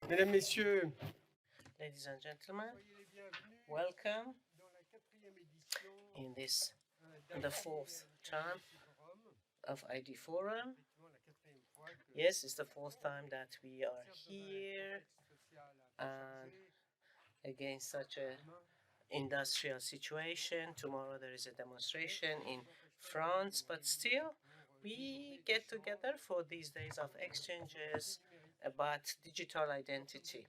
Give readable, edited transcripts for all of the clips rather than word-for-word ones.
Mesdames, Messieurs, Ladies and gentlemen, welcome in the fourth term of ID Forum. Yes, it's the fourth time that we are here and against such a industrial situation. Tomorrow there is a demonstration in France, but still we get together for these days of exchanges about digital identity.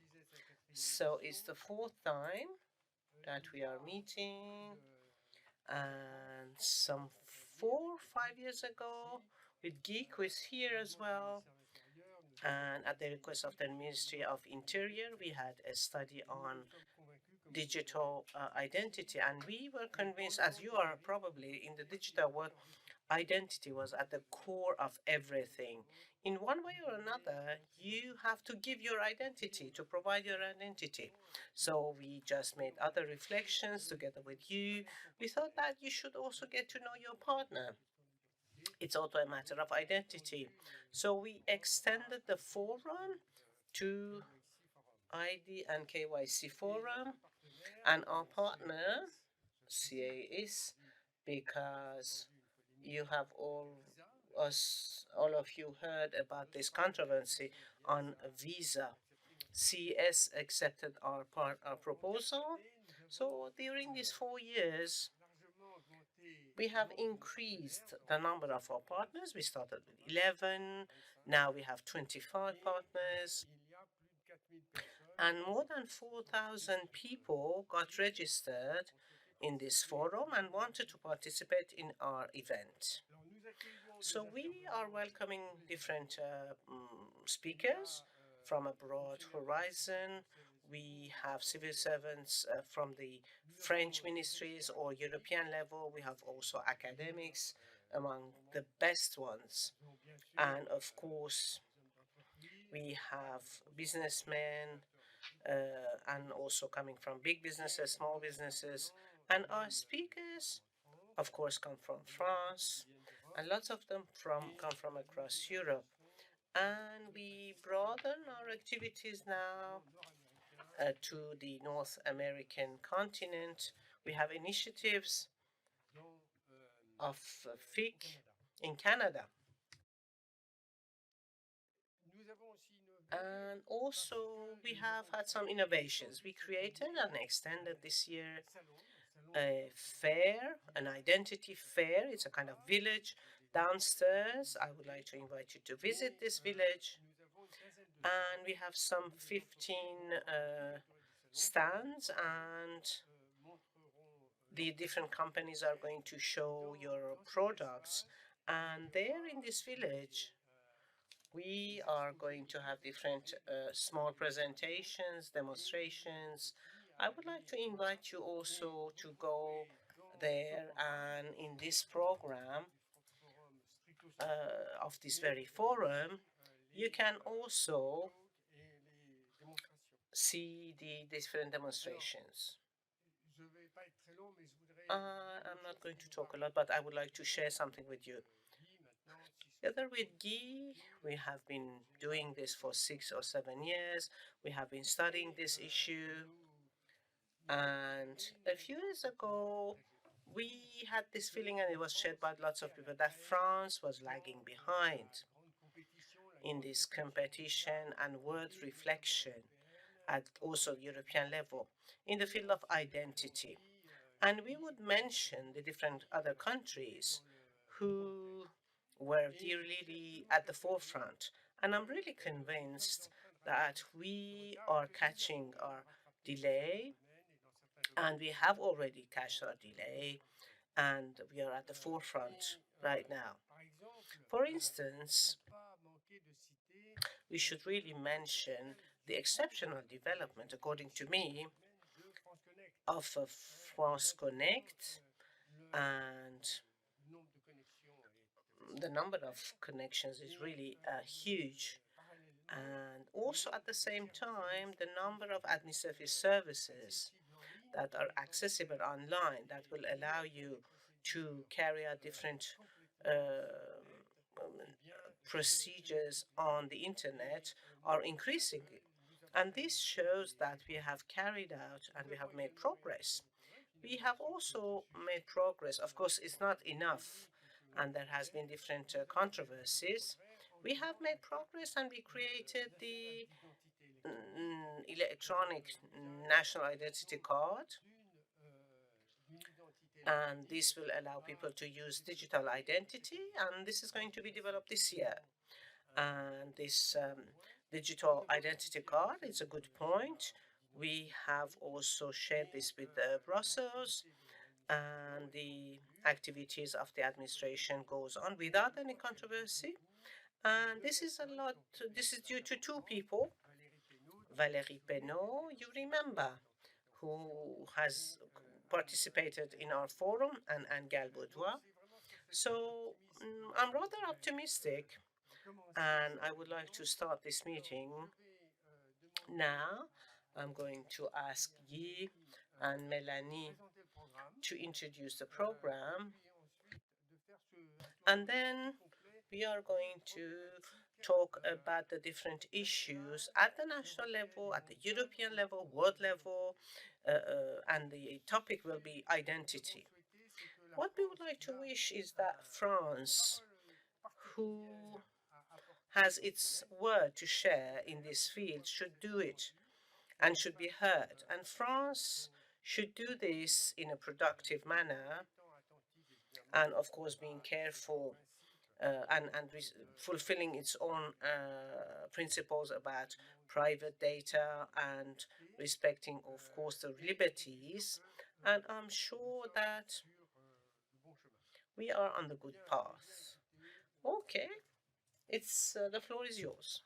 So it's the fourth time that we are meeting, and some 4 or 5 years ago with Geek was here as well. And at the request of the Ministry of Interior, we had a study on digital identity, and we were convinced, as you are probably in the digital world, identity was at the core of everything. In one way or another, you have to give your identity to provide your identity. So we just made other reflections together with you. We thought that you should also get to know your partner. It's also a matter of identity. So we extended the forum to ID and KYC forum, and our partner, CAS, because you have all of you heard about this controversy on visa. CS accepted our proposal. So during these 4 years, we have increased the number of our partners. We started with 11, now we have 25 partners, and more than 4,000 people got registered in this forum and wanted to participate in our event. So we are welcoming different speakers from a broad horizon. We have civil servants from the French ministries or European level. We have also academics, among the best ones. And of course, we have businessmen and also coming from big businesses, small businesses. And our speakers, of course, come from France, and lots of them come from across Europe. And we broaden our activities now to the North American continent. We have initiatives of FIC in Canada. And also, we have had some innovations. We created and extended this year a fair, an identity fair. It's a kind of village downstairs. I would like to invite you to visit this village. And we have some 15 stands, and the different companies are going to show your products. And there in this village, we are going to have different small presentations, demonstrations. I would like to invite you also to go there, and in this program of this very forum, you can also see the different demonstrations. I'm not going to talk a lot, but I would like to share something with you. Together with Guy, we have been doing this for 6 or 7 years. We have been studying this issue. And a few years ago, we had this feeling, and it was shared by lots of people, that France was lagging behind in this competition and word reflection at also European level in the field of identity. And we would mention the different other countries who were really at the forefront. And I'm really convinced that we are catching our delay, and we have already catched our delay, and we are at the forefront right now. For instance, we should really mention the exceptional development, according to me, of France Connect, and the number of connections is really huge. And also at the same time, the number of administrative services that are accessible online that will allow you to carry out different procedures on the internet are increasing. And this shows that we have carried out and we have made progress. We have also made progress. Of course, it's not enough, and there has been different controversies. We have made progress, and we created the electronic national identity card, and this will allow people to use digital identity, and this is going to be developed this year. And this digital identity card is a good point. We have also shared this with Brussels, and the activities of the administration goes on without any controversy. And this is due to two people. Valérie Pénaud, you remember, who has participated in our forum, and Anne Baudois. So I'm rather optimistic, and I would like to start this meeting now. I'm going to ask Guy and Melanie to introduce the program, and then we are going to talk about the different issues at the national level, at the European level, world level, and the topic will be identity. What we would like to wish is that France, who has its word to share in this field, should do it and should be heard. And France should do this in a productive manner, and of course being careful and fulfilling its own principles about private data and respecting, of course, the liberties. And I'm sure that we are on the good path. Okay, it's the floor is yours.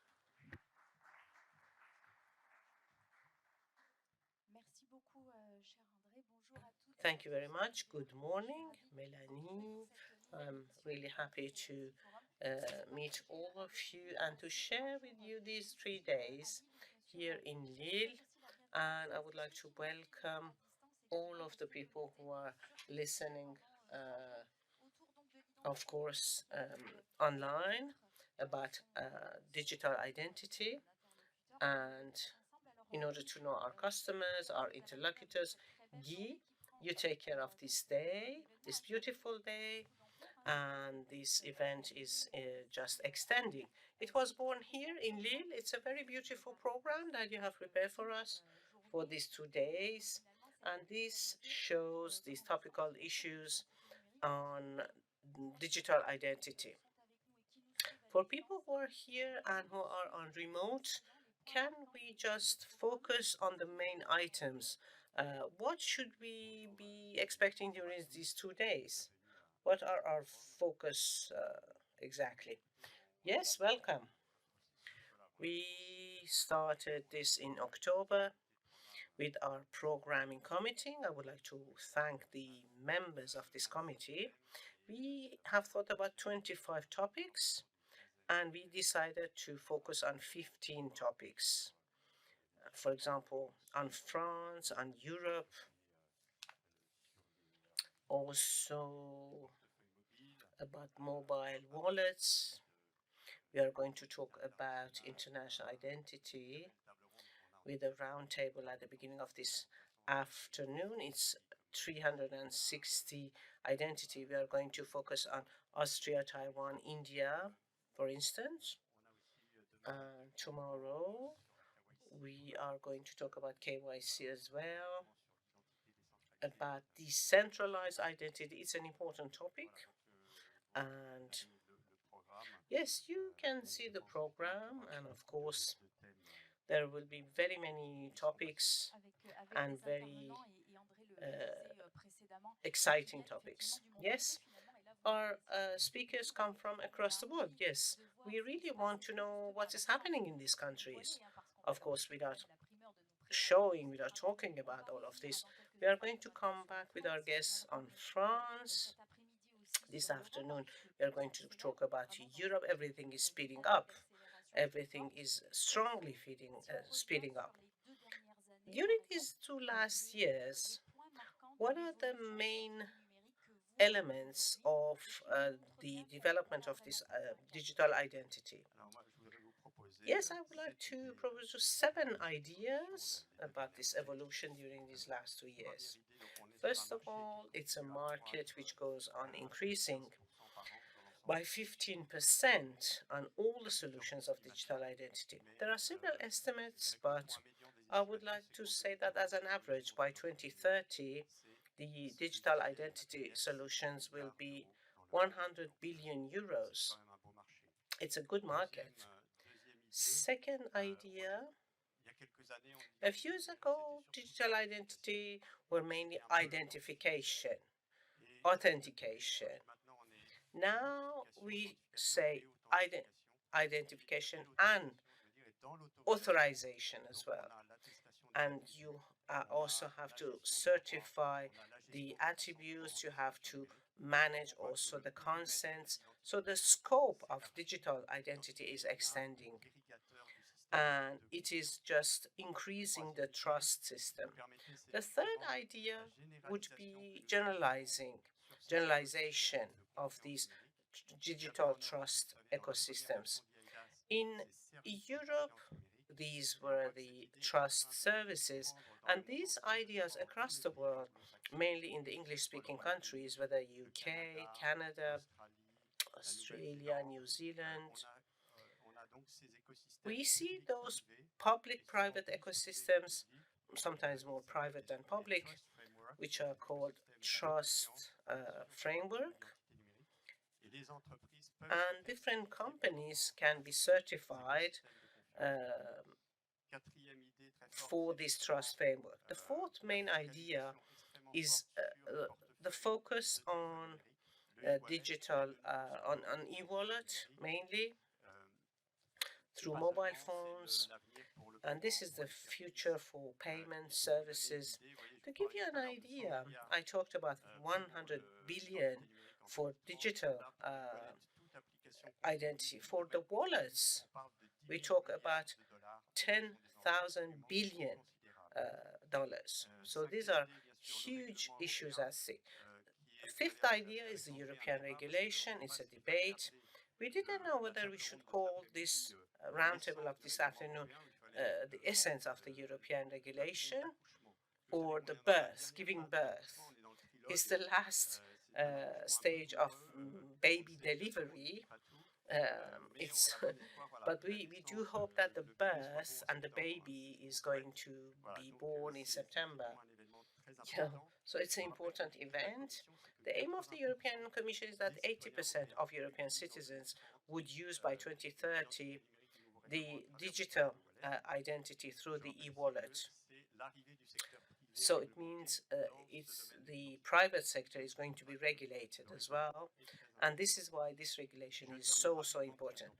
Thank you very much. Good morning, Melanie. I'm really happy to meet all of you and to share with you these 3 days here in Lille. And I would like to welcome all of the people who are listening, of course, online about digital identity, and in order to know our customers, our interlocutors. Guy, you take care of this day, this beautiful day, and this event is just extending. It was born here in Lille. It's a very beautiful program that you have prepared for us for these 2 days, and this shows these topical issues on digital identity. For people who are here and who are on remote, can we just focus on the main items? What should we be expecting during these 2 days? What are our focus exactly? Yes, welcome. We started this in October with our programming committee. I would like to thank the members of this committee. We have thought about 25 topics, and we decided to focus on 15 topics. For example, on France, on Europe, also about mobile wallets. We are going to talk about international identity with a roundtable at the beginning of this afternoon. It's 360 identity. We are going to focus on Austria, Taiwan, India, for instance. Tomorrow, we are going to talk about KYC as well, about decentralized identity. It's an important topic. And yes, you can see the program, and of course, there will be very many topics and very exciting topics. Yes, our speakers come from across the world. Yes, we really want to know what is happening in these countries. Of course, without talking about all of this, we are going to come back with our guests on France. This afternoon, we are going to talk about Europe. Everything is speeding up. Everything is strongly speeding up. During these 2 last years, what are the main elements of the development of this digital identity? Yes, I would like to propose you 7 ideas about this evolution during these last 2 years. First of all, it's a market which goes on increasing by 15% on all the solutions of digital identity. There are several estimates, but I would like to say that as an average, by 2030, the digital identity solutions will be 100 billion euros. It's a good market. Second idea, a few years ago, digital identity were mainly identification, authentication. Now we say identification and authorization as well. And you also have to certify the attributes, you have to manage also the consents. So the scope of digital identity is extending, and it is just increasing the trust system. The third idea would be generalization of these digital trust ecosystems. In Europe, these were the trust services, and these ideas across the world, mainly in the English-speaking countries, whether UK, Canada, Australia, New Zealand, we see those public-private ecosystems, sometimes more private than public, which are called trust framework. And different companies can be certified for this trust framework. The fourth main idea is the focus on digital, on e-wallet mainly, through mobile phones, and this is the future for payment services. To give you an idea, I talked about 100 billion for digital identity. For the wallets, we talk about 10,000 billion dollars. So these are huge issues at stake. Fifth idea is the European regulation. It's a debate. We didn't know whether we should call this roundtable of this afternoon the essence of the European regulation or the birth, giving birth. It's the last stage of baby delivery. It's but we do hope that the birth and the baby is going to be born in September. Yeah, so it's an important event. The aim of the European Commission is that 80% of European citizens would use by 2030 the digital identity through the e-wallet. So it means it's the private sector is going to be regulated as well, and this is why this regulation is so important.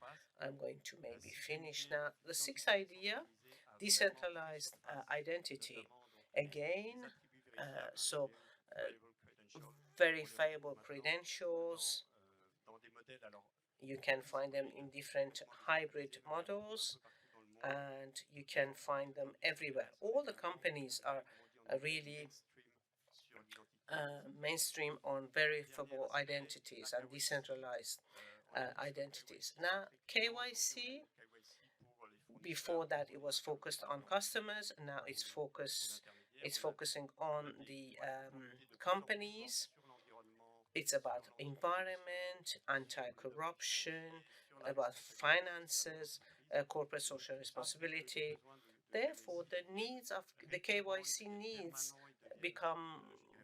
I'm going to maybe finish now. The sixth idea, decentralized identity. Again, so verifiable credentials. You can find them in different hybrid models, and you can find them everywhere. All the companies are really mainstream on verifiable identities and decentralized identities. Now, KYC, before that it was focused on customers, and now it's focusing on the companies. It's about environment, anti-corruption, about finances, corporate social responsibility. Therefore, the needs of the KYC needs become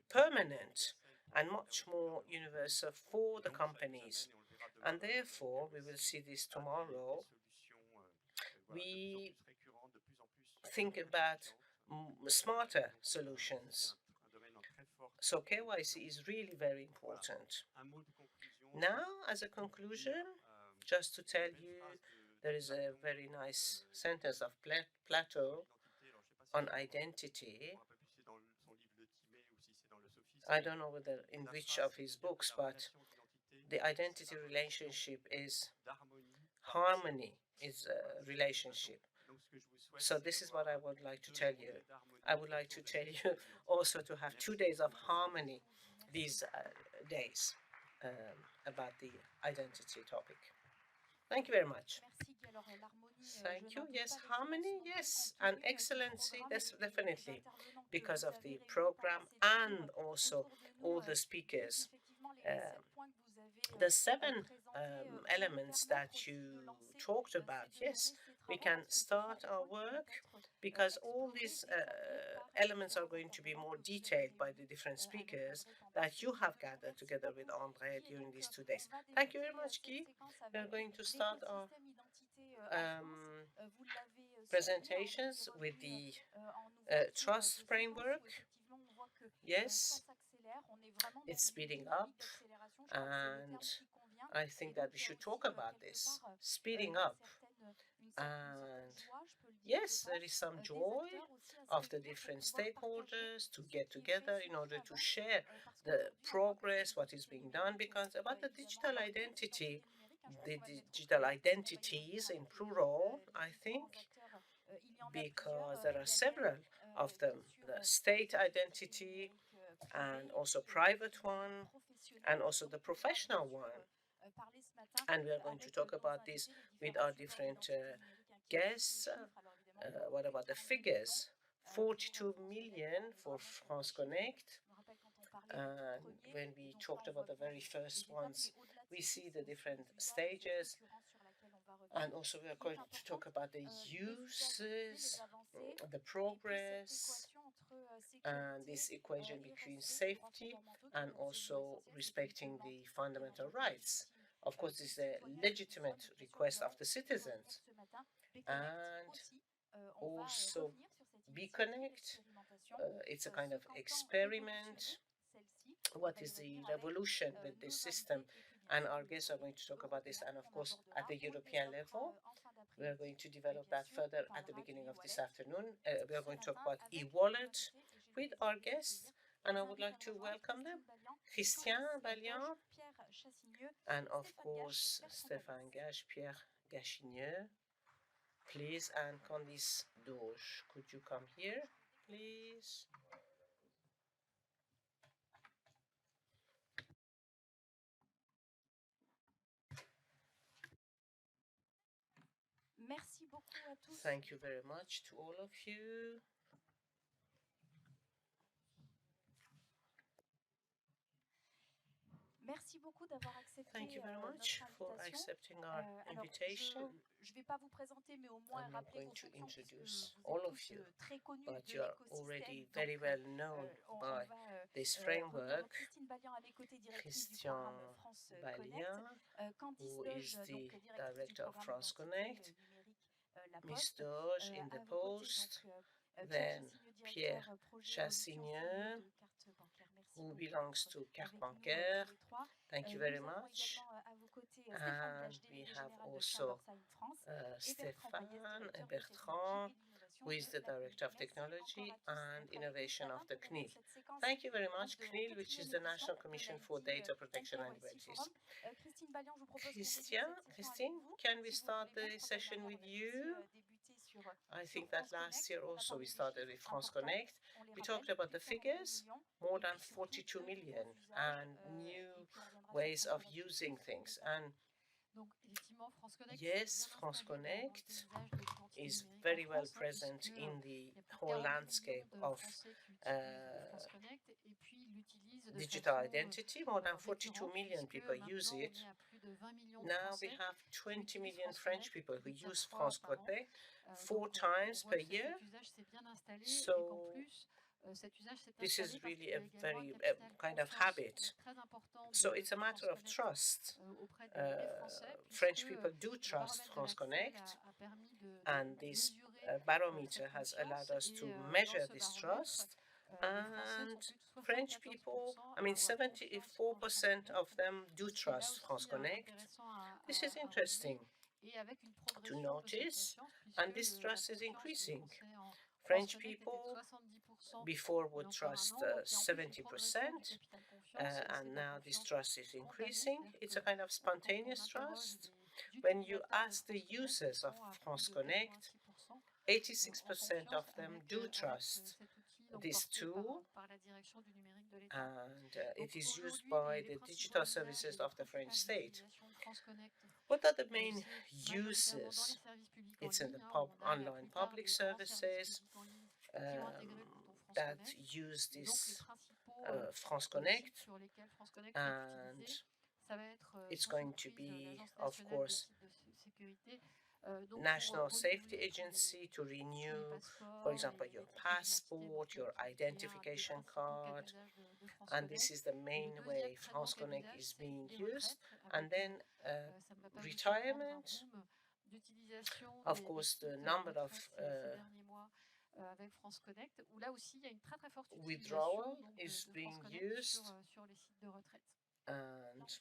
permanent and much more universal for the companies. And therefore, we will see this tomorrow. We think about smarter solutions. So KYC is really very important. Now, as a conclusion, just to tell you, there is a very nice sentence of Plato on identity. I don't know whether in which of his books, but the identity relationship is harmony, is a relationship. So this is what I would like to tell you. I would like to tell you also to have 2 days of harmony these days about the identity topic. Thank you very much. Thank you. Yes, harmony, yes, and excellency, that's definitely because of the program and also all the speakers. Um, the seven elements that you talked about, yes, we can start our work because all these elements are going to be more detailed by the different speakers that you have gathered together with André during these 2 days. Thank you very much, Guy. We are going to start our presentations with the trust framework. Yes, it's speeding up, and I think that we should talk about this. Speeding up. And yes, there is some joy of the different stakeholders to get together in order to share the progress, what is being done, because about the digital identity, the digital identities in plural, I think, because there are several of them, the state identity and also private one and also the professional one. And we are going to talk about this with our different guests. What about the figures? 42 million for France Connect. And when we talked about the very first ones, we see the different stages. And also we are going to talk about the uses, the progress, and this equation between safety and also respecting the fundamental rights. Of course, this is a legitimate request of the citizens. And also BeConnect, it's a kind of experiment. What is the revolution with this system? And our guests are going to talk about this. And of course, at the European level, we are going to develop that further at the beginning of this afternoon. We are going to talk about e-wallet with our guests, and I would like to welcome them. Christian Ballian, and of course, Stéphane Gage, Pierre Gachigneux, please, and Candice Doge. Could you come here, please? Thank you very much to all of you. Thank you very much for accepting our invitation. I'm not going to introduce all of you, but you are already very well known by this framework. Christian Ballian, who is the director of France Connect, Miss Doge in the post, then Pierre Chassigneux, who belongs to Carte Bancaire. Thank you very much. And we have also Stéphane Bertrand, who is the Director of Technology and Innovation of the CNIL. Thank you very much, CNIL, which is the National Commission for Data Protection and Liberties. Christine, can we start the session with you? I think that last year also we started with France Connect. We talked about the figures, more than 42 million, and new ways of using things. And yes, France Connect is very well present in the whole landscape of digital identity. More than 42 million people use it. Now we have 20 million French people who use France Connect 4 times per year. So this is really a very kind of habit. So it's a matter of trust. French people do trust France Connect, and this barometer has allowed us to measure this trust. And French people, I mean, 74% of them do trust France Connect. This is interesting to notice, and this trust is increasing. French people before would trust 70%, and now this trust is increasing. It's a kind of spontaneous trust. When you ask the users of France Connect, 86% of them do trust this tool, and it is used by the digital services of the French state. What are the main uses? It's in the online public services that use this France Connect, and it's going to be, of course, National Safety Agency to renew, for example, your passport, your identification card, and this is the main way France Connect is being used. And then retirement, of course, the number of withdrawal is being used. And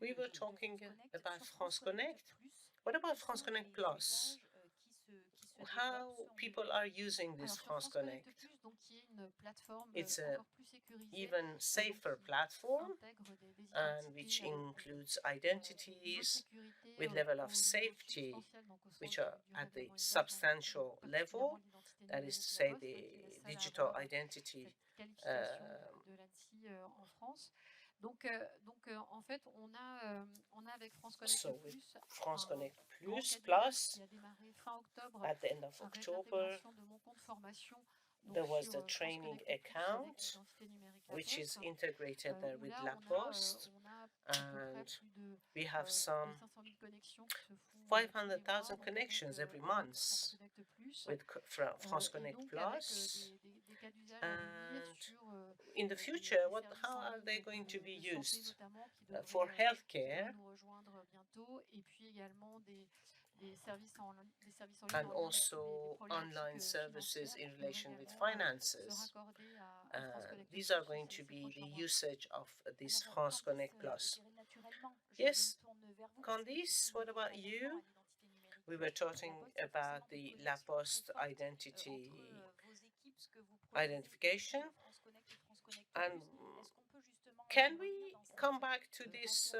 we were talking about France Connect. What about France Connect Plus? How people are using this France Connect? It's an even safer platform, and which includes identities with level of safety which are at the substantial level, that is to say the digital identity. So with France Connect Plus, at the end of October, there was the training account, which is integrated there with La Poste, and we have some 500,000 connections every month with France Connect Plus. And in the future, how are they going to be used? For healthcare, and also online services in relation with finances. These are going to be the usage of this France Connect Plus. Yes, Candice, what about you? We were talking about the La Poste identification. And can we come back to these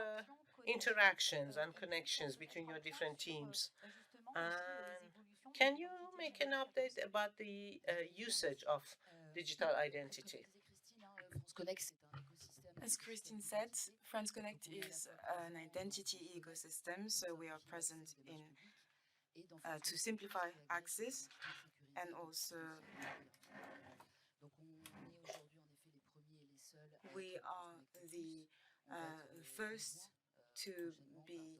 interactions and connections between your different teams? And can you make an update about the usage of digital identity? As Christine said, France Connect is an identity ecosystem, so we are present in to simplify access and also we are the first to be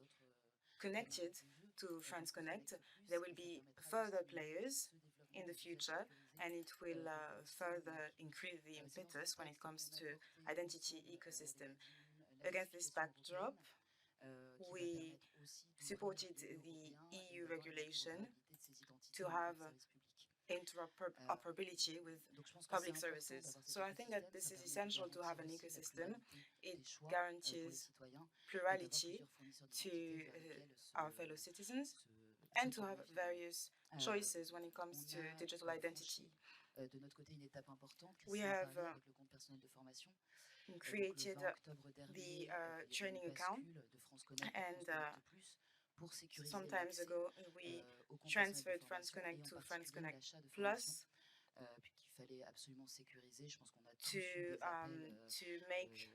connected to France Connect. There will be further players in the future, and it will further increase the impetus when it comes to identity ecosystem. Against this backdrop, we supported the EU regulation to have interoperability with public services. So I think that this is essential to have an ecosystem. It guarantees plurality to our fellow citizens and to have various choices when it comes to digital identity. We have created the training account, and some times ago we transferred France Connect to France Connect Plus to make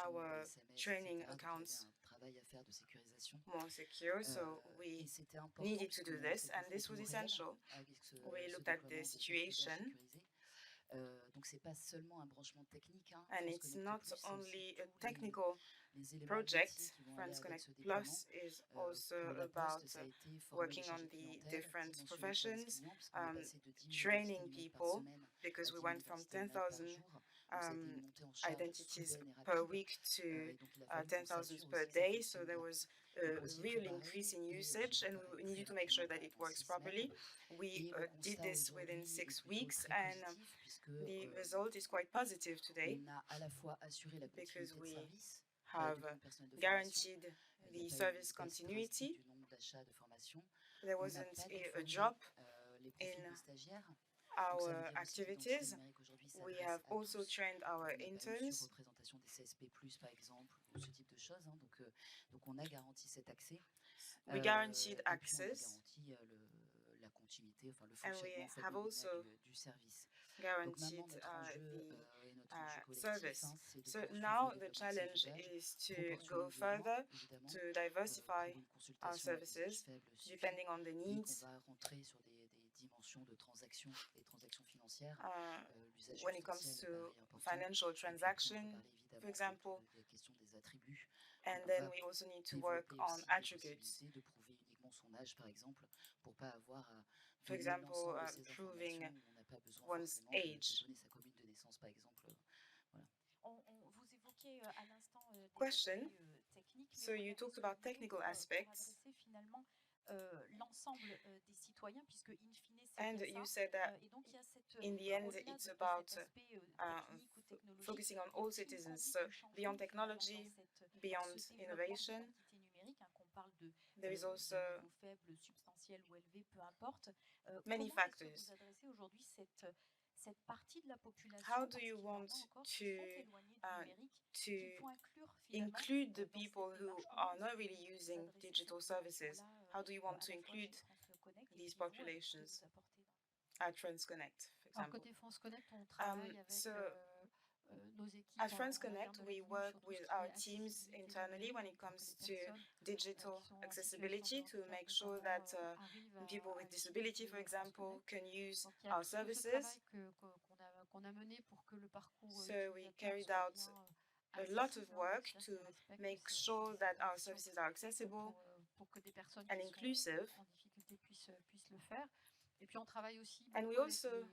our training accounts more secure. So we needed to do this, and this was essential. We looked at the situation, and it's not only a technical project. France Connect Plus is also about working on the different professions, training people, because we went from 10,000 identities per week to 10,000 per day. So there was a real increase in usage, and we needed to make sure that it works properly. We did this within 6 weeks, and the result is quite positive today because we have guaranteed the service continuity. There wasn't a drop in our activities. We have also trained our interns. We guaranteed access, and we have also guaranteed service. So now the challenge is to go further, to diversify our services depending on the needs. When it comes to financial transaction, for example, and then we also need to work on attributes. For example, proving one's age. Question. So you talked about technical aspects. And you said that in the end, it's about focusing on all citizens. So beyond technology, beyond innovation, there is also many factors. How do you want to include the people who are not really using digital services? How do you want to include these populations at France Connect, for example? So at France Connect, we work with our teams internally when it comes to digital accessibility to make sure that people with disability, for example, can use our services. So we carried out a lot of work to make sure that our services are accessible and inclusive. And we also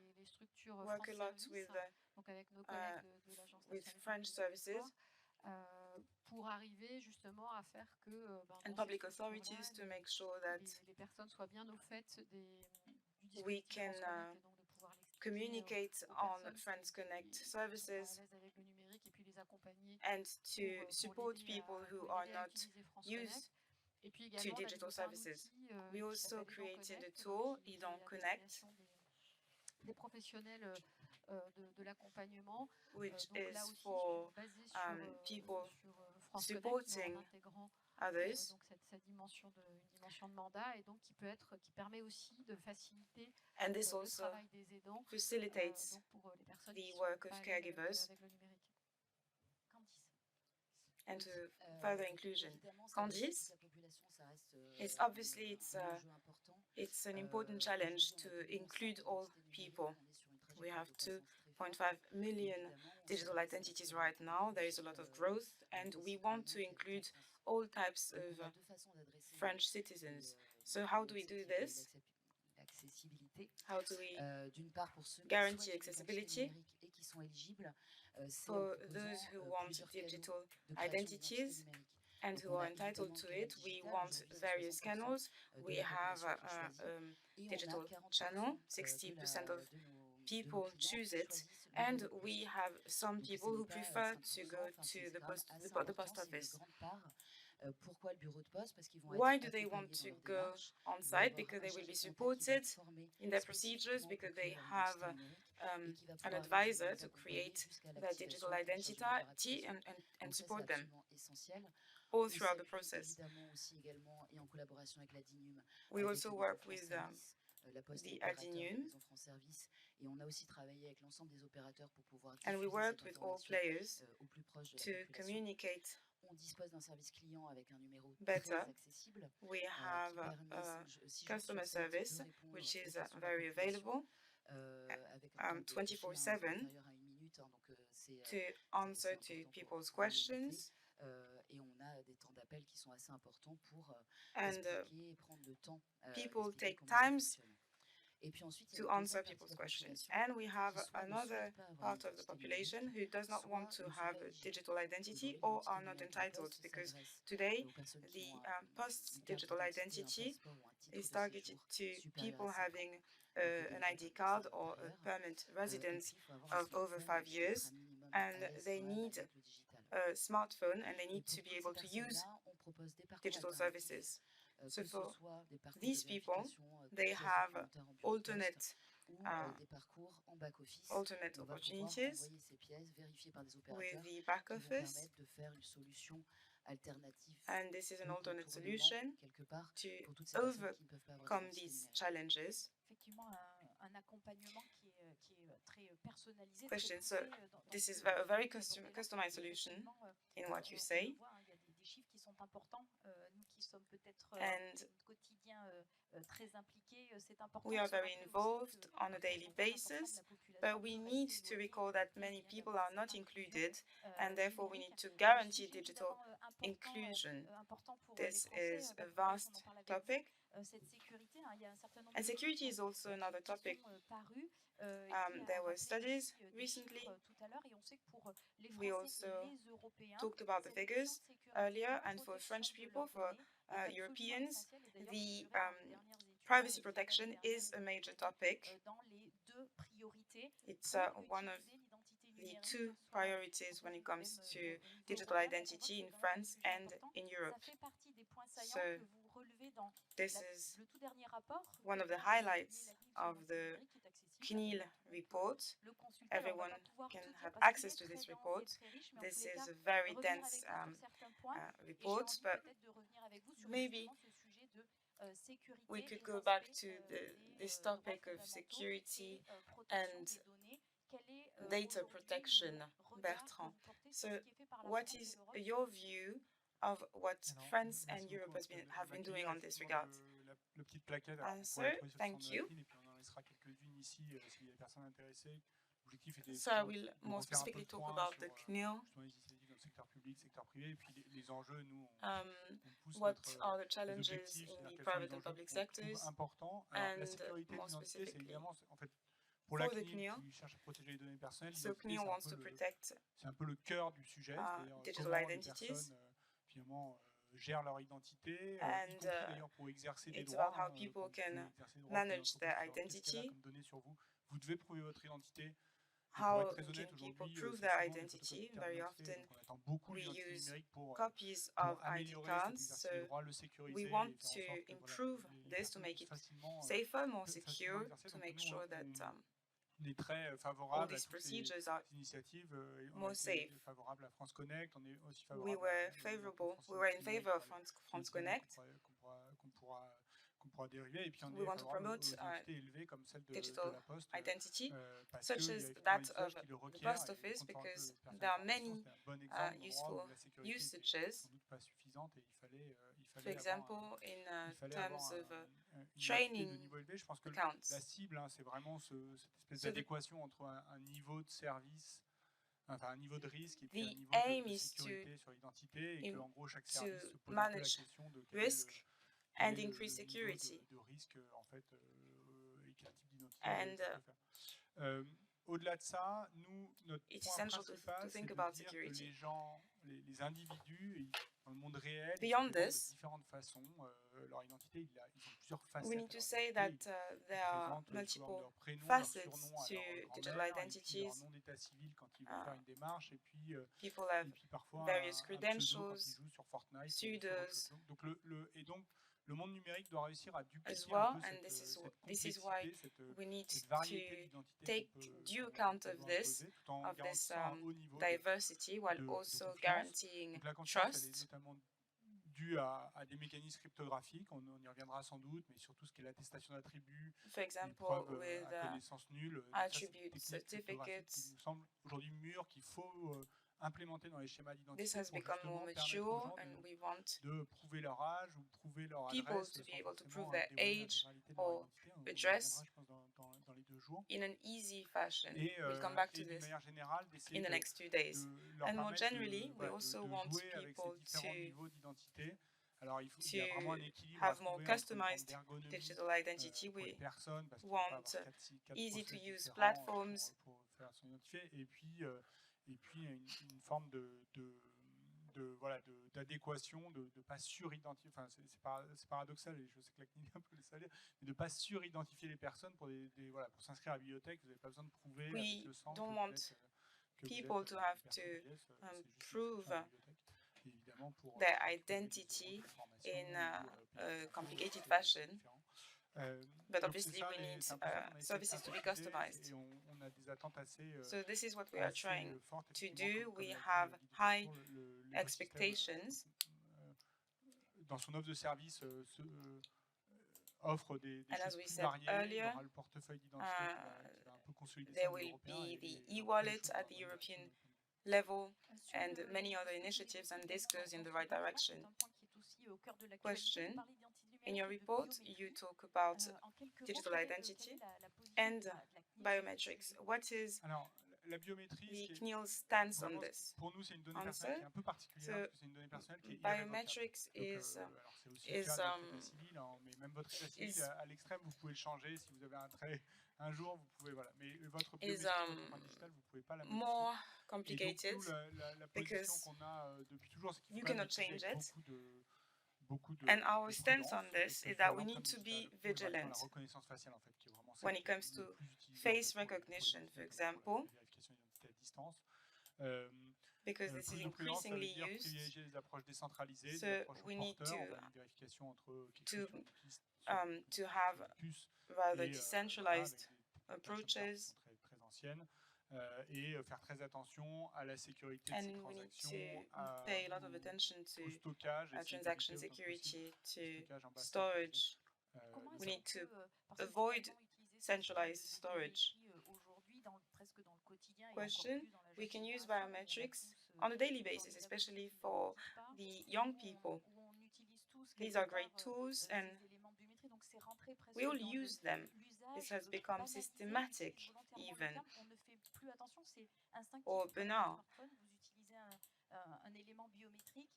work a lot with French services and public authorities to make sure that we can communicate on France Connect services and to support people who are not used to digital services. We also created a tool, ID&Connect, which is for people supporting others. And this also facilitates the work of caregivers and to further inclusion. Candice, it's obviously it's an important challenge to include all people. We have 2.5 million digital identities right now. There is a lot of growth, and we want to include all types of French citizens. So how do we do this? How do we guarantee accessibility? For those who want digital identities and who are entitled to it, we want various channels. We have a digital channel, 60% of people choose it, and we have some people who prefer to go to the post office. Why do they want to go on site? Because they will be supported in their procedures, because they have an advisor to create their digital identity and support them all throughout the process. We also work with the ID&KYC, and we worked with all players to communicate better. We have a customer service which is very available 24/7 to answer to people's questions. And people take times to answer people's questions. And we have another part of the population who does not want to have a digital identity or are not entitled, because today the post-digital identity is targeted to people having an ID card or a permanent residence of over 5 years, and they need a smartphone and they need to be able to use digital services. So for these people, they have alternate opportunities with the back office, and this is an alternate solution to overcome these challenges. question. So this is a very customized solution in what you say. And we are very involved on a daily basis, but we need to recall that many people are not included, and therefore we need to guarantee digital inclusion. This is a vast topic, and security is also another topic. There were studies recently. We also talked about the figures earlier, and for French people, for Europeans, the privacy protection is a major topic. It's one of the two priorities when it comes to digital identity in France and in Europe. So this is one of the highlights of the CNIL report. Everyone can have access to this report. This is a very dense report, but maybe we could go back to this topic of security and data protection, Bertrand. So what is your view of what France and Europe have been doing on this regard? Answer, thank you. So I will more specifically talk about the CNIL. What are the challenges in the private and public sectors? And more specifically, for the CNIL, so CNIL wants to protect digital identities. And it's about how people can manage their identity. How can people prove their identity? Very often we use copies of ID cards, so we want to improve this to make it safer, more secure, to make sure that all these procedures are more safe. We were in favor of France Connect. We want to promote digital identity, such as that of the post office, because there are many useful usages. For example, in terms of training accounts. So the aim is to manage risk and increase security. And it's essential to think about security. Beyond this, we need to say that there are multiple facets to digital identities. People have various credentials, pseudos, as well, and this is why we need to take due account of this diversity, while also guaranteeing trust. For example, with attribute certificates, this has become more mature, and we want people to be able to prove their age or address in an easy fashion. We'll come back to this in the next 2 days. And more generally, we also want people to have more customized digital identity. We want easy-to-use platforms. Et puis une forme d'adéquation, de ne pas suridentifier, enfin c'est paradoxal et je sais que la CNIL est un peu le salaire, mais de ne pas suridentifier les personnes pour s'inscrire à la bibliothèque, vous n'avez pas besoin de prouver avec le sang people to have to prove their identity in a complicated fashion. But obviously we need services to be customized. So this is what we are trying to do. We have high expectations. Dans son offre de service, offre des And as choses we plus said variées. Il y earlier, aura le portefeuille d'identité qui va un peu consolider ça there au niveau will européen be the et plein de e-wallet choses at dans the la bonne European direction. level Sur and le- many les other postes initiatives, and this électroniques goes in the dans right ce rapport, direction. c'est un point qui est aussi au cœur de l'actualité. Vous Question. parlez d'identité In numérique your et de report, you biométrie. talk about En quelques mots, digital quelle est identity la position and de la CNIL sur ce biometrics. sujet? What is Alors, la biométrie, the CNIL stance on vraiment, this? pour nous, c'est une donnée personnelle Answer. qui est un peu particulière So, parce que c'est une donnée personnelle qui est irrévocable. biometrics Donc, is alors c'est aussi le cas de votre état civil, hein, mais même votre état civil, is à l'extrême, vous pouvez le changer. Si vous avez un trait un jour, vous pouvez, voilà. Mais votre is biométrie, votre empreinte digitale, vous ne pouvez pas la modifier. more Et donc, complicated nous, la position because qu'on a depuis toujours, c'est qu'il you faut quand même cannot utiliser change avec it. beaucoup de And our stance prudence, on que this ce is soit that we l'empreinte need to digitale be ou maintenant la vigilant reconnaissance faciale, en fait, qui est vraiment when celle it qui est comes le to plus utilisée face pour recognition, for la example, vérification d'identité à distance. because this Plus is de prudence, ça veut increasingly dire used. privilégier des approches décentralisées, So des approches au we need porteur. On va une vérification entre quelque to chose sur une piste, to have sur une puce, rather et decentralized voilà, avec des plateformes qui approaches, sont très anciennes. Et faire très attention à la sécurité de and ces we need transactions, to pay a lot of attention au to stockage, essayer transaction d'éviter autant que possible security, le to stockage en basse storage. Comment We est-ce need qu'on to peut, parce que c'est avoid tellement utilisé ce centralized sujet de storage. biométrie, aujourd'hui, presque dans le quotidien et encore Question. plus dans la We jeune can use génération, où on a biometrics tous on a daily ce basis, formidable especially outil for INCYBER, the young où people. on utilise tous These quelque are part great tools, and ces éléments de biométrie. Donc c'est rentré presque we all dans use them. This l'usage has become banalisé. systematic, J'utilise volontairement le even, terme. On ne fait plus attention, c'est instinctif. or Vous prenez banal. votre smartphone, vous utilisez un élément biométrique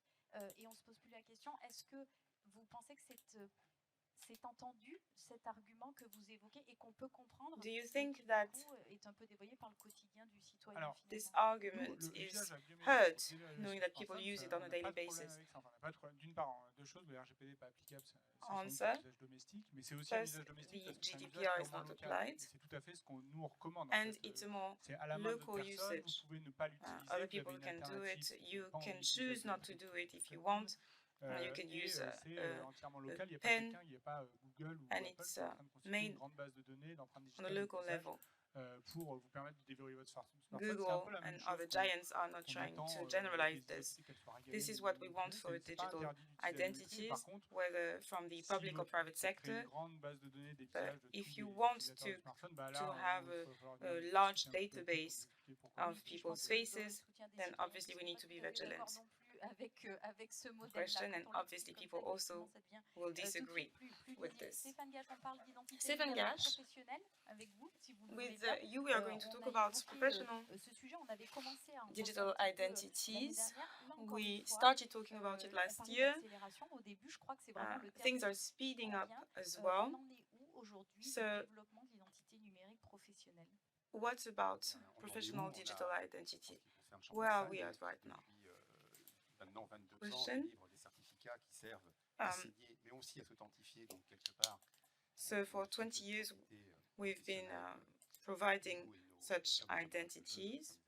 et on se pose plus la question, est-ce que vous pensez que c'est entendu cet argument que vous évoquez et qu'on peut comprendre, Do you mais think qui that du coup est un peu dévoyé par le quotidien du citoyen this finalement? argument Nous, is l'usage à biométrique, heard, sur knowing le that people smartphone, use it on a on n'a daily pas de problème basis? avec ça. Enfin, on n'a pas de problème. D'une part, deux choses, le RGPD n'est pas applicable, c'est sans doute Answer. un usage domestique, mais c'est aussi un First, usage domestique the parce que c'est un usage GDPR is purement not local. applied, Et c'est tout à fait ce qu'on nous recommande. En and fait. it's a more C'est à la main de votre local personne, vous usage. pouvez ne pas l'utiliser, Other vous avez people une can do alternative it. si vous n'avez You pas can envie d'utiliser choose not to do it if you want. You can use c'est entièrement local, il n'y a pas pen, quelqu'un, il n'y a pas Google ou and Apple it's qui est en train de constituer made une grande base de données d'empreintes on a digitales de local visage level. pour vous permettre de déverrouiller votre smartphone. C'est un peu Google la même and chose other giants are not trying attend to des generalize identités this. qu'elles soient régaliennes This is ou what we non want privées. for C'est pas digital interdit d'utiliser la biométrie, mais identities, par contre, whether from the si public or private vous créez sector. une grande base de données des But visages de tous if you les want utilisateurs de smartphone, bah to là, have il va falloir a discuter large un petit peu plus pour database vous expliquer pourquoi. of Oui, je people's pense que vous aurez le faces, soutien des then citoyens obviously qui we sont need pas to tout be à fait vigilant. d'accord non plus avec ce modèle-là. Question, and Quand on obviously l'explique people comme ça, also effectivement, ça devient will tout de disagree suite plus with lisible. this. Stéphane Gage, on parle d'identité Stéphane numérique Gage, professionnelle avec vous, si vous le voulez with bien. you, we are going to On talk a about évoqué professional ce sujet, on avait commencé à en parler digital un petit peu l'année identities. dernière. Là, encore une We fois, started talking about it on last parlait year. d'accélération au début, je crois que c'est vraiment le terme Things are qui speeding up convient. as well. On en est où aujourd'hui du So, développement de l'identité numérique professionnelle? what about On en est où professional On a, digital en ce identity? qui concerne Where are Champagne, we at right now? depuis maintenant 22 ans, Question. on livre des certificats qui servent à signer, mais aussi à s'authentifier, donc quelque part. So for 20 years, we've been providing such identities.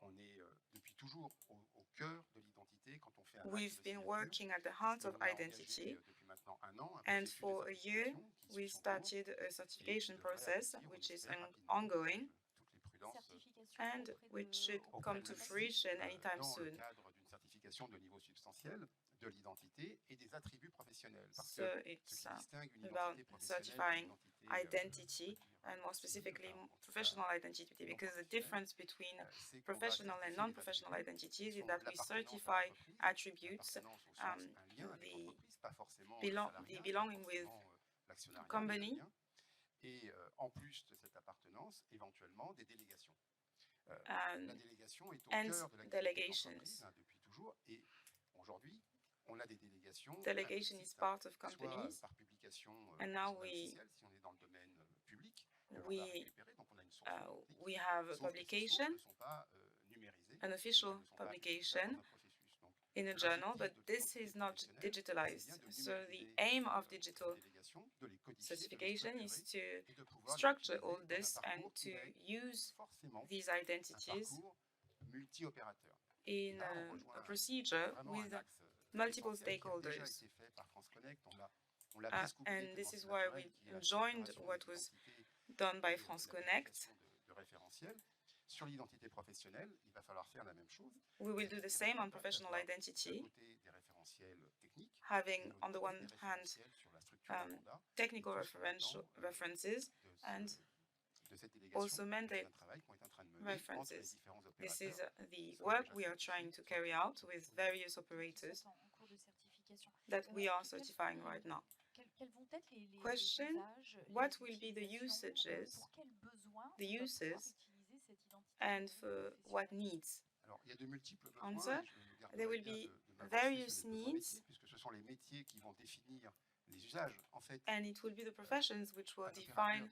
On est depuis toujours au cœur de l'identité quand on fait un acte We've de been signature. working at the heart Et of on a identity, engagé depuis maintenant un an un and processus de for a year, certification qui we suit son cours started a et qui certification devrait process, aboutir, on which is espère, rapidement, ongoing, avec toutes les prudences, Certification and auprès which de- should auprès come de to quel fruition anytime dans le soon. cadre d'une certification de niveau substantiel de l'identité et des attributs professionnels. Parce So que ce it's qui distingue une about identité professionnelle certifying d'une identité, identity, and more specifically professional identity, because the difference between c'est qu'on va professional and certifier les non-professional attributs identities qui is sont that we l'appartenance à certify l'entreprise, attributes, l'appartenance au sens un lien avec the l'entreprise, pas forcément belong- salariat, the belonging pas with forcément, l'actionnariat, mais company. un lien. Et en plus de cette appartenance, éventuellement des délégations. La délégation est au and cœur de l'activité d'entreprises, d'entreprise depuis toujours. Et aujourd'hui, on a des délégations. Delegation is part of soit companies, par publication and au now journal we officiel, si on est dans le domaine public, que l'on va we récupérer. Donc on a une source authentique. we have a Sauf que ces sources publication, ne sont pas numérisées, an et official ne sont pas publication affichables dans un processus. Donc, in a journal, but this is not digitalized. So the aim of digital certification is to structure all this and to use these identities in a procedure with multiple stakeholders. And this is why we joined what was done by France Connect. Sur l'identité professionnelle, il va falloir faire la même chose. We will do the same on professional identity, having on the one hand technical references and also mandate references. This is the work we are trying to carry out with various operators that we are certifying right now. Question, what will be the usages, the uses, and for what needs? Answer, there will be various needs, and it will be the professions which will define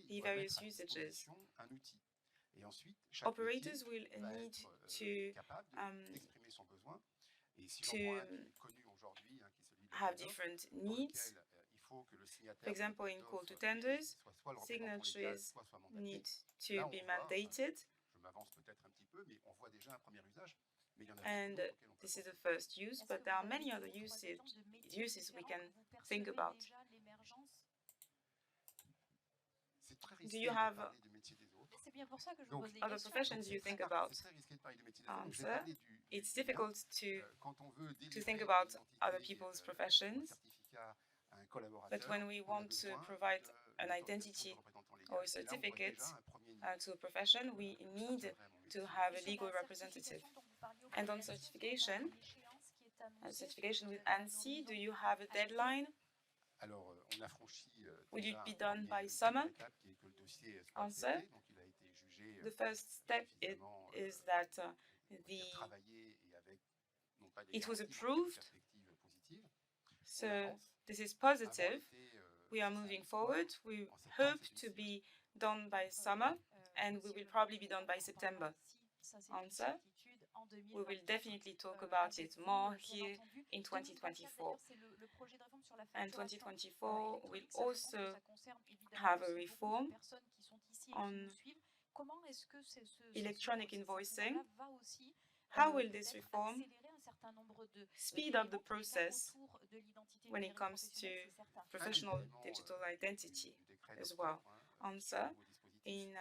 the various usages. Operators will need to have different needs. For example, in call to tenders, signatories need to be mandated. And this is the first use, but there are many other uses we can think about. Do you have other professions you think about? Answer, it's difficult to think about other people's professions, but when we want to provide an identity or a certificate to a profession, we need to have a legal representative. And on certification with ANSSI, do you have a deadline? Will it be done by summer? Answer, the first step is that it was approved, so this is positive. We are moving forward. We hope to be done by summer, and we will probably be done by September. Answer, we will definitely talk about it more here in 2024. And 2024 will also have a reform on electronic invoicing. How will this reform speed up the process when it comes to professional digital identity as well? Answer, in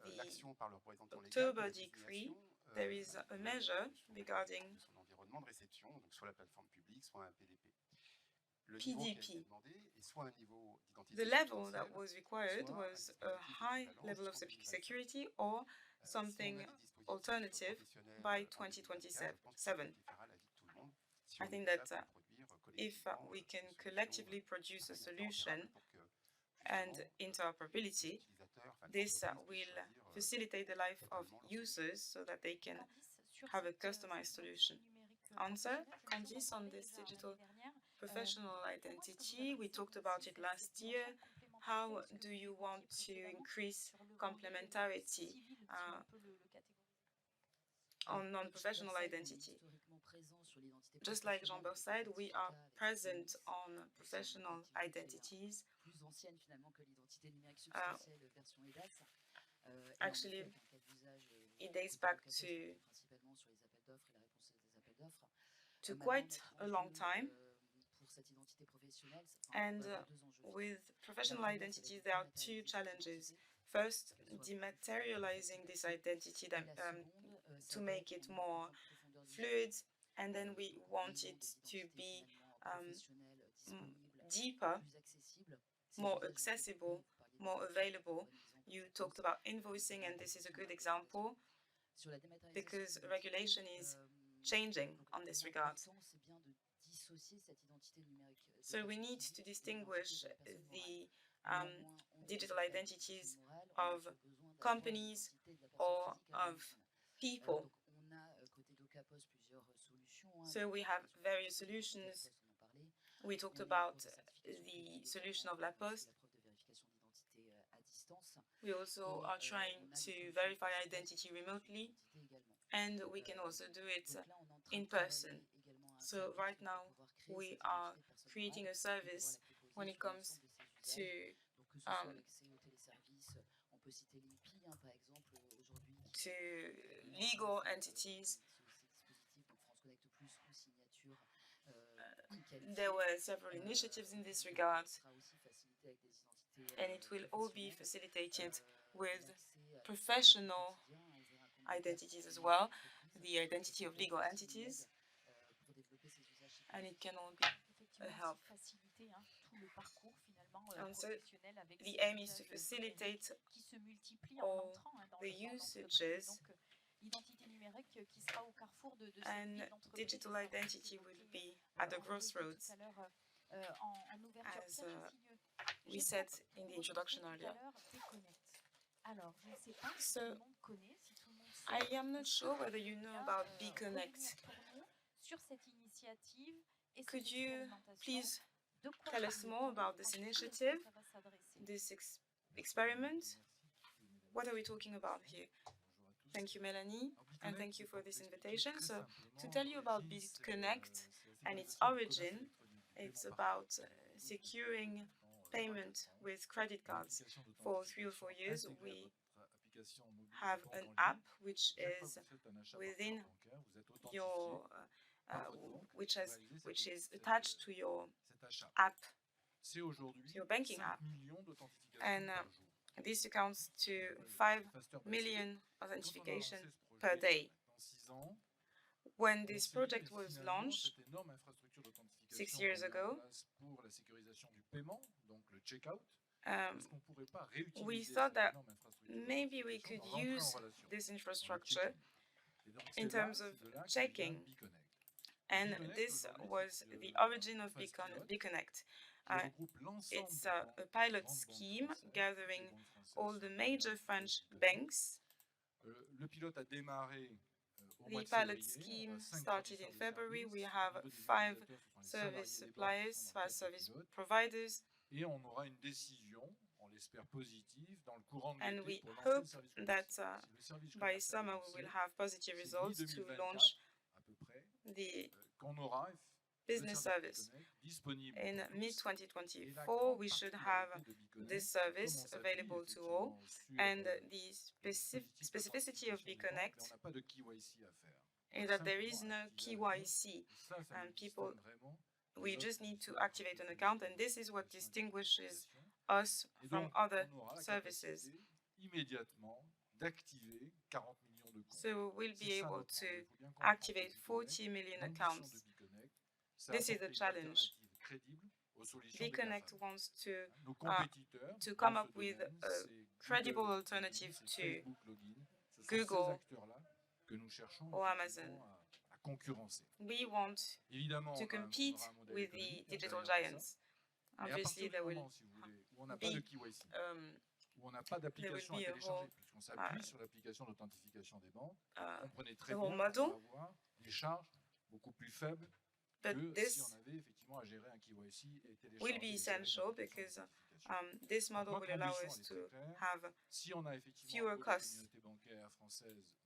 the October decree, there is a measure regarding PDP. The level that was required was a high level of security or something alternative by 2027. I think that if we can collectively produce a solution and interoperability, this will facilitate the life of users so that they can have a customized solution. Answer, Candice, on this digital professional identity, we talked about it last year. How do you want to increase complementarity on non-professional identity? Just like Jean-Bert said, we are present on professional identities. Actually, it dates back to quite a long time. And with professional identities, there are two challenges. First, dematerializing this identity to make it more fluid, and then we want it to be deeper, more accessible, more available. You talked about invoicing, and this is a good example because regulation is changing on this regard. So we need to distinguish the digital identities of companies or of people. So we have various solutions. We talked about the solution of La Poste. We also are trying to verify identity remotely, and we can also do it in person. So right now, we are creating a service when it comes to legal entities. There were several initiatives in this regard. and it will all be facilitated with professional identities as well, the identity of legal entities, and it can all be a help. And so the aim is to facilitate all the usages, and digital identity will be at the crossroads, as we said in the introduction earlier. So I am not sure whether you know about BeConnect. Could you please tell us more about this initiative, this experiment? What are we talking about here? Thank you, Melanie, and thank you for this invitation. So, to tell you about BeConnect and its origin, it's about securing payment with credit cards. For 3 or 4 years, we have an app which is within your which is attached to your app, to your banking app, and this accounts to 5 million authentication per day. When this project was launched 6 years ago, we thought that maybe we could use this infrastructure in terms of checking, and this was the origin of BeConnect. It's a pilot scheme gathering all the major French banks. The pilot scheme started in February. We have 5 service suppliers, 5 service providers, and we hope that by summer we will have positive results to launch the business service. In mid-2024, we should have this service available to all, and the specificity of BeConnect is that there is no KYC, and we just need to activate an account, and this is what distinguishes us from other services. So we'll be able to activate 40 million accounts. This is a challenge. BeConnect wants to come up with a credible alternative to Google or Amazon. We want to compete with the digital giants. Obviously, there will be a whole model, but this will be essential because this model will allow us to have fewer costs.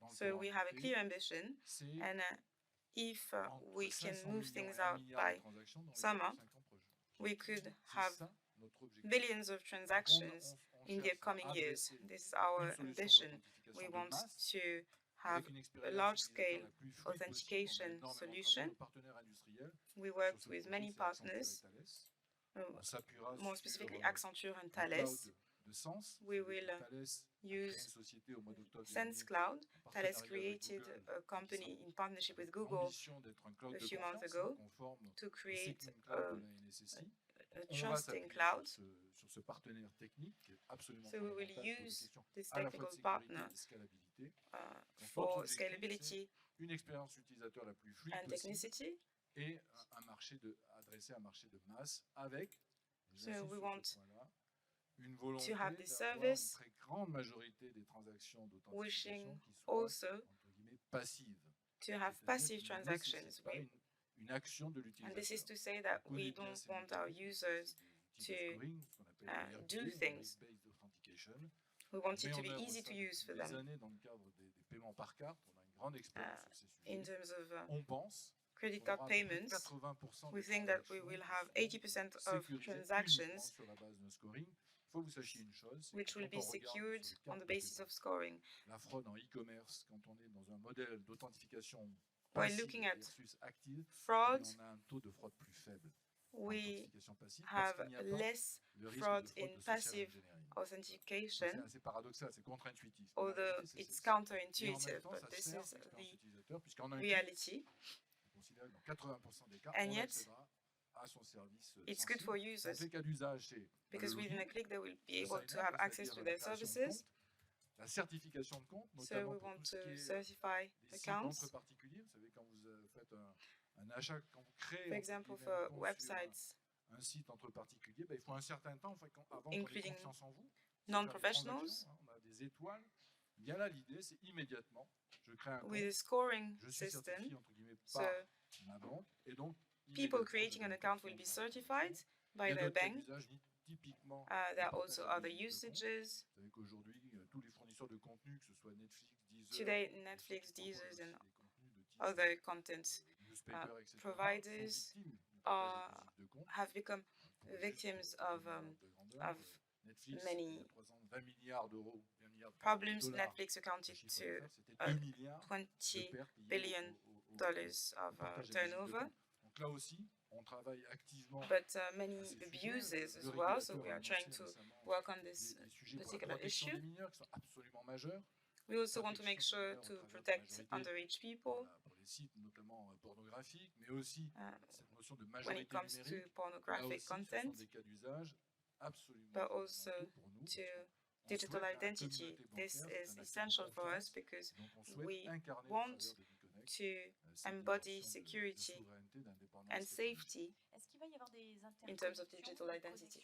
So we have a clear ambition, and if we can move things out by summer, we could have billions of transactions in the upcoming years. This is our ambition. We want to have a large-scale authentication solution. We worked with many partners, more specifically Accenture and Thales. We will use Sense Cloud. Thales created a company in partnership with Google a few months ago to create a trusting cloud. So we will use this technical partner for scalability and technicity. So we want to have this service, wishing also to have passive transactions. And this is to say that we don't want our users to do things. We want it to be easy to use for them. In terms of credit card payments, we think that we will have 80% of transactions which will be secured on the basis of scoring. While looking at fraud, we have less fraud in passive authentication, C'est paradoxal, c'est contre-intuitif. although it's counterintuitive, but this is the reality. And yet, it's good for users, because within a click they will be able to have access to their services. La certification de compte, So notamment we pour want tout ce to qui est certify des sites accounts. entre particuliers. Vous savez, quand vous faites un achat, quand vous créez For example, entre for guillemets, un compte websites sur un site entre particuliers, il faut un certain temps avant qu'on ait including confiance en vous. non-professionals, On a des étoiles. Bien là, l'idée, c'est immédiatement, je crée un compte, with a scoring je suis system. certifié entre guillemets So par ma banque, et donc people creating an account will be certified by their bank. Typiquement, There are also other usages. vous savez qu'aujourd'hui, tous les fournisseurs de contenu, que ce soit Netflix, Deezer, Today, Netflix, Deezer, and other content providers have become victims of many problems. Netflix accounted to $20 billion of turnover, but many abuses as well, so we are trying to work on this particular issue. We also want to make sure to protect underage people when it comes to pornographic content, but also to digital identity. This is essential for us because we want to embody security and safety in terms of digital identity.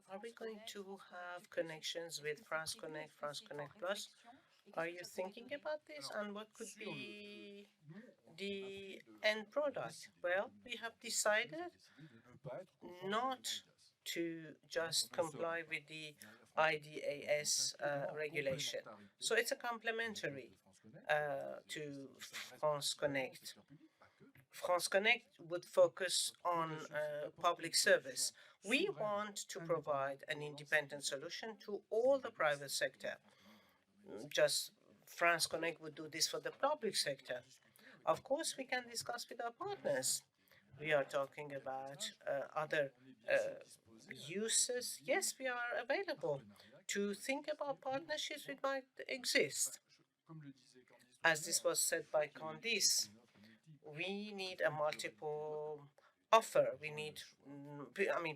Are we going to have connections with France Connect, France Connect Plus? Are you thinking about this, and what could be the end product? Well, we have decided not to just comply with the IDAS regulation. So it's a complementary to France Connect. France Connect would focus on public service. We want to provide an independent solution to all the private sector. Just France Connect would do this for the public sector. Of course, we can discuss with our partners. We are talking about other users. Yes, we are available to think about partnerships which might exist. As this was said by Candice, we need a multiple offer. We need,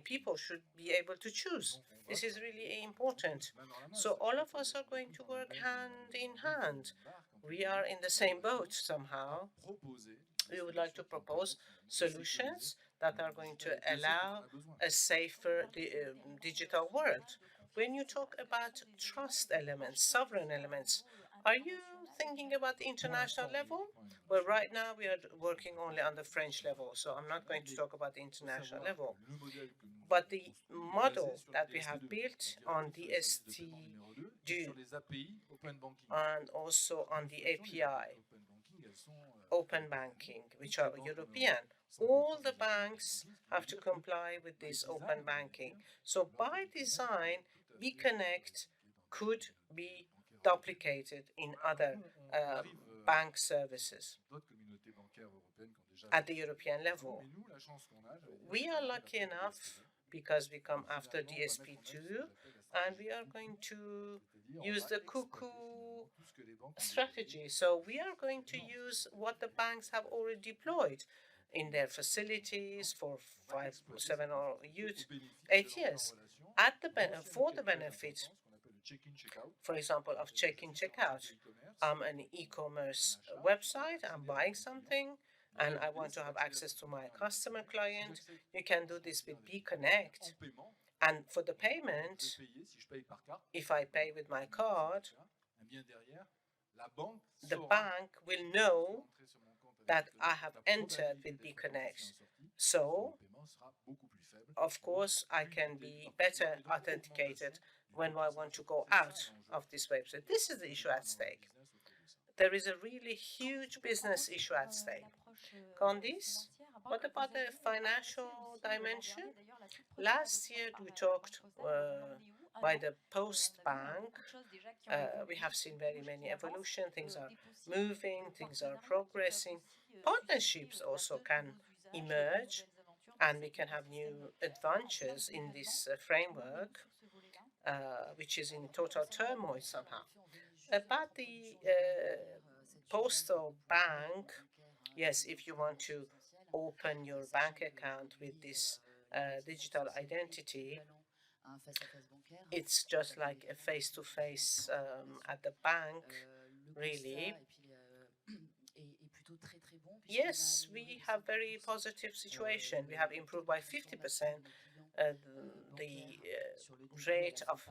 people should be able to choose. This is really important. So all of us are going to work hand in hand. We are in the same boat somehow. We would like to propose solutions that are going to allow a safer digital world. When you talk about trust elements, sovereign elements, are you thinking about the international level? Well, right now we are working only on the French level, so I'm not going to talk about the international level. But the model that we have built on DST2 and also on the API, open banking, which are European, all the banks have to comply with this open banking. So by design, BConnect could be duplicated in other bank services at the European level. We are lucky enough because we come after DSP2 and we are going to use the cuckoo strategy. So we are going to use what the banks have already deployed in their facilities for 5, 7 or 8 years for the benefit, for example, of check-in, check-out. I'm an e-commerce website, I'm buying something, and I want to have access to my customer client. You can do this with BConnect. And for the payment, if I pay with my card, the bank will know that I have entered with BConnect. So, of course, I can be better authenticated when I want to go out of this website. This is the issue at stake. There is a really huge business issue at stake. Candice, what about the financial dimension? Last year we talked by the Post Bank. We have seen very many evolution. Things are moving, things are progressing. Partnerships also can emerge and we can have new adventures in this framework, which is in total turmoil somehow. About the postal bank, yes, if you want to open your bank account with this digital identity, it's just like a face-to-face at the bank, really. Yes, we have very positive situation. We have improved by 50% the rate of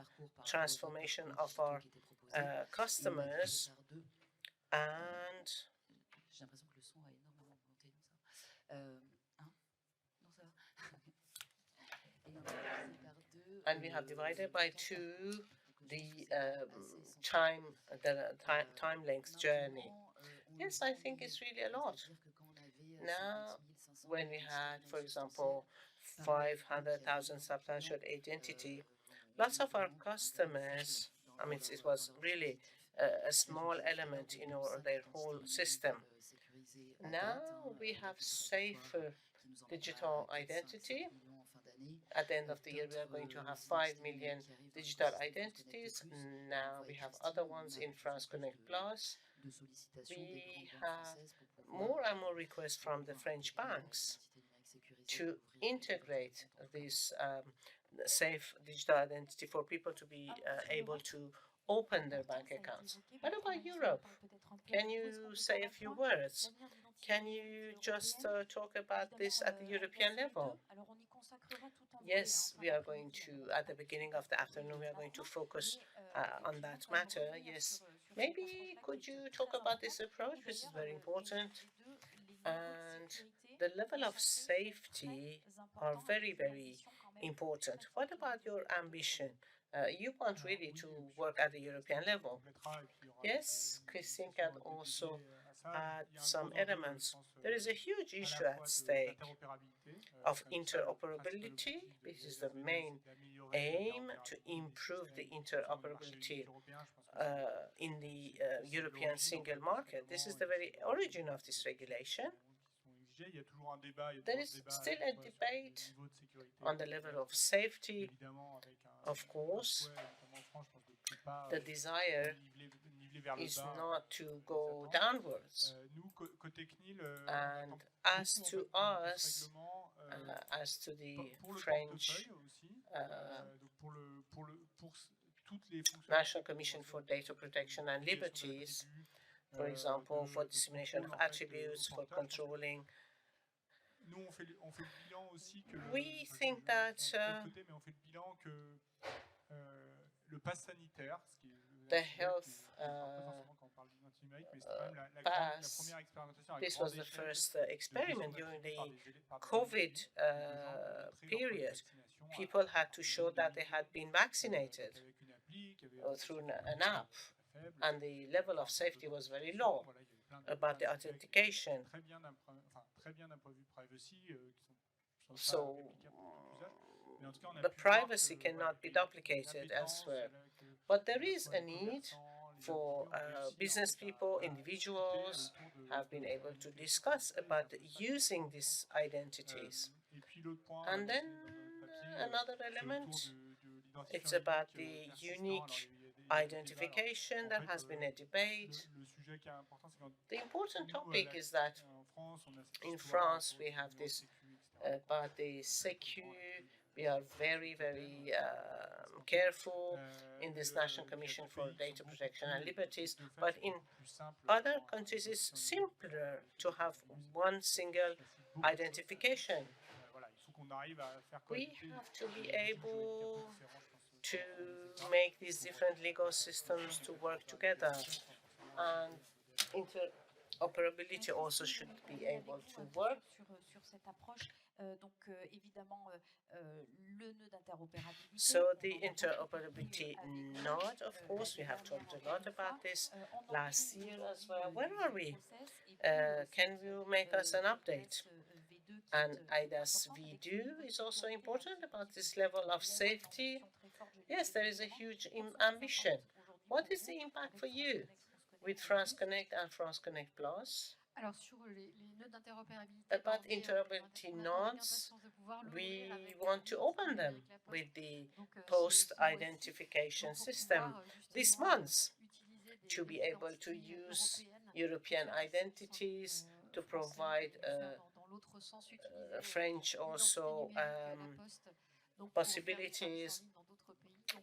transformation of our customers, and we have divided by 2 the time length journey. Yes, I think it's really a lot. Now, when we had, for example, 500,000 substantial identity, lots of our customers, I mean, it was really a small element in their whole system. Now we have safer digital identity. At the end of the year, we are going to have 5 million digital identities. Now we have other ones in France Connect Plus. We have more and more requests from the French banks to integrate this safe digital identity for people to be able to open their bank accounts. What about Europe? Can you say a few words? Can you just talk about this at the European level? Yes, we are going to, at the beginning of the afternoon, we are going to focus on that matter. Yes, maybe could you talk about this approach, which is very important, and the level of safety are very, very important. What about your ambition? You want really to work at the European level. Yes, Christine can also add some elements. There is a huge issue at stake of interoperability. This is the main aim, to improve the interoperability in the European single market. This is the very origin of this regulation. There is still a debate on the level of safety. Of course, the desire is not to go downwards. And as to us, as to the French National Commission for Data Protection and Liberties, for example, for dissemination of attributes, for controlling, we think that the health pass, this was the first experiment during the COVID period. People had to show that they had been vaccinated through an app, and the level of safety was very low about the authentication. So the privacy cannot be duplicated elsewhere. But there is a need for business people, individuals have been able to discuss about using these identities. And then another element, it's about the unique identification. There has been a debate. The important topic is that in France we have this about the secure. We are very, very careful in this National Commission for Data Protection and Liberties, but in other countries it's simpler to have one single identification. We have to be able to make these different legal systems to work together, and interoperability also should be able to work. So the interoperability node, of course, we have talked a lot about this last year as well. Where are we? Can you make us an update? And IDAS V2 is also important about this level of safety. Yes, there is a huge ambition. What is the impact for you with France Connect and France Connect Plus? About interoperability nodes, we want to open them with the post-identification system this month to be able to use European identities to provide French also possibilities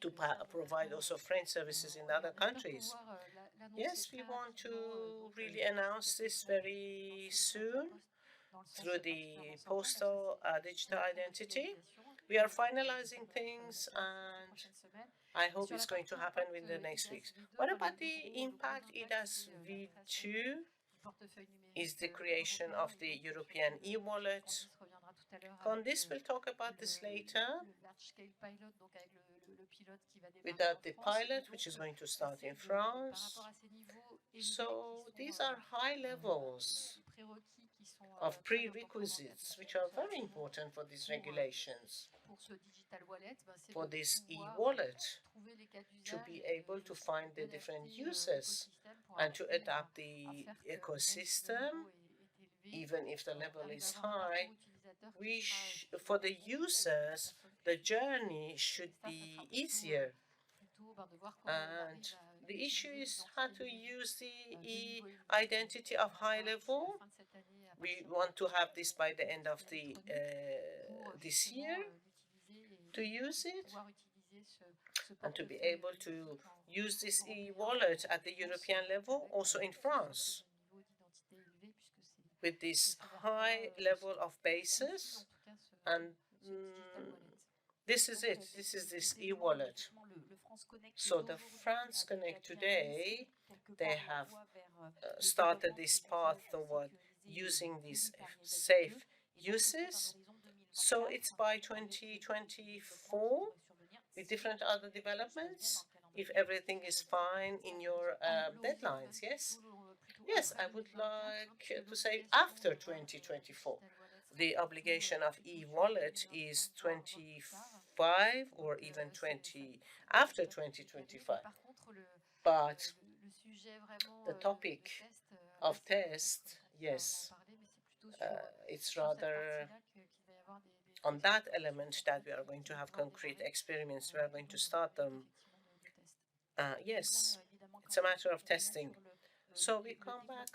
to provide also French services in other countries. Yes, we want to really announce this very soon through the postal digital identity. We are finalizing things, and I hope it's going to happen within the next weeks. What about the impact it has V2 is the creation of the European e-wallet. Candice will talk about this later. Without the pilot, which is going to start in France. So these are high levels of prerequisites, which are very important for these regulations, for this e-wallet, to be able to find the different uses and to adapt the ecosystem, even if the level is high. For the users, the journey should be easier. And the issue is how to use the identity of high level. We want to have this by the end of this year to use it and to be able to use this e-wallet at the European level, also in France, with this high level of basis. And this is it. This is this e-wallet. So the France Connect today, they have started this path toward using these safe uses. So it's by 2024 with different other developments, if everything is fine in your deadlines, yes? Yes, I would like to say after 2024. The obligation of e-wallet is 25 or even 20 after 2025. But the topic of test, yes, it's rather on that element that we are going to have concrete experiments. We are going to start them. Yes, it's a matter of testing. So we come back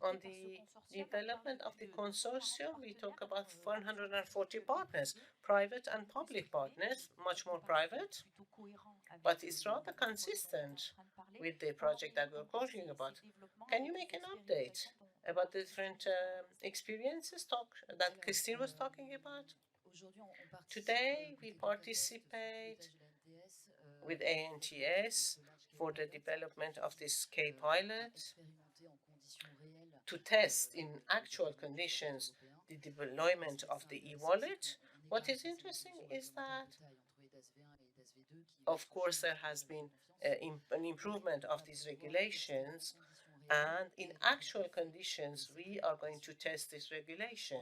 on the development of the consortium. We talk about 140 partners, private and public partners, much more private, but it's rather consistent with the project that we're talking about. Can you make an update about the different experiences that Christine was talking about? Today, we participate with ANTS for the development of this K-pilot to test in actual conditions the deployment of the e-wallet. What is interesting is that, of course, there has been an improvement of these regulations, and in actual conditions, we are going to test this regulation.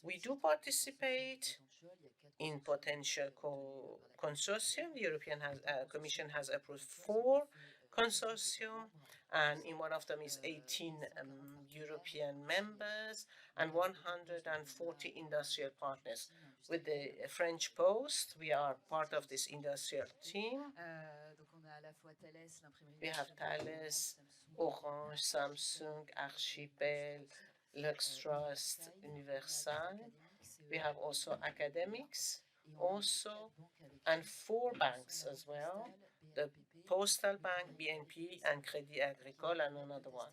We do participate in potential consortium. The European Commission has approved 4 consortium, and in one of them is 18 European members and 140 industrial partners. With the French Post, we are part of this industrial team. We have Thales, Orange, Samsung, Archipel, Luxtrust, Universal. We have also academics, also, and 4 banks as well, the Postal Bank, BNP, and Crédit Agricole, and another one.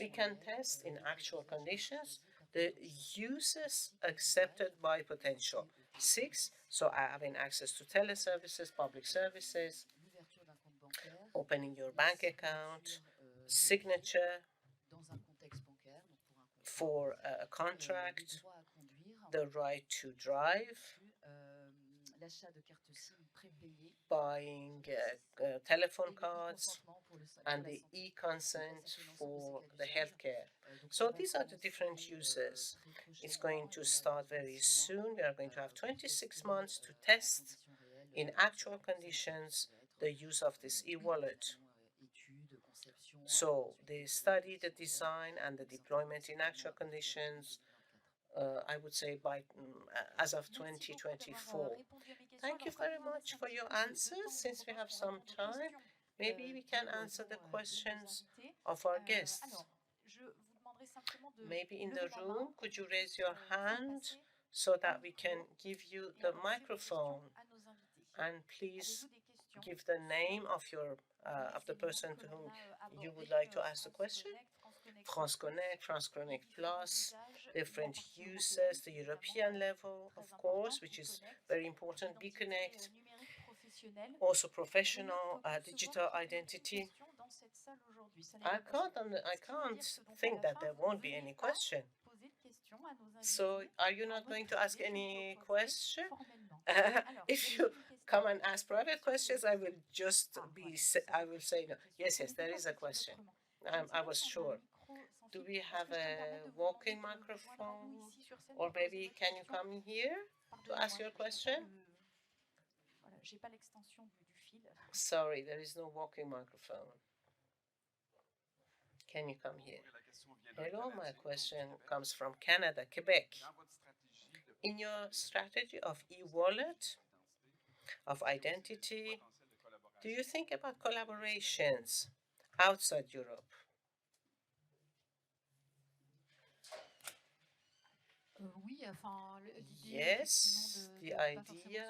We can test in actual conditions the uses accepted by potential 6, so having access to teleservices, public services, opening your bank account, signature for a contract, the right to drive, buying telephone cards, and the e-consent for the healthcare. So these are the different uses. It's going to start very soon. We are going to have 26 months to test in actual conditions the use of this e-wallet. So the study, the design, and the deployment in actual conditions I would say as of 2024. Thank you very much for your answers. Since we have some time, maybe we can answer the questions of our guests. Maybe in the room, could you raise your hand so that we can give you the microphone? And please give the name of the person to whom you would like to ask the question. France Connect Plus, different uses, the European level, of course, which is very important, BConnect, also professional digital identity. I can't think that there won't be any question. So are you not going to ask any question? If you come and ask private questions, I will say no. Yes, there is a question. I was sure. Do we have a walking microphone? Or maybe can you come here to ask your question? Sorry, there is no walking microphone. Can you come here? Hello, my question comes from Canada, Quebec. In your strategy of e-wallet, of identity, do you think about collaborations outside Europe? Yes, the idea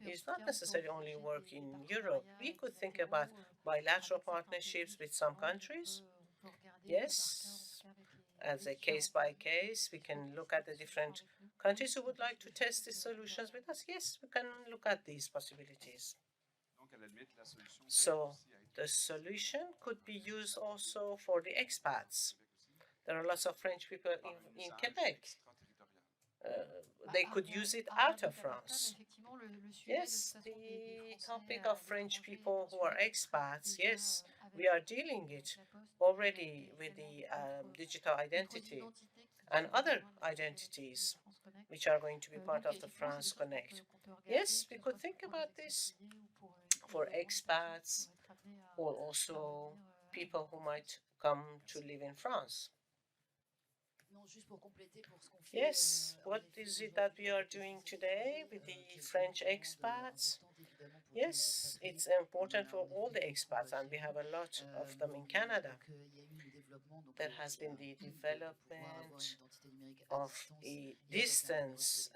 is not necessarily only work in Europe. We could think about bilateral partnerships with some countries. Yes, as a case by case, we can look at the different countries who would like to test these solutions with us. Yes, we can look at these possibilities. So the solution could be used also for the expats. There are lots of French people in Quebec. They could use it out of France. Yes, the topic of French people who are expats, yes, we are dealing it already with the digital identity and other identities which are going to be part of the France Connect. Yes, we could think about this for expats or also people who might come to live in France. Yes, what is it that we are doing today with the French expats? Yes, it's important for all the expats, and we have a lot of them in Canada. There has been the development of a distance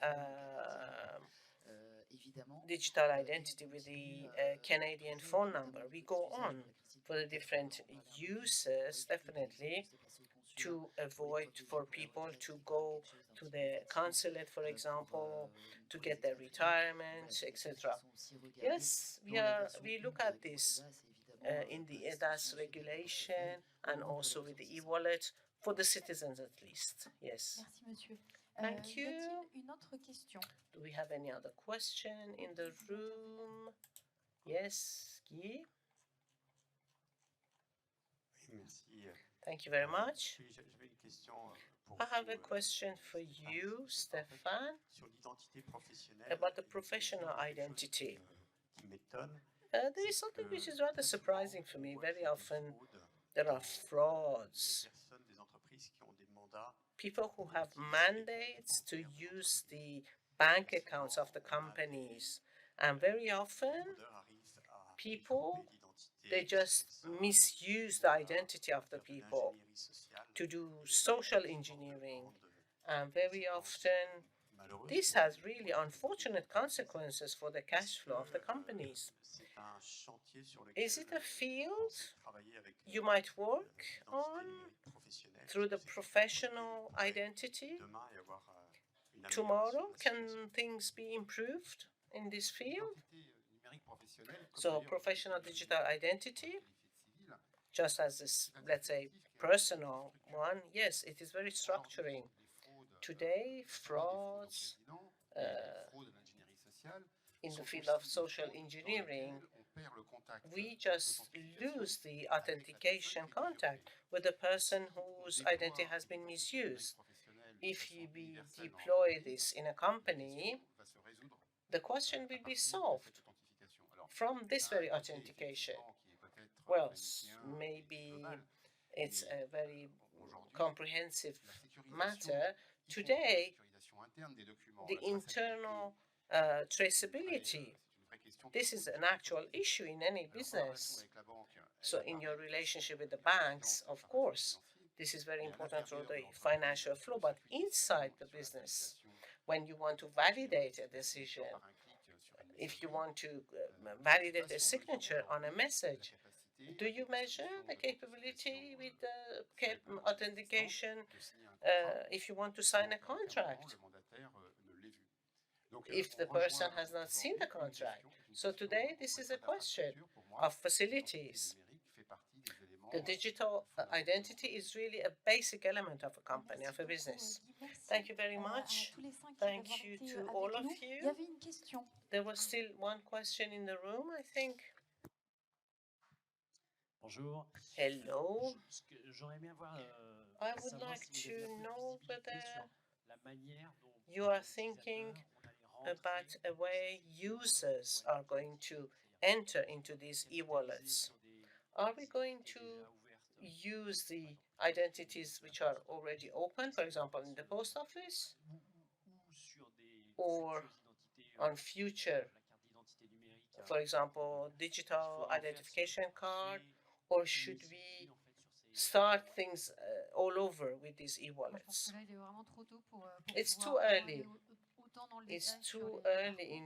digital identity with the Canadian phone number. We go on for the different uses, definitely, to avoid for people to go to the consulate, for example, to get their retirement, etc. Yes, we look at this in the EDAS regulation and also with the e-wallet for the citizens at least. Yes. Thank you. Do we have any other question in the room? Yes, Guy. Thank you very much. I have a question for you, Stéphane, about the professional identity. There is something which is rather surprising for me. Very often there are frauds. People who have mandates to use the bank accounts of the companies, and very often people, they just misuse the identity of the people to do social engineering, and very often this has really unfortunate consequences for the cash flow of the companies. Is it a field you might work on through the professional identity? Tomorrow, can things be improved in this field? So professional digital identity, just as this, let's say, personal one, yes, it is very structuring. Today, frauds in the field of social engineering, we just lose the authentication contact with the person whose identity has been misused. If we deploy this in a company, the question will be solved from this very authentication. Well, maybe it's a very comprehensive matter, Today, sécurisation interne des documents, the la traçabilité, internal traceability, this is an actual issue in any business. So in your relationship with the banks, of course, this is very important for the financial flow, but inside the business, when you want to validate a decision, if you want to validate a signature on a message, do you measure the capability with the authentication if you want to sign a contract? If the person has not seen the contract. So today, this is a question of facilities. The digital identity is really a basic element of a company, of a business. Thank you very much. Thank you to all of you. There was still one question in the room, I think. Bonjour. Hello. J'aurais bien voir. I would like to know whether you are thinking about a way users are going to enter into these e-wallets. Are we going to use the identities which are already open, for example, in the post office, or on future, for example, digital identification card, or should we start things all over with these e-wallets? It's too early. It's too early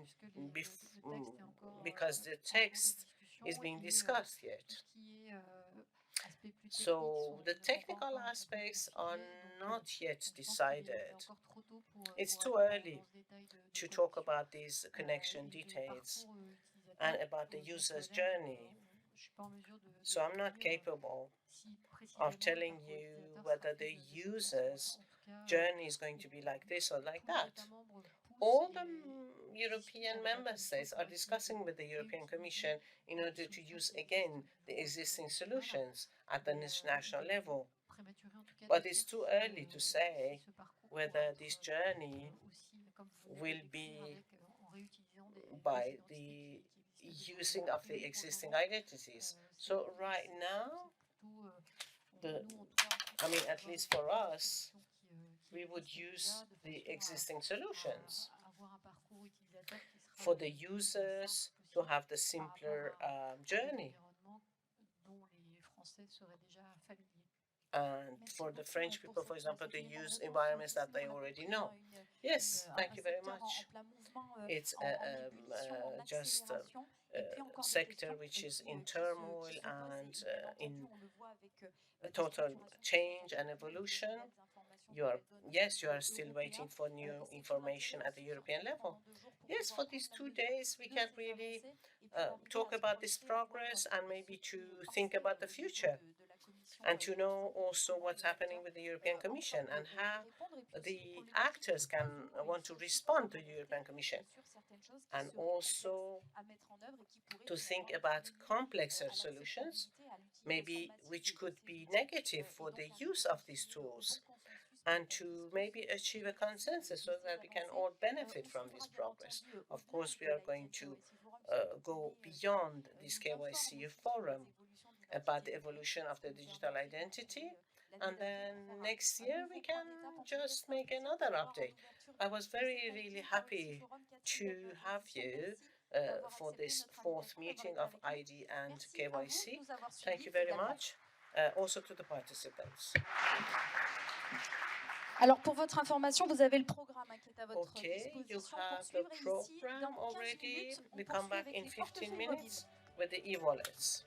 because the text is being discussed yet. So the technical aspects are not yet decided. It's too early to talk about these connection details and about the user's journey. So I'm not capable of telling you whether the user's journey is going to be like this or like that. All the European member states are discussing with the European Commission in order to use again the existing solutions at the national level. But it's too early to say whether this journey will be by the using of the existing identities. So right now, at least for us, we would use the existing solutions for the users to have the simpler journey. And for the French people, for example, to use environments that they already know. Yes, thank you very much. It's just a sector which is in turmoil and in total change and evolution. You are still waiting for new information at the European level. Yes, for these 2 days, we can really talk about this progress and maybe to think about the future and to know also what's happening with the European Commission and how the actors can want to respond to the European Commission, and also to think about complexer solutions, maybe which could be negative for the use of these tools, and to maybe achieve a consensus so that we can all benefit from this progress. Of course, we are going to go beyond this KYC forum about the evolution of the digital identity, and then next year we can just make another update. I was really happy to have you for this 4th meeting of ID and KYC. Thank you very much, also to the participants. Alors, pour votre information, vous avez le programme qui est à votre disposition. You have the program already. We come back in 15 minutes with the e-wallets.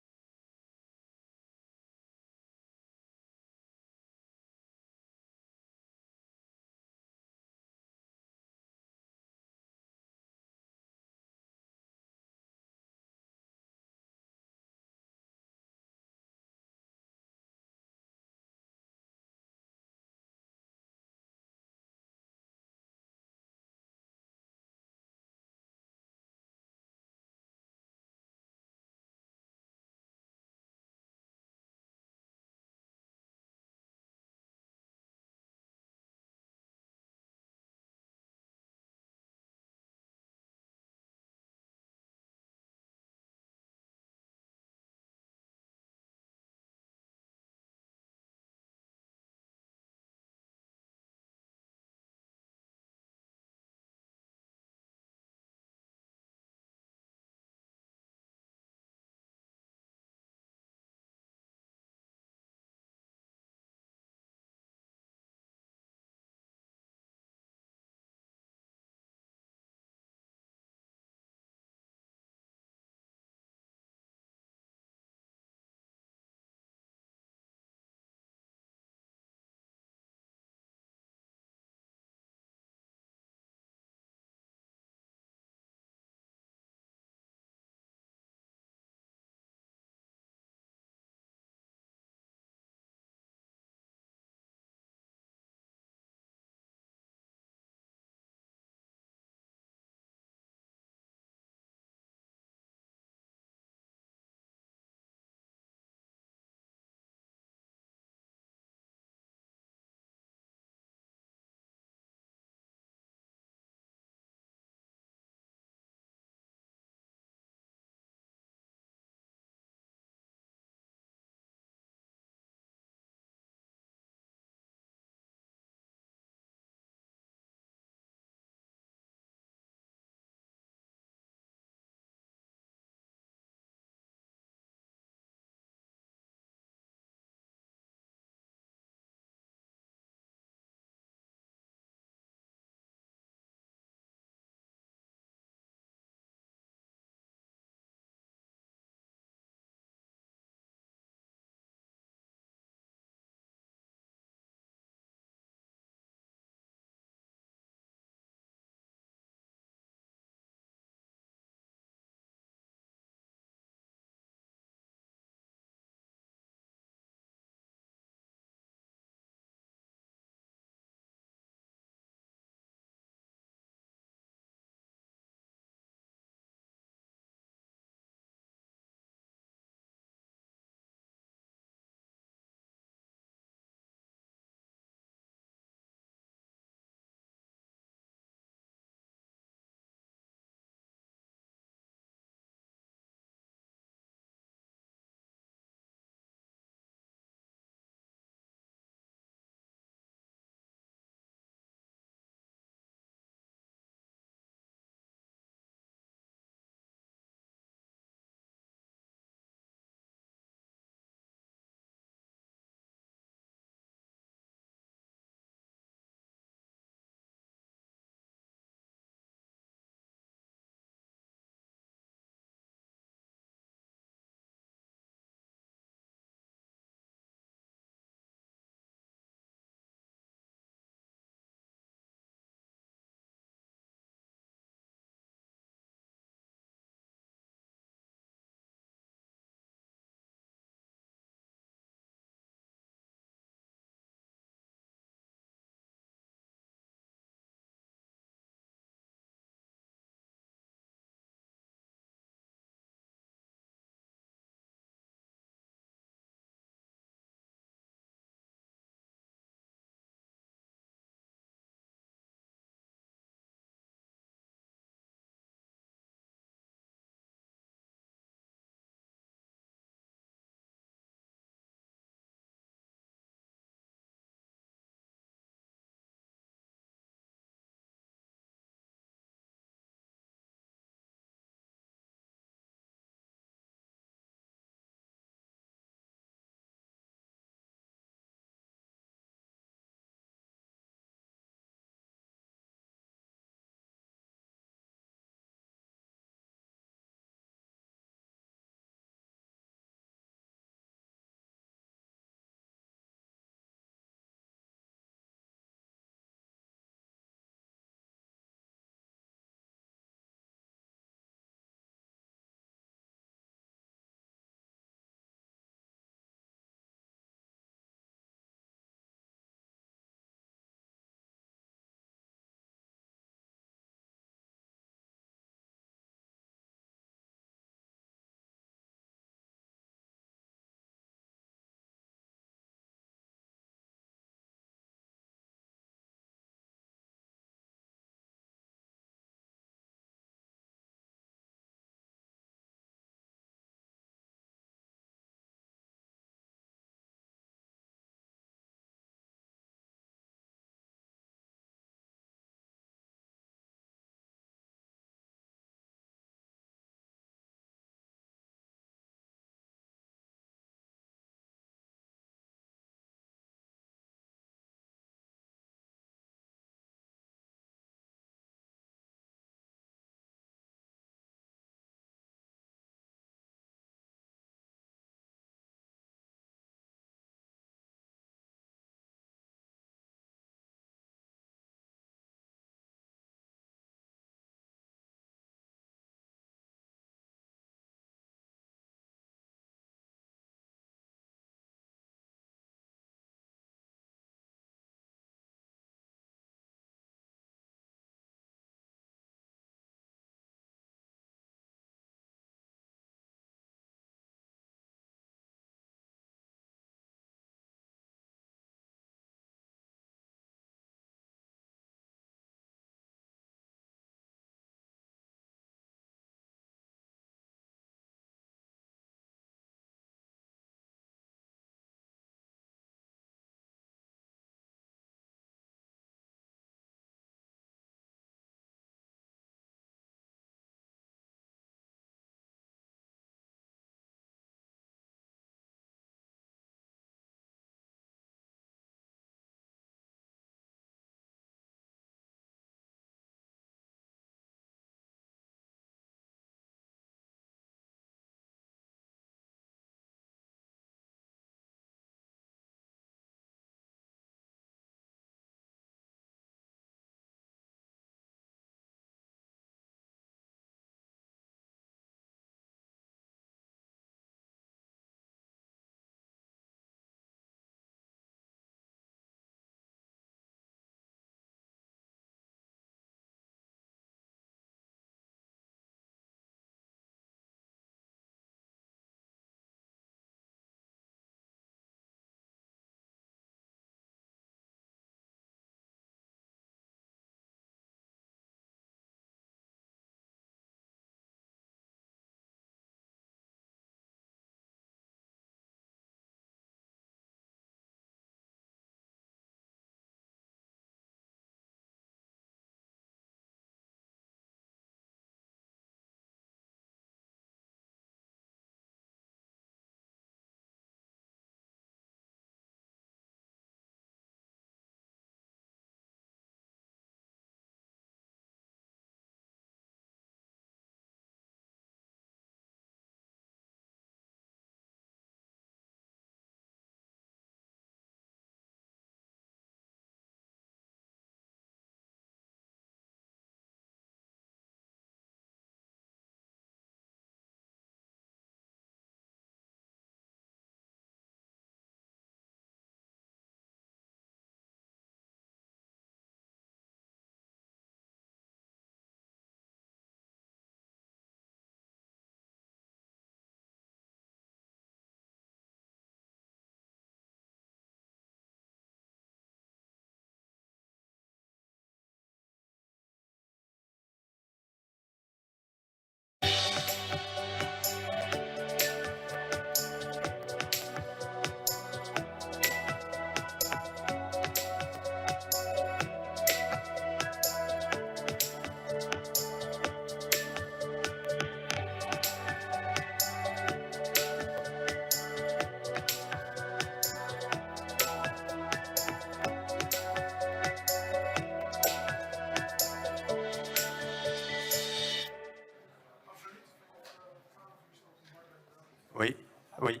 Oui,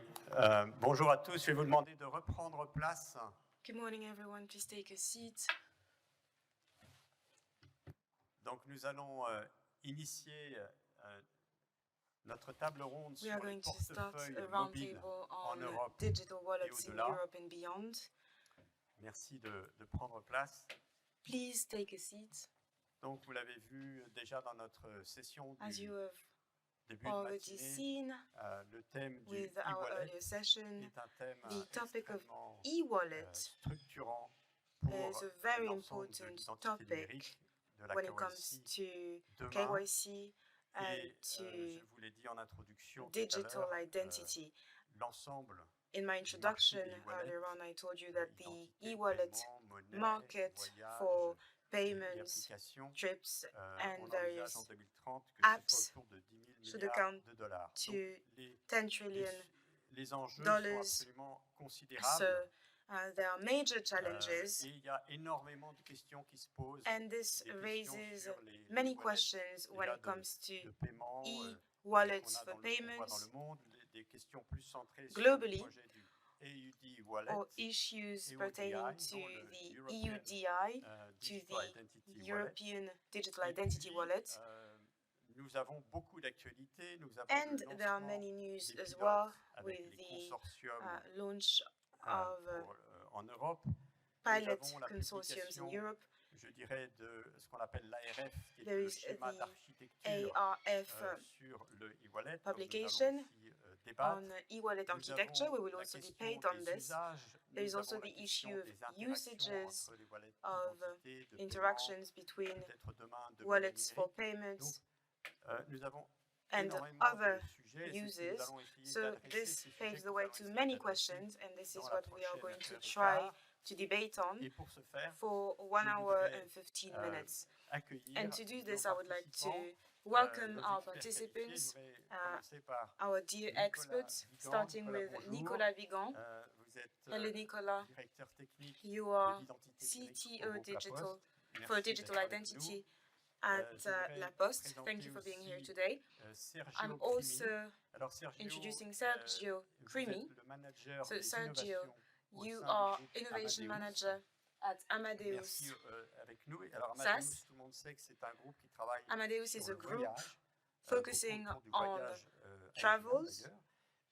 bonjour à tous, je vais vous demander de reprendre place. Good morning, everyone. Please take a seat. Donc nous allons initier notre table ronde We are sur les going to start portefeuilles a mobiles roundtable en on Europe digital et wallets in au-delà. Europe and beyond. Merci de prendre place. Please take a seat. Donc vous l'avez vu déjà dans notre session As du you have début de already matinée, seen le thème du with our e-wallet earlier session, est un thème the topic of extrêmement e-wallet structurant pour is a very l'ensemble de important l'identité topic numérique, de la when it comes KYC to demain. KYC and Et to je vous l'ai dit en introduction tout à digital l'heure, identity. l'ensemble In my introduction du marché des earlier on, I told you that the identité, e-wallet paiement, monnaie, market voyage for et payments, applications, trips, and on envisage en various 2030 que ce apps soit autour de 10 000 should milliards account de dollars. to Donc, 10 trillion les enjeux dollars. sont absolument So considérables. there are major Et challenges, il y a énormément de questions qui se posent. and this Des questions raises sur les many wallets questions when déjà it comes to de paiement e-wallets qu'on a for qu'on voit dans payments le monde, des questions plus centrées globally, sur le projet du AUD Wallet, or issues pertaining to dont the European, EUDI, to Digital the Identity European Digital Wallet. Identity Et puis, Wallet. nous avons beaucoup d'actualités. Nous avons And le there are lancement many news des as pilotes well avec with les the consortiums launch of en Europe. pilot Nous avons la consortiums in publication, Europe. je dirais, de ce qu'on appelle l'ARF, qui est There le is schéma the d'architecture ARF sur le e-wallet. publication Donc, nous allons aussi débattre. on e-wallet Nous architecture. avons We will la also question debate on des this. usages. There is Nous also avons la the question issue of des interactions usages entre les wallets of d'identité, de interactions paiement, between peut-être demain de wallets monnaie for numérique. payments Donc, nous avons and énormément other de sujets. Et c'est ce que nous uses. allons essayer So d'adresser, this ces sujets paves que the nous way allons to essayer many d'adresser questions, and this is dans la what we are prochaine going to heure et try quart. to debate on Et pour ce faire, for 1 je hour voudrais, and 15 minutes. accueillir And to do nos this, I would like to participants, welcome nos our experts qualifiés. participants, Je vais commencer par our dear Nicolas experts, Vigan. starting Nicolas, with bonjour. Nicolas Vigan. Vous êtes Hello, Nicolas. directeur technique You de are l'identité numérique CTO au groupe La Digital Poste. for Merci Digital d'être avec nous. Identity at Je voudrais La Poste. présenter Thank you for being here aussi, today. Sergio I'm Crimi. also Alors Sergio, introducing Sergio vous Crimi. êtes le manager So des Sergio, innovations au you sein du are groupe Innovation Amadeus. Manager at Amadeus Merci avec nous. Et alors Amadeus, SAS. tout le monde sait que c'est un groupe qui travaille Amadeus sur is a le group voyage, focusing beaucoup autour du on voyage travels, aérien, d'ailleurs.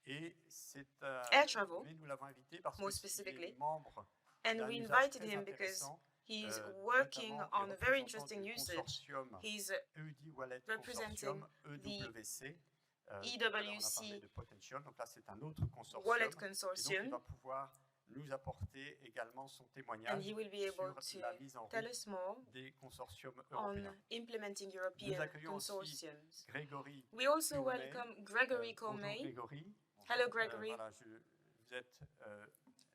Et c'est air travel, mais nous l'avons invité parce more que il est specifically. membre And d'un we usage invited très him because intéressant, he's working notamment on est a very représentant interesting du usage. consortium He's EUD Wallet representing Consortium, EWC. Tout à l'heure, on a parlé EWC de Potential, donc là c'est un autre consortium. Wallet Et donc il Consortium, va pouvoir nous apporter également son and témoignage he will be able sur to la mise en tell route us more des consortiums on européens. implementing Nous European accueillons aussi consortiums. Grégory We also Colmay. welcome Gregory Bonjour Colmay. Grégory. Hello, Gregory. Voilà, vous êtes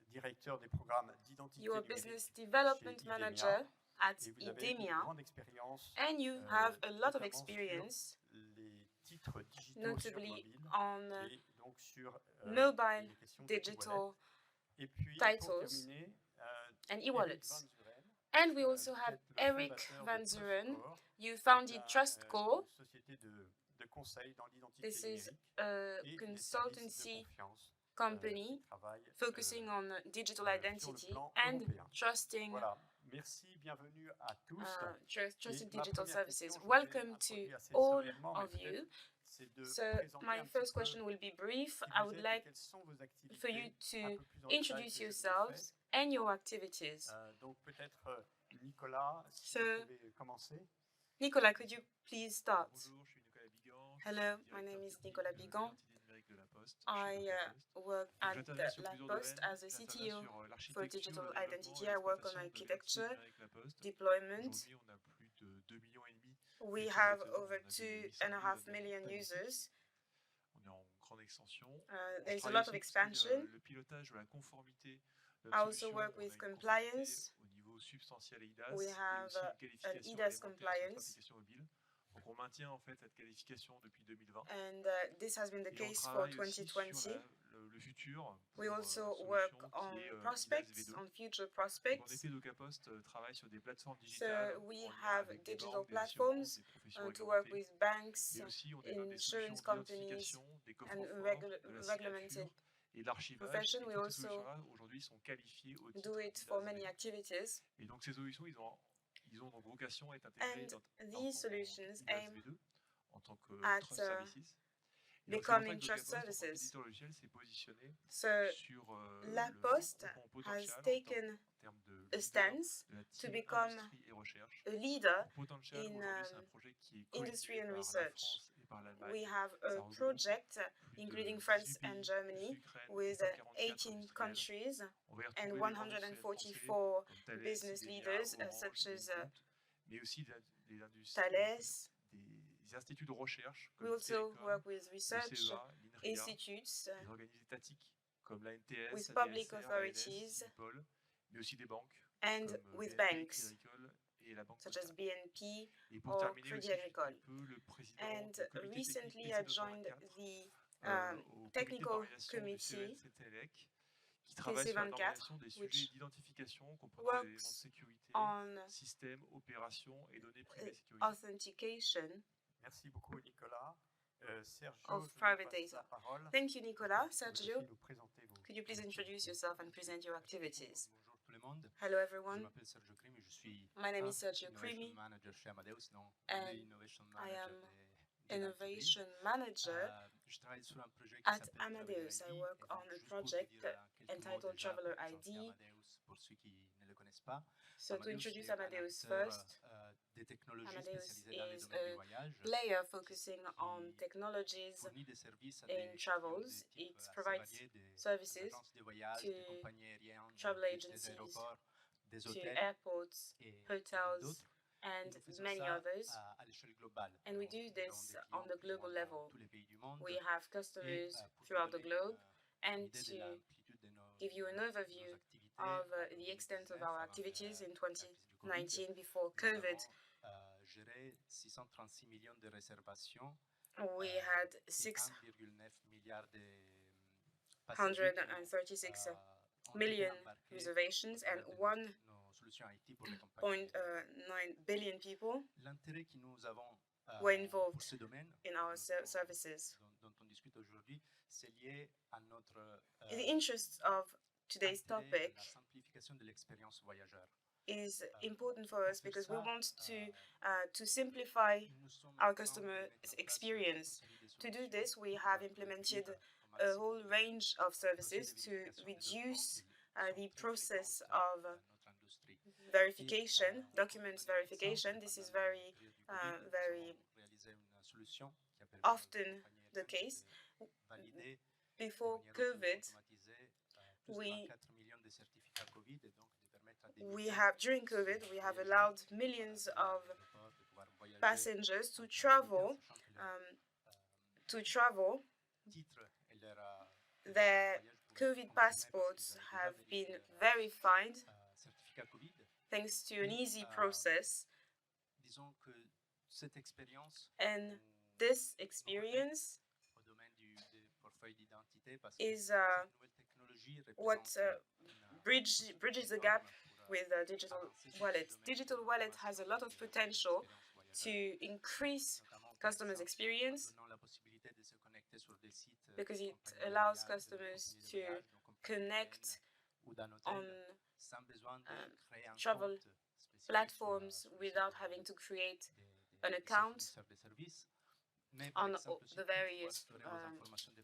directeur des programmes d'identité You are numérique Business Development chez Manager at et vous avez une IDEMIA, grande expérience and you have a lot of notamment experience, sur les titres digitaux notably sur mobile on et donc sur mobile les questions de digital e-wallet. Et puis titles pour terminer, and Eric e-wallets. Van Zuren, And we also vous have êtes le Eric fondateur Van de Zuren. TrustCore, You qui founded est une TrustCore. société de conseil dans l'identité This is numérique a et les services de consultancy confiance company qui travaille focusing on digital sur le identity plan and européen. trusting Voilà, merci, bienvenue à tous. trusted Et ma digital première services. question, je Welcome vais to introduire assez all sommairement, mais of you. peut-être c'est de So présenter my un petit first peu question will be brief. qui I vous would êtes et like quelles sont vos activités, for you un to peu plus en détail introduce que je ne l'ai yourselves and your activities. fait. Donc peut-être Nicolas, si So, vous pouvez commencer. Nicolas, could you please start? Bonjour, je suis Nicolas Bigan. Hello, my name is Nicolas Bigan. De la Poste, I work at La Poste as a CTO CTO for digital identity. I I work on architecture, deployment. Aujourd'hui, on a plus de 2,5 millions. We have over 2.5 million users. On est en grande extension. There's a lot of expansion. Le pilotage de la conformité. I also work with compliance. Au niveau substantiel EIDAS. We have an EIDAS compliance. Donc on maintient en fait cette qualification depuis 2020. And this has been the Et on case for travaille aussi 2020. sur le futur We pour also une work solution on qui est prospects, IDaaS V2. on future Donc, en prospects. effet, DocaPost travaille sur des plateformes So digitales we en lien have avec des digital banques, des assurances, platforms des professions to work réglementées, with banks, mais aussi on développe des solutions insurance companies, d'identification, des and coffres-forts, de la regulated signature et de l'archivage. profession. Et We toutes ces also solutions-là, aujourd'hui, sont qualifiées au titre do it for d'IDaaS many V2. activities. Et donc, ces solutions, ils ont donc vocation à être intégrées And dans these ton solutions IDaaS aim V2 en tant que at Trust Services. Et donc, c'est pour ça becoming que trust DocaPost, en tant services. qu'éditeur logiciel, s'est positionné So sur La le Poste grand has potentiel taken en termes de a leader stance de la to team become industrie et recherche. a leader Donc, Potential, in aujourd'hui, c'est un projet qui est industry coordonné and par la research. France et par l'Allemagne. We have Ça a regroupe project plus including de France 18 and pays, Germany plus l'Ukraine, et with 144 18 industriels. countries On va y and retrouver des grands industriels français 144 comme Thales, business IDEMIA, leaders Orange, such as Mingout, mais aussi des industries, Thales. des instituts de recherche We comme also Télécom, work with le research CEA, l'INRIA, institutes des organismes étatiques comme l'ANTS, with ADSR, public ANS, authorities IPOL, mais aussi des banques and comme with BNP, banks Crédit Agricole et la Banque such as Postale. BNP Et pour or terminer Crédit aussi, je suis Agricole. un peu le président And du comité technique recently I TC joined 224 the au comité de technical normalisation du committee CENCTLEC qui travaille sur la normalisation des sujets which d'identification comprenant les éléments de works sécurité, on système, opération et données privées sécurisées. authentication Merci beaucoup, Nicolas. Sergio, of je vous private passe la data. parole. Thank you, Nicolas. Vous pouvez Sergio, aussi nous présenter vos could you please activités. introduce yourself and present your activities? Bonjour tout le monde. Hello, Je everyone. m'appelle Sergio Crimi, je suis My name is Sergio Innovation Crimi, Manager chez Amadeus, non, and le Innovation I Manager am de l'entreprise. Innovation Manager Je travaille sur un projet qui at s'appelle Traveler Amadeus. I ID. work Et on donc, a juste pour vous project dire quelques mots entitled déjà Traveler pour présenter ID. Amadeus pour ceux qui ne le connaissent pas. So to Amadeus introduce est un Amadeus acteur first, des technologies Amadeus spécialisées dans les is domaines du a voyage player focusing on qui technologies fournit des services à in des clients de travels. types It assez provides variés, des services agences de voyage, to des compagnies aériennes, travel des agencies, aéroports, des to hôtels airports, et hotels, d'autres. and Nous faisons many ça others. à l'échelle globale. And we Donc, do nous avons this des on clients the plus ou global moins dans level. tous les pays du monde. We have Et customers pour throughout vous the donner globe. une And idée de to l'amplitude de give you an nos overview activités of en the extent of 2019, our avant activities in la crise du Covid, 2019 before nous COVID, avons géré 636 millions de réservations, we had et 1,9 milliard de passagers qui ont 636 ont été million embarqués reservations au and travers de nos solutions IT pour les compagnies aériennes. 1.9 billion people L'intérêt que nous avons were pour involved ce domaine in pour our services. dont on discute aujourd'hui, c'est lié à notre In the interest of today's intérêt à topic la simplification de l'expérience voyageur. is important for us because we want to simplify Nous sommes our en train de customer mettre en place experience. toute une série de To do this, we solutions have pour implemented réduire au a maximum whole le range of procès services de to vérification des reduce documents the qui sont très process fréquentes of dans notre industrie. verification, documents Pour donner un verification. exemple, This is pendant la very, période du Covid, nous very avons réalisé une solution qui a permis often aux compagnies the aériennes case. de valider Before de manière COVID, automatisée plus de we 24 millions de certificats Covid et donc de permettre à des we milliers have during COVID we have allowed millions of passengers to travel titres et leur their voyage pouvait COVID fonctionner passports parce qu'ils avaient have déjà been vérifié leur verified certificat Covid. thanks to an Et, easy process. Disons que cette expérience And nous this nous experience reconnecte au domaine du portefeuille d'identité parce que is cette nouvelle technologie what représente bridges the gap with digital wallets. Digital wallet has a lot of potential to increase customers' experience because it allows customers to connect on travel platforms without having to create an account on the various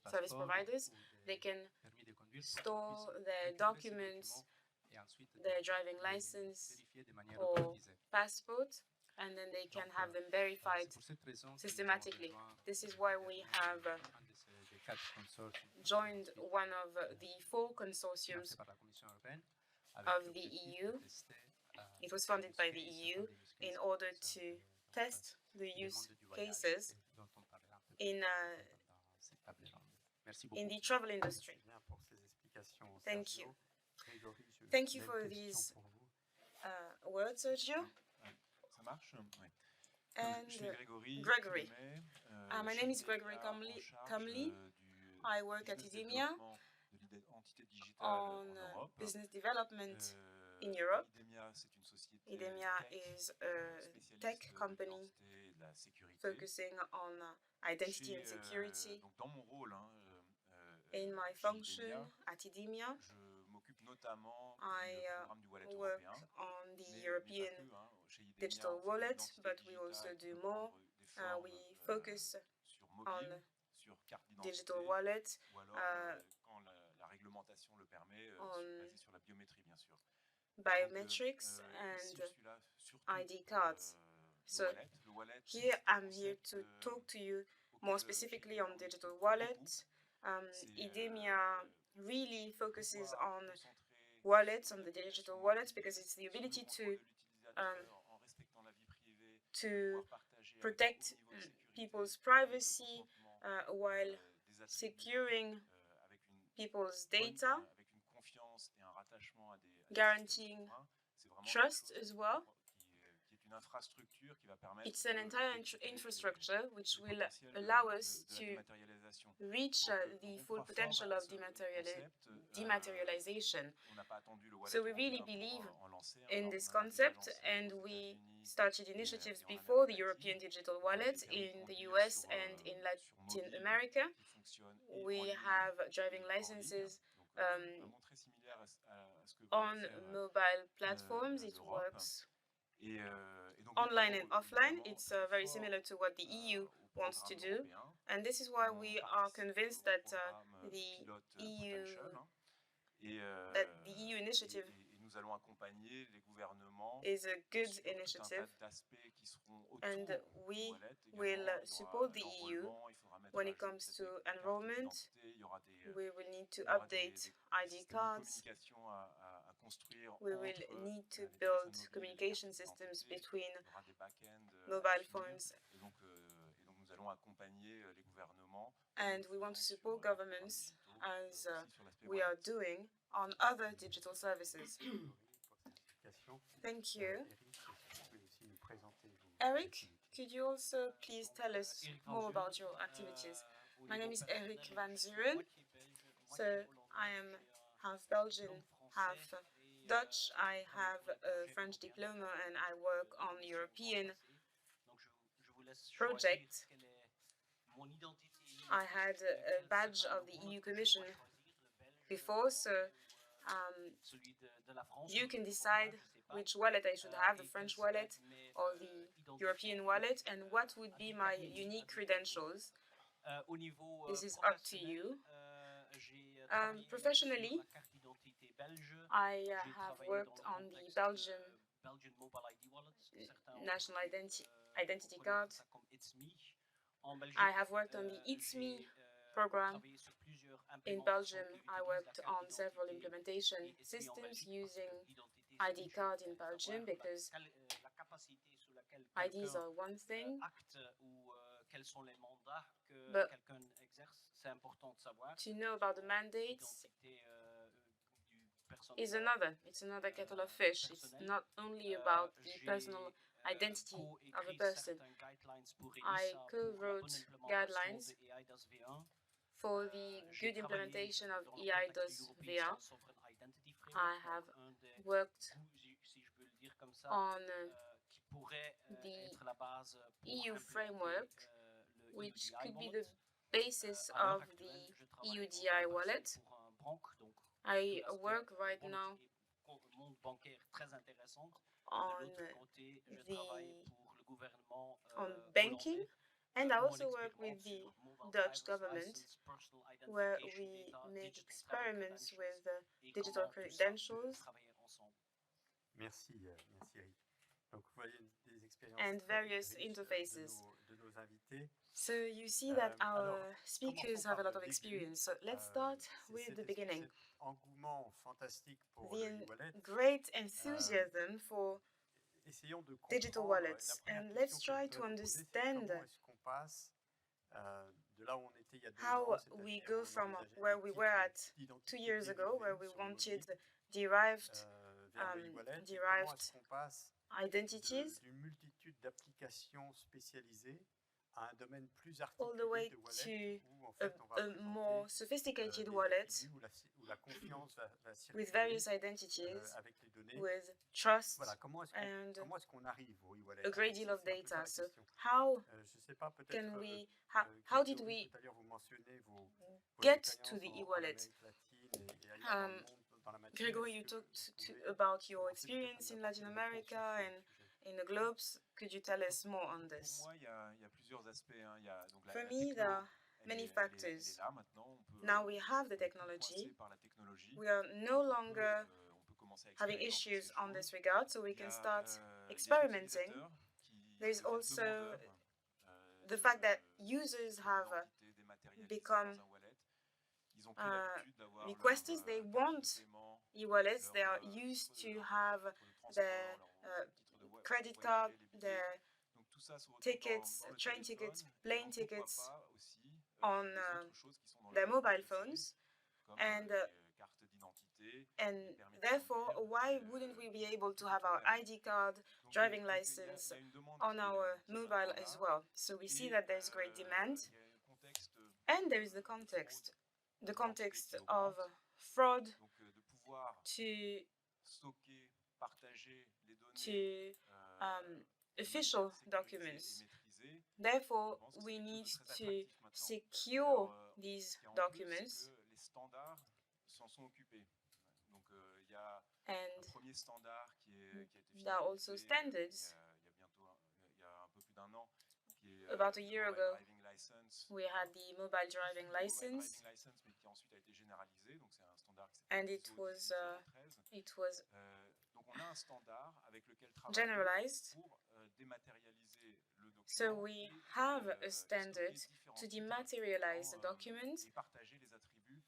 service providers. They can store their documents, their driving license or passport, and then they can have them verified systematically. This is why we have joined one of the 4 consortiums of the EU. It was funded by the EU in order to test the use cases in the travel industry. Thank you. Thank you for these words, Sergio. Ça marche? Ouais. And Je suis Grégory. Gregory. Plumet, My je name is suis Gregory en Comley. charge I work at business IDEMIA. développement on business development in Europe. IDEMIA is a tech company focusing on identity and security. In my function at IDEMIA, I work on the European digital wallet, but we also do more. We focus on digital wallet, on biometrics and ID cards. So here I'm here to talk to you more specifically on digital wallet. IDEMIA really focuses on wallets, on the digital wallets, because it's the ability to protect people's privacy while securing people's data, guaranteeing trust as well. It's an entire infrastructure which will allow us to reach the full potential of dematerialization. So we really believe in this concept, and we started initiatives before the European digital wallet in the US and in Latin America. We have driving licenses on mobile platforms. It works online and offline. It's very similar to what the EU wants to do. And this is why we are convinced that the EU initiative is a good initiative, and we will support the EU when it comes to enrollment. We will need to update ID cards. We will need to build communication systems between mobile phones, and we want to support governments as we are doing on other digital services. Thank you. Eric, could you also please tell us more about your activities? My name is Eric Van Zuren. So I am half Belgian, half Dutch. I have a French diploma and I work on European projects. I had a badge of the EU Commission before, so you can decide which wallet I should have, the French wallet or the European wallet, and what would be my unique credentials. This is up to you. Professionally, I have worked on the Belgian national identity card. I have worked on the INCYBER program. In Belgium, I worked on several implementation systems using ID card in Belgium, because IDs are one thing, but to know about the mandates is another. It's another kettle of fish. It's not only about the personal identity of a person. I co-wrote guidelines for the good implementation of EI-DOS-V1. I have worked on the EU framework, which could be the basis of the EUDI wallet. I work right now on banking, and I also work with the Dutch government, where we make experiments with digital credentials and various interfaces. So you see that our speakers have a lot of experience. So let's start with the beginning. The great enthusiasm for digital wallets, and let's try to understand how we go from where we were at 2 years ago, where we wanted derived identities, à un domaine plus all the way articulé de wallet, to où en fait on va a more présenter sophisticated des wallet attributs où la confiance va with circuler various identities, avec les données. with trust Voilà, and comment est-ce qu'on arrive au e-wallet? a En great fait, deal of c'est un peu ça data. la So question. how Je sais pas, peut-être can we, how Grégory, did we tout à l'heure vous mentionnez vos get to expériences the en e-wallet? Amérique latine et ailleurs dans le monde dans la matière. Gregory, Est-ce you que talked vous pouvez about your commencer peut-être à experience nous in apporter Latin une réponse America sur ce and sujet? in the globes. Could you tell us more on Pour this? moi, il y a plusieurs aspects, hein. Il y a donc For la me, there techno, are many elle est factors. là maintenant. On peut, Now we have the on est plus technology. coincé par la technologie. We are no On longer peut commencer à having expérimenter issues ces on choses. this regard, so we Il y can a start les experimenting. utilisateurs There's qui deviennent also demandeurs the fact that users have d'identité dématérialisée become dans un wallet. Ils ont pris l'habitude d'avoir requesters. They leur want carte de paiement, e-wallets. They are leur used titre to de have pour le their transport, leur titre de credit pour card, voyager, les billets. their Donc tout ça se retrouve tickets, dans le train téléphone. tickets, Et plane donc, tickets pourquoi pas aussi on les autres choses qui sont dans le their wallet mobile PC, phones. comme And les cartes d'identité, and les permis de therefore, conduire, why wouldn't we be able to have our etc. ID card, Donc, driving il y a license une demande on our qui est mobile maintenant as là. well? So we see that there's great demand. Il y a un contexte And there is the de context, fraude, the context qui of augmente. fraud Donc de pouvoir to stocker, partager les données official sécurisées et documents. maîtrisées. Therefore, Je pense que we c'est quelque need chose de très to attractif maintenant. secure Alors, these ce qui est en plus, documents. c'est que les standards s'en sont occupés. Donc il y a un And premier standard qui a été there are also finalisé standards. il y a un peu plus d'un an, qui est About a le year Mobile ago, Driving License. we had the mobile driving Le Mobile license, Driving License, mais qui ensuite a été généralisé. Donc c'est un standard qui and s'appelle it ISO was 18013. Donc on a un standard avec lequel travailler generalized. pour dématérialiser le document. So we have a et standard stocker to différents dematerialize titres a document, et partager les attributs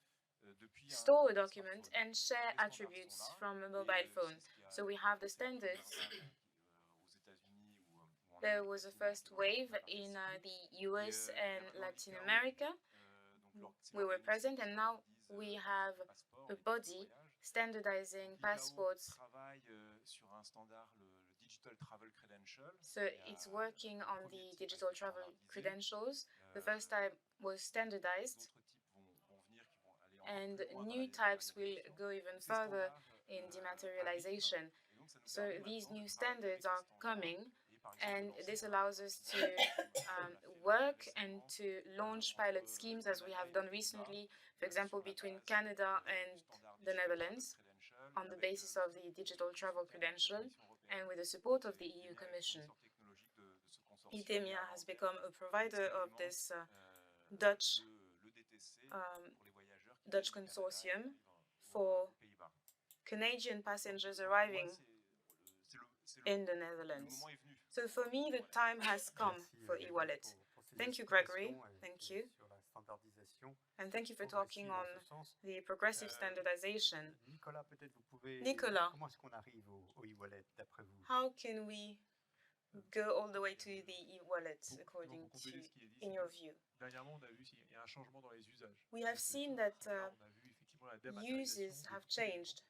depuis store a un document, smartphone. and share Les standards attributes sont là, from a et mobile phone. c'est ce qui a So we have the passé la première standards. vague, aux États-Unis ou en There Amérique was a latine, first qui wave a in participé. the US il y a and maintenant Latin l'ICAO, America. c'est We were l'organisme present, qui and now standardise we les have passeports, a les titres de body voyage. standardizing l'ICAO passports. travaille sur un standard, le Digital Travel Credential. So it's working on the digital travel credentials. The first type was standardized, D'autres types vont venir, qui vont aller encore and plus loin dans new la types will dématérialisation. go even Et ces further standards in arrivent, dematerialization. et donc ça nous So permet these maintenant new de travailler avec standards ces are standards coming, et par exemple and de this lancer allows us to work and to launch pilot schemes as we have done recently, for example, between Canada and the Netherlands, on the basis of the digital travel credential and with the support of the EU Commission. IDEMIA has become a provider of this Dutch consortium for Canadian passengers arriving in the Netherlands. So for me, the time has come for e-wallet. Thank you, Gregory. Thank you. And thank you for talking on the progressive standardization. Nicolas, peut-être vous pouvez... Nicolas, comment est-ce qu'on arrive au e-wallet d'après vous? how can we go all the way to the e-wallet according to, in your view? Dernièrement, on a vu qu'il y a un changement dans les usages. We have seen that On a vu effectivement la dématérialisation uses have de beaucoup changed.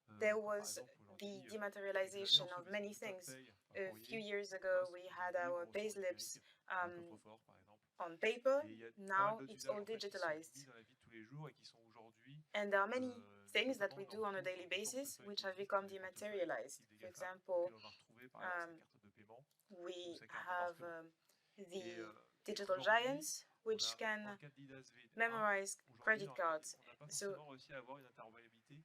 d'éléments. There Par was exemple, the aujourd'hui, dematerialization of many things. A few years ago, we had our payslips un coffre-fort, par exemple. on paper. Et il y a Now pas mal it's d'usages, all en fait, qui sont digitalized. mis dans la vie de tous les jours et qui sont aujourd'hui And there are many things that we notamment do on a dans daily des basis portefeuilles which qui have existent, become des portefeuilles dematerialized. type des For GAFA, example, auxquels on va retrouver par exemple sa carte de paiement ou we sa carte have d'embarquement. the digital Aujourd'hui, giants which dans can le cadre d'IDAS-V1, memorize credit aujourd'hui, cards. on n'a pas So forcément réussi à avoir une interopérabilité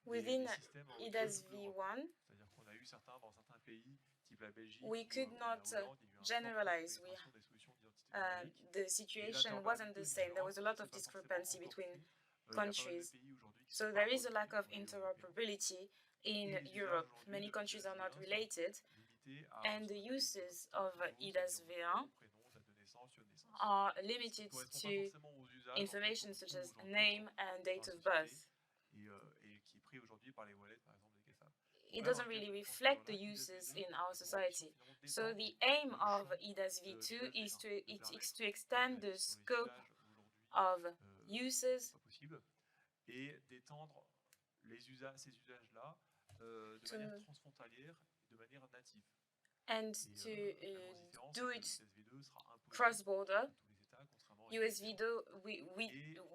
within des systèmes en IDAS Europe. V1, C'est-à-dire qu'on a eu dans certains pays, type la Belgique we ou could la not Hollande, il y a eu un generalize. fort taux de pénétration des solutions d'identité numérique. The situation wasn't the same. There was a lot of discrepancy between countries. So there is a lack of interoperability in Europe. Many countries are not related, and the uses of IDAS V1 are limited to information such as name and date of birth. It doesn't really reflect the uses in our society. So the aim of IDAS V2 is to extend the scope of uses et d'étendre ces usages-là de manière transfrontalière et de manière native. and Et to la grosse différence, do c'est que it USV2 sera imposé cross-border. à tous les États, contrairement au USV2 Et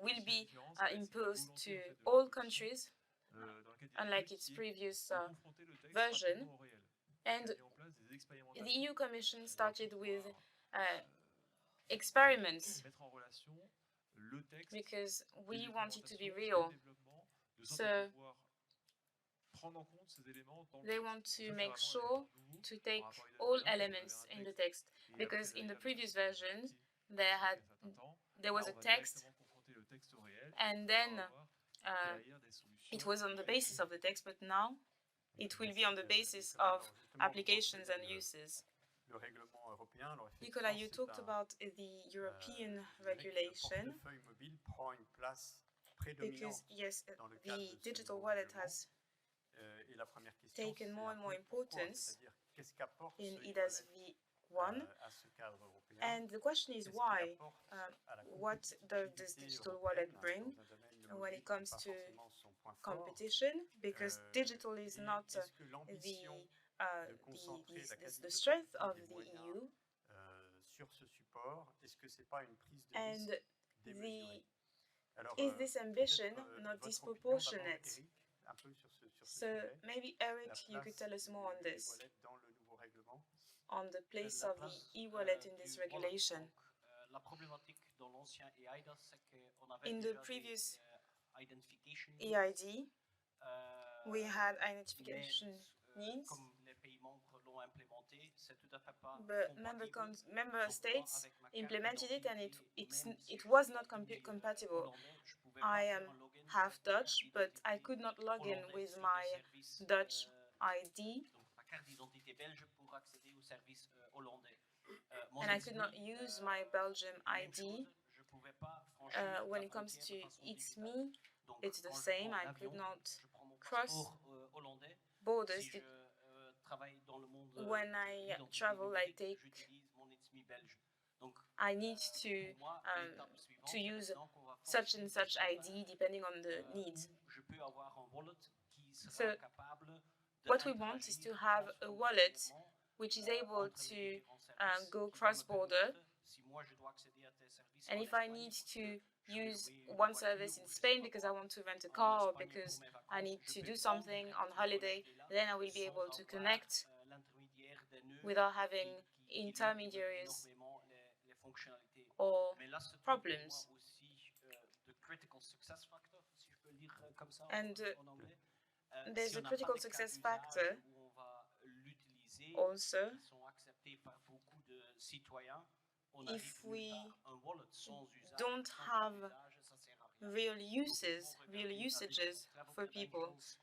will aussi be différence, c'est la imposed volonté, to en fait, de la all commission, countries, dans laquelle il est unlike écrit its qui est previous de confronter le texte version. rapidement au réel. Donc, And elle met en place des the expérimentations EU Commission pour started with pouvoir experiments mettre en relation le texte, because we les want it to be documentations, les real. développements, de sorte So à pouvoir prendre en compte ces éléments dans le they texte. want Donc to ça, c'est make vraiment un sure élément nouveau to par take rapport à all USV1, où elements vous in avez the un text, texte et because après in the derrière, previous vous avez versions modifié there après un certain temps. there Là, was a on va text, directement confronter le texte au réel and pour then pouvoir avoir derrière des solutions it was on the basis of the text, but now it will be on the basis Nicolas. of Alors, justement, vous applications and mentionnez uses. le règlement européen. Alors, Nicolas, effectivement, you c'est talked un, about the European je dirais que le regulation, portefeuille mobile prend une place prédominante because yes, dans le cadre the de ce digital nouveau wallet règlement. has Et la première question, taken c'est more un and more peu pourquoi, importance c'est-à-dire qu'est-ce qu'apporte in ce IDAS e-wallet V1. à ce cadre européen? And the question is Qu'est-ce qu'il why? apporte à la What does this compétitivité digital wallet européenne bring dans un domaine de when mobile it qui n'est comes pas to forcément son point fort? competition? Because digital is Et not est-ce que l'ambition de concentrer la the quasi-totalité strength of des the moyens EU, sur ce support, est-ce que c'est pas une prise de and risque démesurée? Alors, is this ambition peut-être not votre opinion d'abord, disproportionate? Eric, un peu sur ce So sujet, maybe la Eric, you place could tell us du more on this, e-wallet dans le nouveau règlement. on the place La of the place e-wallet in du this wallet. regulation. Donc, la problématique dans l'ancien EIDA, c'est qu'on avait In the déjà previous des identification EID, we had mais identification needs, comme les pays membres l'ont implémenté, c'est tout à fait pas but compatible. member Donc, states moi, avec ma carte implemented it, and d'identité, même si it je was suis not compatible. hollandais, je pouvais pas I faire am un login half avec ma carte Dutch, but I d'identité could not log in hollandais with sur my des services, Dutch ID, donc ma carte d'identité belge pour accéder aux services hollandais. Mon and I could not enseigne, use my Belgium même ID. chose, je pouvais pas franchir When la it comes frontière to de façon It's digitale. Me, Donc, it's the quand je same. prends I l'avion, could not je prends mon cross passeport hollandais. borders. Si je travaille dans le monde When de I l'identité travel, I numérique, take. j'utilise mon It's Me belge. Donc, I need pour moi, l'étape suivante, to c'est use maintenant qu'on va such forcer and des such standards, ID depending on the needs. où je peux avoir un wallet qui So sera capable what we want is to have a wallet which is able to go cross-border. Si moi je dois accéder à tes services And en if I Espagne, need parce to que je vais use louer une one voiture service in ou je sais Spain pas because I quoi, want to rent a en car or Espagne because pour mes I vacances, need je to peux do prendre something et on holiday, connecter là then I will be sans able to avoir, connect l'intermédiaire des nœuds without having qui limitent intermediaries énormément les fonctionnalités. or Mais là se trouve pour problems. moi aussi the critical success factor, si je peux le dire comme ça And en anglais. there's Si a on n'a pas critical des cas success d'usage factor où on va l'utiliser, also. qui sont acceptés par beaucoup de citoyens, on If arrive nulle we part. Un wallet sans usage, don't sans have usage, ça sert à rien. real Donc, il uses, faut real regarder avec usages travel for people, credentials,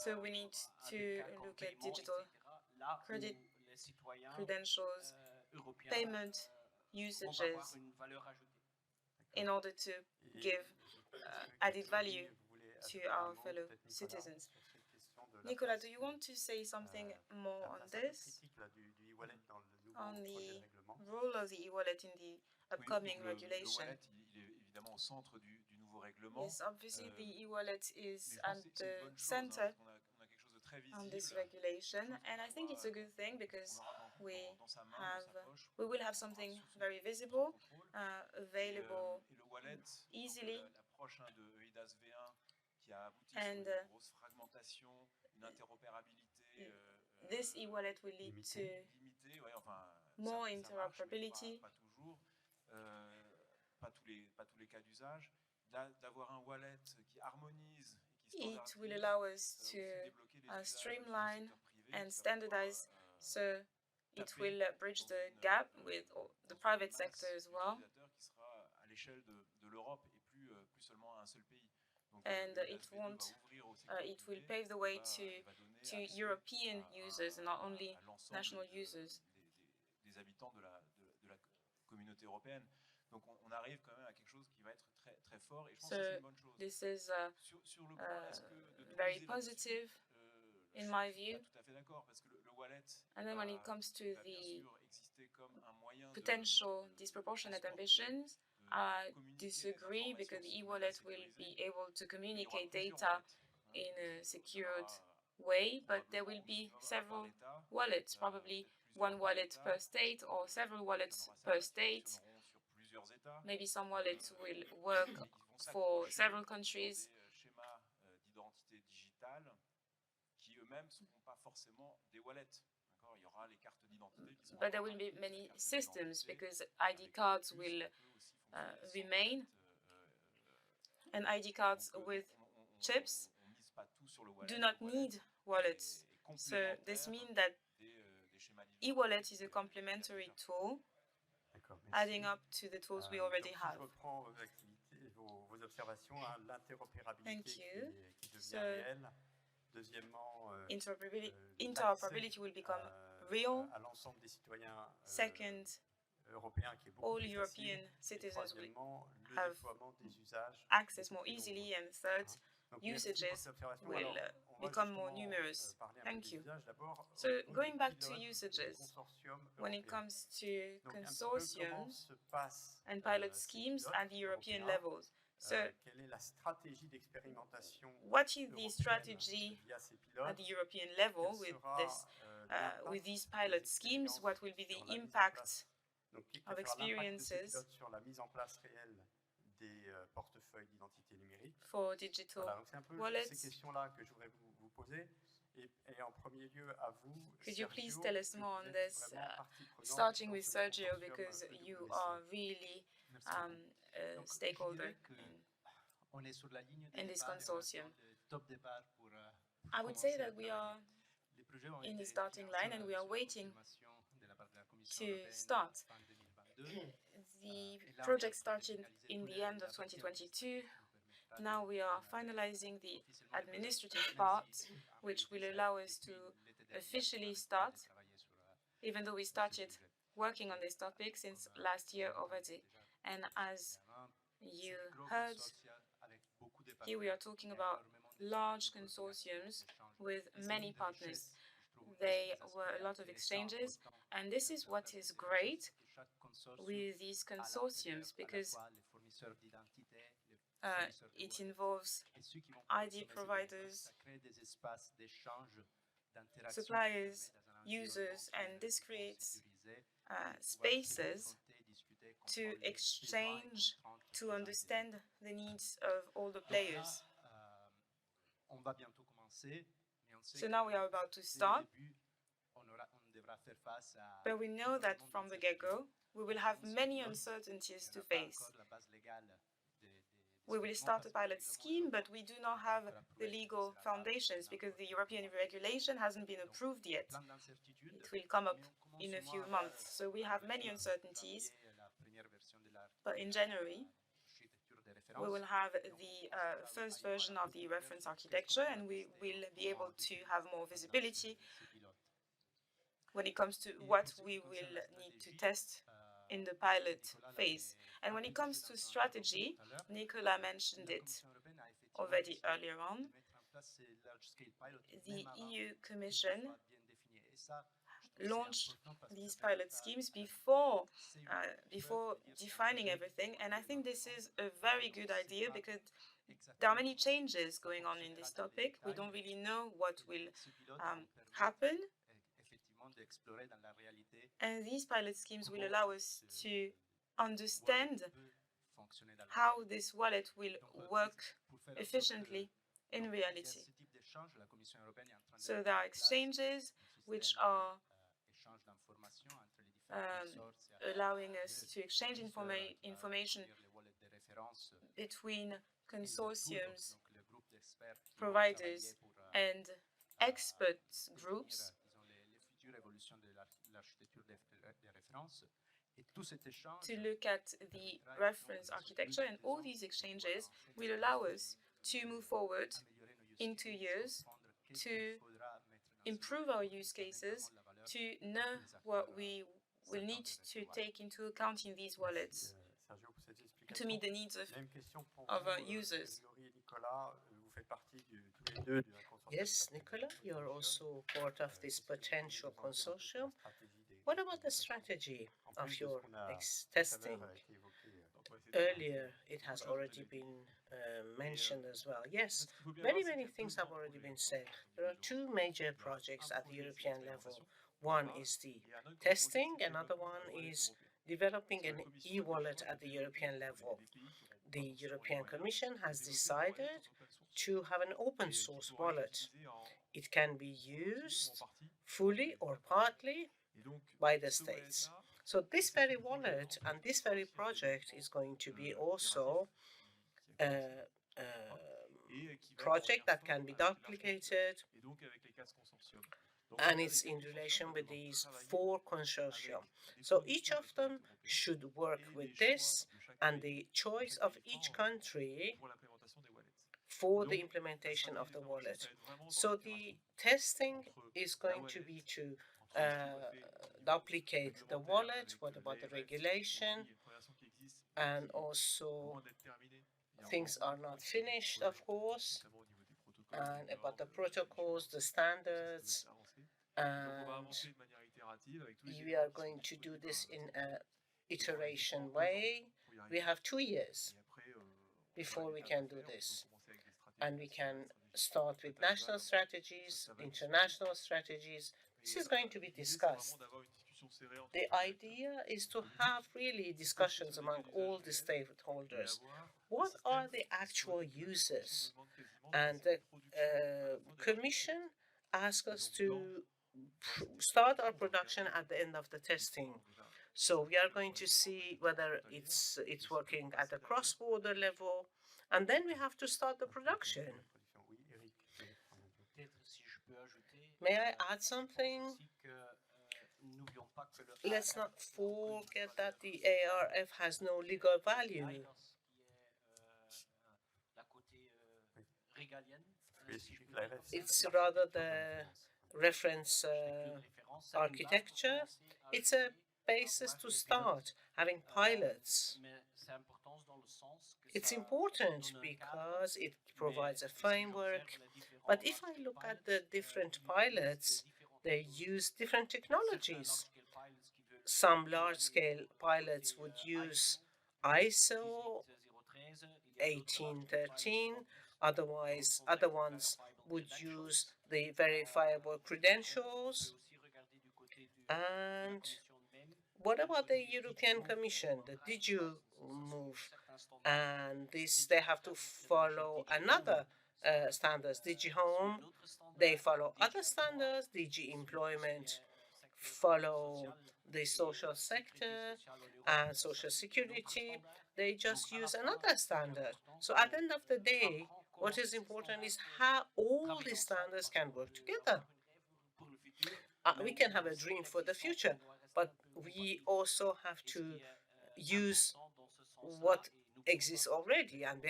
so we need à to des cas comme look at paiement, digital etc. Là credit où les citoyens credentials, européens payment vont avoir usages une valeur ajoutée. in order to Et give je pense que added Catherine value voulait to ajouter un our mot, fellow peut-être Nicolas, citizens. sur cette question de la Nicolas, place do you want to say something more la on place un peu this, critique là, du e-wallet dans le nouveau on projet de the règlement? role of the e-wallet in the upcoming Oui, donc regulation? le wallet, il est évidemment au centre du nouveau règlement. Yes, obviously the e-wallet is Mais je at pense que c'est une the bonne chose, center parce qu'on a quelque chose de très on this visible, regulation, quelque chose and I think it's a good thing because qu'on aura we dans sa main, dans sa have poche, we will have qu'on aura something sous son very visible, contrôle. available Et le wallet, easily, donc l'approche de EIDAS V1 qui a abouti and sur une grosse fragmentation, une interopérabilité this e-wallet will lead to limitée, ouais, enfin, more ça marche, mais interoperability. pas toujours, pas tous les cas d'usage. D'avoir un wallet qui harmonise et qui It will standardise, allow us ça va to aussi débloquer les usages sur le streamline secteur privé and qui va standardize, pouvoir, so it taper will bridge dans the une, gap with the dans une private masse sector as well. d'utilisateurs qui sera à l'échelle de l'Europe et plus seulement à un seul pays. Donc, And le it SV2 won't, va ouvrir au secteur it will privé, pave the way va donner to accès European users and not à only l'ensemble national users. des habitants de la communauté européenne. Donc on arrive quand même à quelque chose qui va être très, très fort et je pense que c'est une bonne chose. This is Sur le point, est-ce que de tout very miser là-dessus, positive je in suis my pas view. tout à fait d'accord parce que le wallet And then when it comes to va bien the sûr exister comme un moyen potential disproportionate ambitions, I disagree because the e-wallet will be able to communicate data in a secured way, but there will be several wallets, probably one wallet per state or several wallets per state. Maybe some wallets will work for several countries. Schémas d'identité digitale qui eux-mêmes ne seront pas forcément des wallets. Il y aura les cartes d'identité qui seront. But there will be many systems because ID cards will remain, and ID cards with chips do not need wallets. So this means that e-wallet is a complementary tool adding up to the tools we already have. Je reprends vos activités, vos observations, l'interopérabilité Thank you. qui devient réelle. Deuxièmement, interoperability will become real. à l'ensemble des citoyens Second, européens qui est beaucoup all plus European facile. citizens will Le have déploiement des usages access more easily, and third, Donc, merci pour usages cette observation. will Alors, on va become more justement, numerous. parler un peu Thank des you. usages. D'abord, So au going niveau back pilote, to des usages, consortiums when it européens. comes to Donc, un petit peu comment consortiums se passe, and pilot ces schemes pilotes at the European européens, levels. So quelle est la stratégie d'expérimentation what is the européenne strategy via ces at pilotes? the European level Quel with sera, this, l'impact with these des pilot schemes? expériences What will be the sur la mise en impact place? Donc, quel of sera l'impact de ces experiences pilotes sur la mise en place réelle des portefeuilles d'identité numérique? for digital Voilà, donc c'est un peu wallets? ces questions-là que je voudrais vous poser. Et en premier lieu, à vous, Could you please Sergio, tell us que more vous on êtes this, vraiment partie prenante starting dans with ce Sergio, consortium because you EWC. are really a Donc, je stakeholder dirais que on est sur la ligne de in this départ, et on consortium. attend le top départ pour I would say commencer à that we travailler. are Les projets ont in the été starting line and we are financés waiting sur confirmation de la part de la Commission to européenne start. fin 2022. The Et là, on est project en train de started finaliser in tous the les- end la of partie 2022. administrative Now we are finalizing the administrative part, which will allow us to officially start, even though we started working on this topic since last year already. And as you heard, here we are talking about large consortiums with many partners. There were a lot of exchanges, and this is what is great with these consortiums, because it involves ID providers, suppliers, users, and this creates spaces to exchange, to understand the needs of all the players. On va bientôt commencer, mais on sait So que now we are about to dès le start, début, on devra faire face à but we know that from the get-go, we will have many uncertainties to face. encore la base légale We will start a pilot scheme, but we do not have the legal foundations because the European regulation hasn't been approved yet. plein d'incertitudes. It will come up Mais on commence in a au few moins à months. So we have many uncertainties, la première version de but in January, l'architecture de we référence. will have the first version of the reference architecture, and we will be able to have more visibility when it comes to what we will need to test in the pilot phase. And when it comes to strategy, Nicolas mentioned it already earlier on. The EU Commission launched these pilot schemes before defining everything, and I think this is a very good idea because there are many changes going on in this topic. We don't really know what will happen, and these pilot schemes will allow us to understand how this wallet will work efficiently in reality. So there are exchanges which are allowing us to exchange information between consortiums, providers, and expert groups to look at the reference architecture, and all these exchanges will allow us to move forward in 2 years to improve our use cases, to know what we will need to take into account in these wallets to meet the needs of our users. Yes, Nicola, you're also part of this potential consortium. What about the strategy of your testing? Earlier, it has already been mentioned as well. Yes, many things have already been said. There are two major projects at the European level. One is the testing, another one is developing an e-wallet at the European level. The European Commission has decided to have an open source wallet. It can be used fully or partly by the states. So this very wallet and this very project is going to be also a project that can be duplicated, and it's in relation with these 4 consortia. So each of them should work with this, and the choice of each country for the implementation of the wallet. So the testing is going to be to duplicate the wallet. What about the regulation? And also, things are not finished, of course, and about the protocols, the standards, and we are going to do this in an iteration way. We have 2 years before we can do this, and we can start with national strategies, international strategies. This is going to be discussed. The idea is to have really discussions among all the stakeholders. What are the actual uses? And the Commission asked us to start our production at the end of the testing. So we are going to see whether it's working at a cross-border level, and then we have to start the production. May I add something? Let's not forget that the ARF has no legal value. It's rather the reference architecture. It's a basis to start having pilots. It's important because it provides a framework. But if I look at the different pilots, they use different technologies. Some large-scale pilots would use ISO 1813. Other ones would use the verifiable credentials. And what about the European Commission, the DG move? And this, they have to follow another standards. DG Home, they follow other standards. DG Employment follow the social sector and social security. They just use another standard. So at the end of the day, what is important is how all these standards can work together. We can have a dream for the future, but we also have to use what exists already, and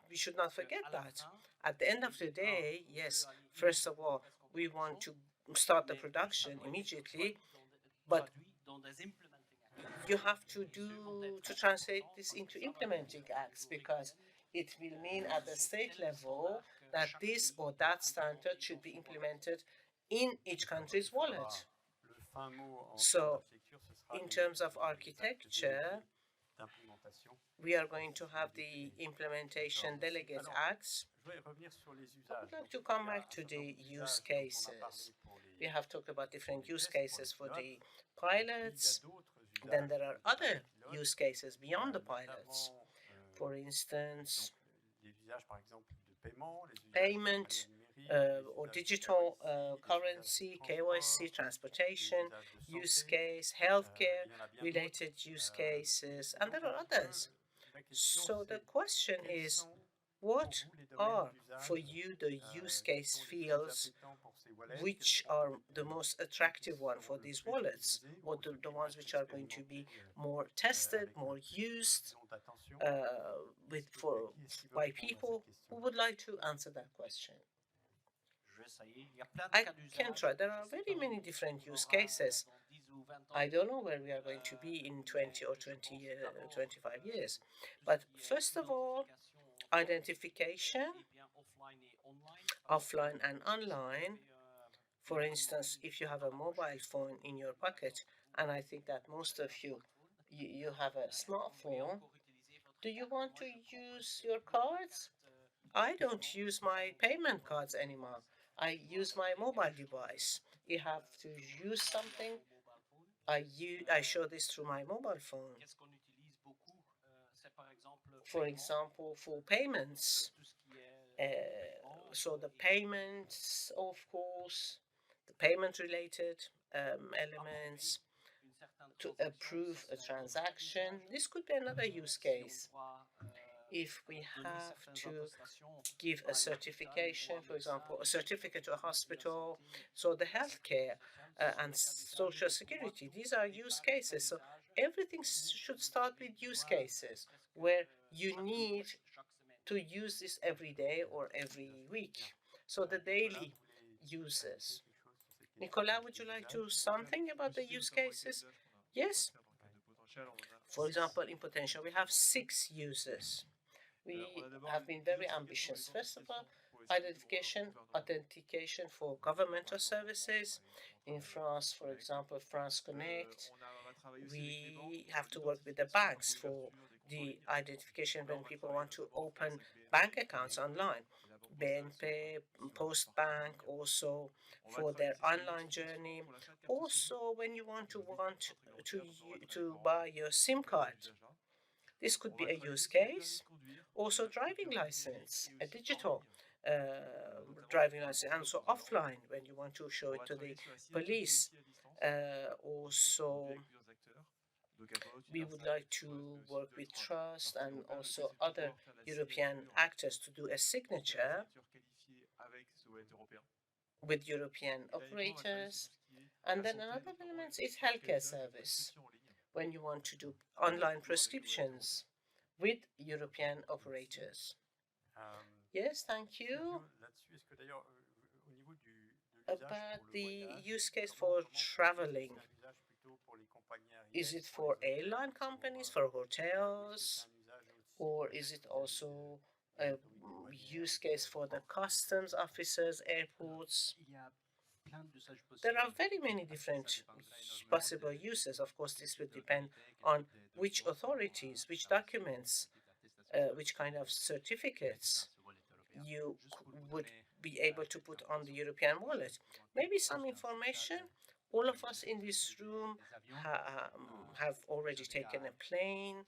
we should not forget that. At the end of the day, yes, first of all, we want to start the production immediately, but you have to translate this into implementing acts, because it will mean at the state level that this or that standard should be implemented in each country's wallet. So in terms of architecture, we are going to have the implementation delegate acts. I would like to come back to the use cases. We have talked about different use cases for the pilots. Then there are other use cases beyond the pilots. For instance, payment or digital currency, KYC, transportation use case, healthcare related use cases, and there are others. So the question is, what are for you the use case fields which are the most attractive one for these wallets, or the ones which are going to be more tested, more used by people? Who would like to answer that question? I can try. There are very many different use cases. I don't know where we are going to be in 20 or 25 years. But first of all, identification, offline and online. For instance, if you have a mobile phone in your pocket, and I think that most of you have a smartphone, do you want to use your cards? I don't use my payment cards anymore. I use my mobile device. you have to use something. I show this through my mobile phone. For example, for payments. So the payments, of course, the payment-related elements, to approve a transaction. This could be another use case. If we have to give a certification, for example, a certificate to a hospital, so the healthcare and social security, these are use cases. So everything should start with use cases where you need to use this every day or every week. So the daily uses. Nicolas, would you like to something about the use cases? Yes. For example, in potential, we have 6 uses. We have been very ambitious. First of all, identification, authentication for governmental services. In France, for example, France Connect, we have to work with the banks for the identification when people want to open bank accounts online. BNP, Postbank, also for their online journey. Also, when you want to buy your SIM card, this could be a use case. Also, driving license, a digital driving license, and also offline when you want to show it to the police. Also, we would like to work with Trust and also other European actors to do a signature with European operators. And then another element is healthcare service, when you want to do online prescriptions with European operators. Yes, thank you. About the use case for traveling, is it for airline companies, for hotels, or is it also a use case for the customs officers, airports? There are very many different possible uses. Of course, this would depend on which authorities, which documents, which kind of certificates you would be able to put on the European wallet. Maybe some information. All of us in this room have already taken a plane.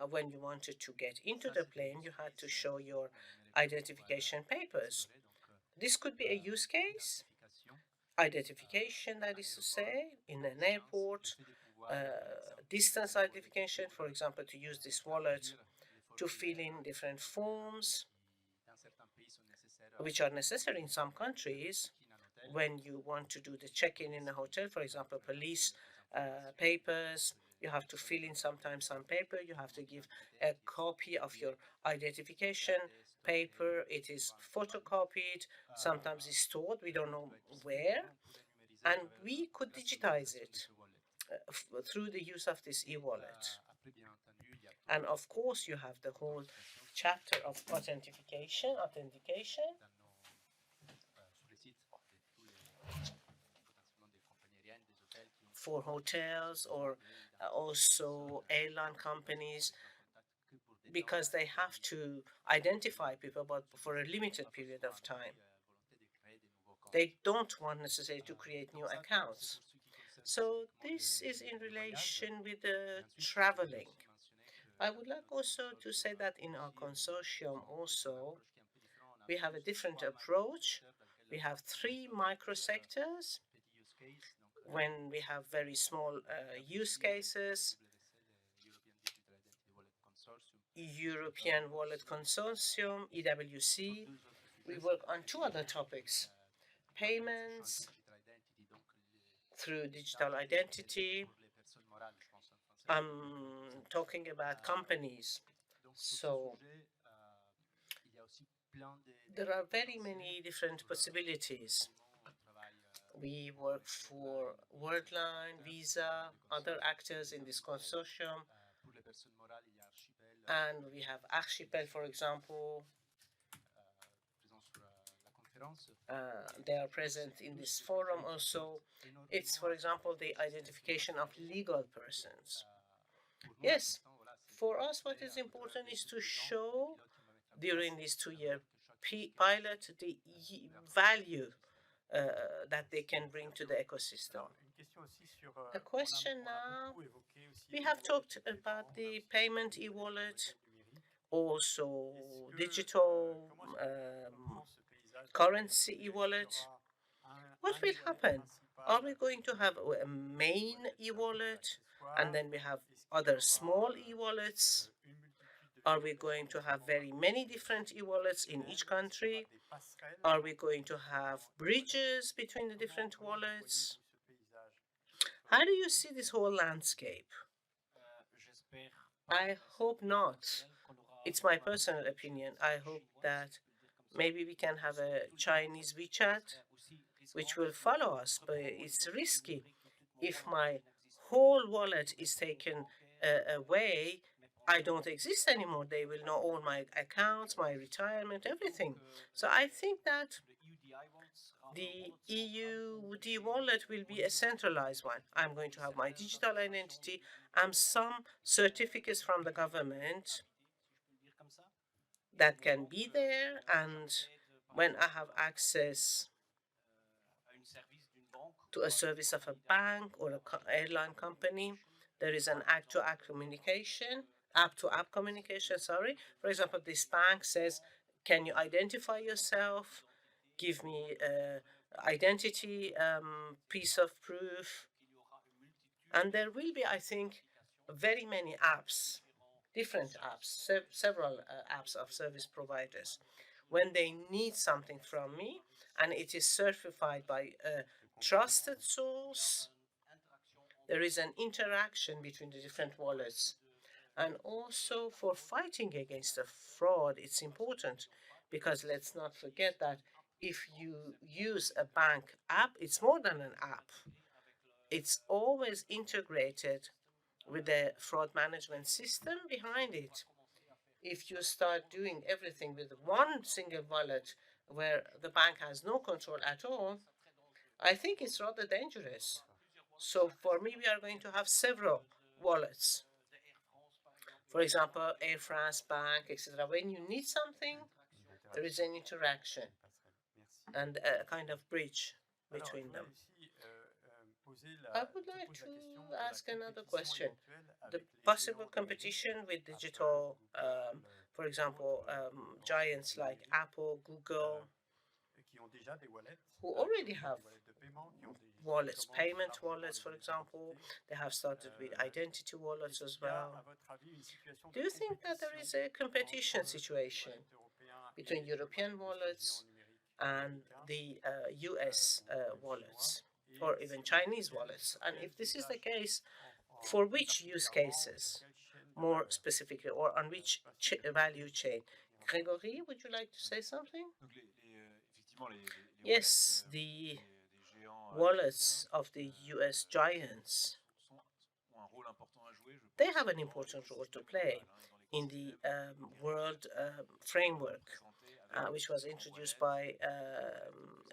When you wanted to get into the plane, you had to show your identification papers. This could be a use case. Identification, that is to say, in an airport, distance identification, for example, to use this wallet to fill in different forms, which are necessary in some countries when you want to do the check-in in a hotel, for example, police papers. You have to fill in sometimes some paper. You have to give a copy of your identification paper. It is photocopied. Sometimes it's stored. We don't know where. And we could digitize it through the use of this e-wallet. And of course, you have the whole chapter of authentication. For hotels or also airline companies, because they have to identify people, but for a limited period of time. They don't want necessarily to create new accounts. So this is in relation with the traveling. I would like also to say that in our consortium also, we have a different approach. We have 3 microsectors. When we have very small use cases, European Wallet Consortium, EWC, we work on 2 other topics. Payments through digital identity. I'm talking about companies. So there are very many different possibilities. We work for Worldline, Visa, other actors in this consortium. And we have Archipel, for example. They are present in this forum also. It's, for example, the identification of legal persons. Yes, for us, what is important is to show during this 2-year pilot the value that they can bring to the ecosystem. A question now, we have talked about the payment e-wallet, also digital currency e-wallet. What will happen? Are we going to have a main e-wallet and then we have other small e-wallets? Are we going to have very many different e-wallets in each country? Are we going to have bridges between the different wallets? How do you see this whole landscape? I hope not. It's my personal opinion. I hope that maybe we can have a Chinese WeChat which will follow us, but it's risky. If my whole wallet is taken away, I don't exist anymore. They will know all my accounts, my retirement, everything. So I think that the EUD wallet will be a centralized one. I'm going to have my digital identity and some certificates from the government that can be there. And when I have access to a service of a bank or an airline company, there is an app-to-app communication, sorry. For example, this bank says, can you identify yourself? Give me identity piece of proof. And there will be, I think, very many apps, different apps, several apps of service providers. When they need something from me and it is certified by a trusted source, there is an interaction between the different wallets. And also for fighting against the fraud, it's important because let's not forget that if you use a bank app, it's more than an app. It's always integrated with the fraud management system behind it. If you start doing everything with one single wallet where the bank has no control at all, I think it's rather dangerous. So for me, we are going to have several wallets. For example, Air France Bank, etc. When you need something, there is an interaction and a kind of bridge between them. I would like to ask another question. The possible competition with digital, for example, giants like Apple, Google, who already have wallets, payment wallets, for example. They have started with identity wallets as well. Do you think that there is a competition situation between European wallets and the US wallets, or even Chinese wallets? And if this is the case, for which use cases, more specifically, or on which value chain? Gregory, would you like to say something? Yes, the wallets of the US giants, they have an important role to play in the world framework, which was introduced by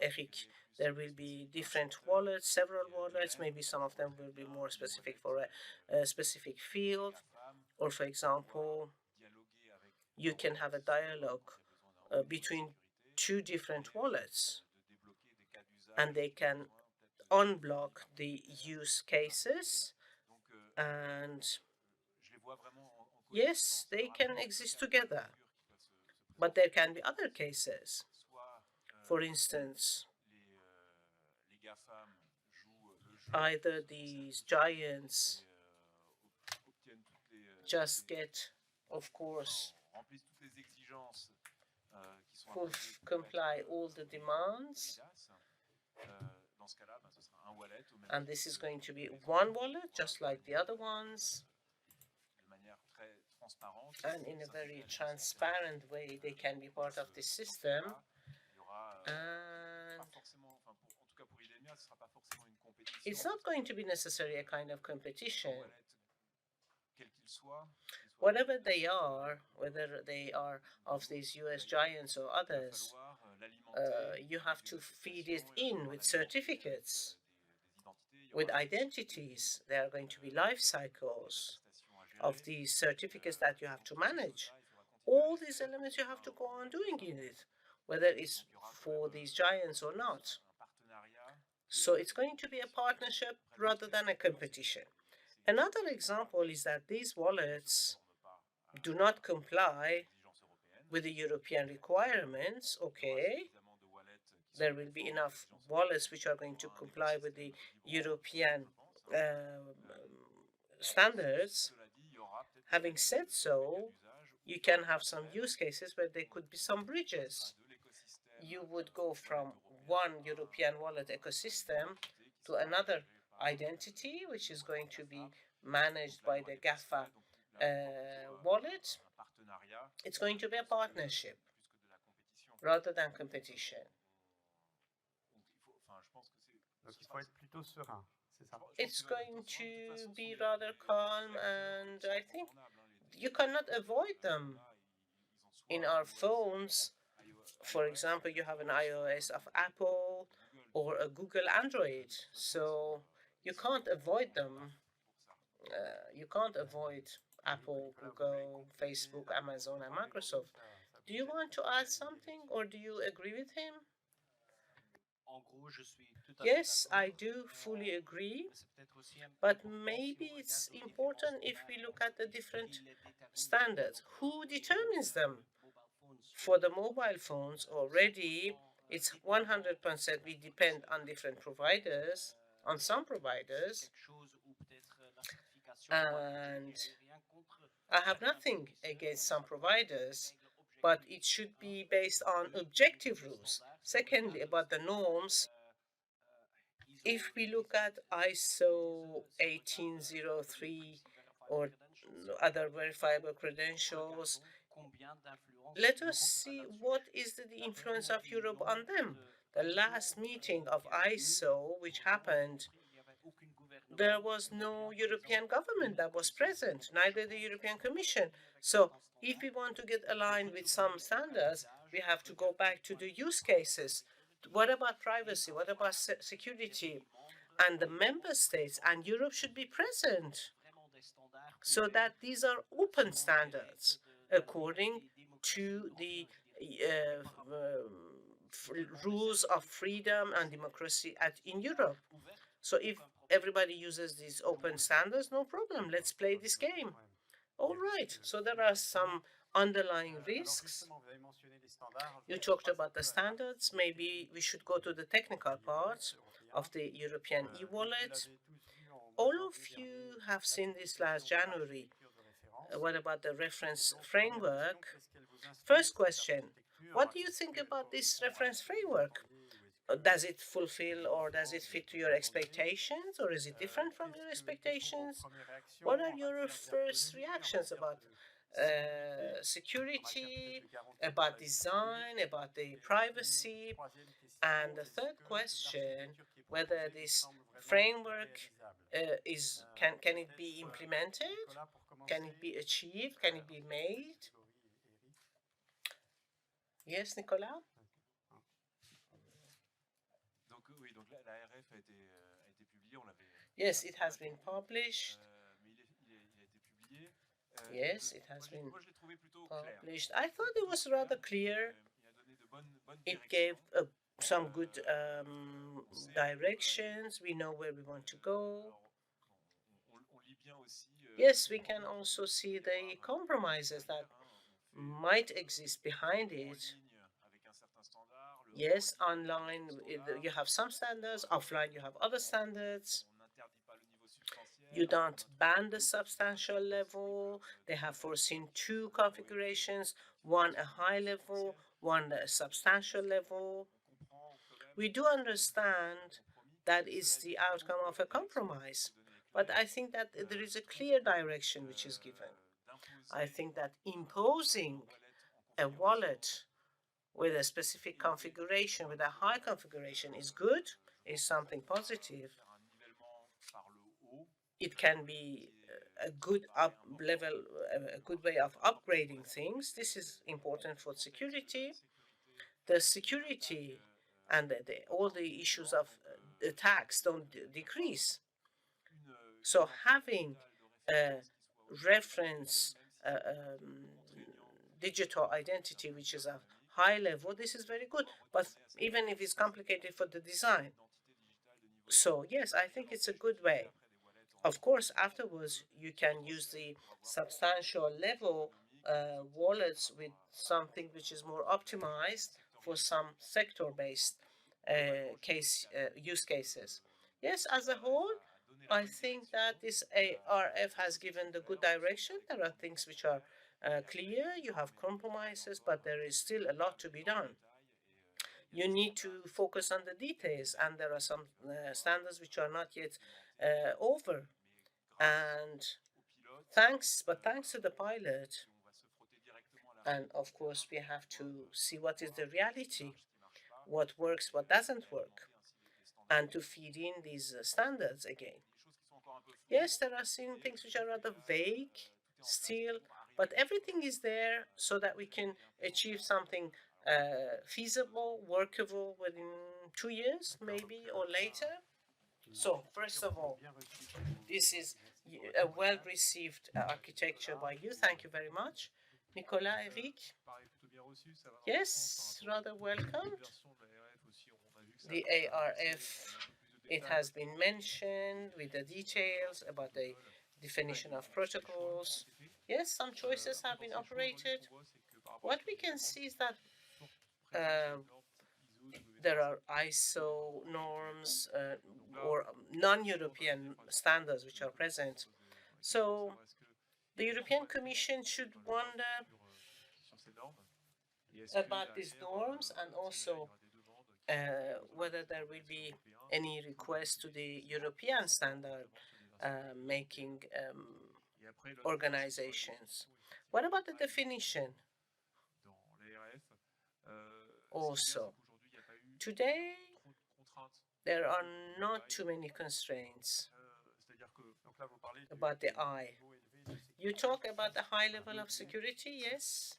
Eric. There will be different wallets, several wallets. Maybe some of them will be more specific for a specific field. Or, for example, you can have a dialogue between two different wallets, and they can unblock the use cases. And yes, they can exist together. But there can be other cases. For instance, either these giants just get, of course, comply all the demands, and this is going to be one wallet, just like the other ones, and in a very transparent way, they can be part of the system. And it's not going to be necessarily a kind of competition. Whatever they are, whether they are of these US giants or others, you have to feed it in with certificates, with identities. There are going to be life cycles of these certificates that you have to manage. All these elements you have to go on doing in it, whether it's for these giants or not. So it's going to be a partnership rather than a competition. Another example is that these wallets do not comply with the European requirements. Okay, there will be enough wallets which are going to comply with the European standards. Having said so, you can have some use cases where there could be some bridges. You would go from one European wallet ecosystem to another identity, which is going to be managed by the GAFA wallet. It's going to be a partnership rather than competition. It's going to be rather calm, and I think you cannot avoid them. In our phones, for example, you have an iOS of Apple or a Google Android, so you can't avoid them. You can't avoid Apple, Google, Facebook, Amazon, and Microsoft. Do you want to add something, or do you agree with him? Yes, I do fully agree, but maybe it's important if we look at the different standards. Who determines them? For the mobile phones, already it's 100% we depend on different providers, on some providers, and I have nothing against some providers, but it should be based on objective rules. Secondly, about the norms, if we look at ISO 1803 or other verifiable credentials, let us see what is the influence of Europe on them. The last meeting of ISO, which happened, there was no European government that was present, neither the European Commission. So if we want to get aligned with some standards, we have to go back to the use cases. What about privacy? What about security? And the member states and Europe should be present so that these are open standards according to the rules of freedom and democracy in Europe. So if everybody uses these open standards, no problem. Let's play this game. All right. So there are some underlying risks. You talked about the standards. Maybe we should go to the technical part of the European e-wallet. All of you have seen this last January. What about the reference framework? First question, what do you think about this reference framework? Does it fulfill or does it fit to your expectations, or is it different from your expectations? What are your first reactions about security, about design, about the privacy? And the third question, whether this framework can it be implemented? Can it be achieved? Can it be made? Yes, Nicolas? Yes, it has been published. Yes, it has been published. I thought it was rather clear. It gave some good directions. We know where we want to go. Yes, we can also see the compromises that might exist behind it. Yes, online you have some standards, offline you have other standards. You don't ban the substantial level. They have foreseen two configurations, one a high level, one a substantial level. We do understand that is the outcome of a compromise, but I think that there is a clear direction which is given. I think that imposing a wallet with a specific configuration, with a high configuration, is good, is something positive. It can be a good a good way of upgrading things. This is important for security. The security and all the issues of attacks don't decrease. So having a reference digital identity which is a high level, this is very good. But even if it's complicated for the design, So yes, I think it's a good way. Of course, afterwards you can use the substantial level wallets with something which is more optimized for some sector-based use cases. Yes, as a whole, I think that this ARF has given the good direction. There are things which are clear. You have compromises, but there is still a lot to be done. You need to focus on the details, and there are some standards which are not yet over. And thanks to the pilot, and of course we have to see what is the reality, what works, what doesn't work, and to feed in these standards again. Yes, there are some things which are rather vague still, but everything is there so that we can achieve something feasible, workable within 2 years, maybe, or later. So, first of all, this is a well-received architecture by you. Thank you very much. Nicolas, Eric? Yes, rather welcomed. The ARF, it has been mentioned with the details about the definition of protocols. Yes, some choices have been operated. What we can see is that there are ISO norms or non-European standards which are present. So the European Commission should wonder about these norms, and also whether there will be any request to the European standard making organizations. What about the definition? Also, today there are not too many constraints about the I. You talk about the high level of security, yes?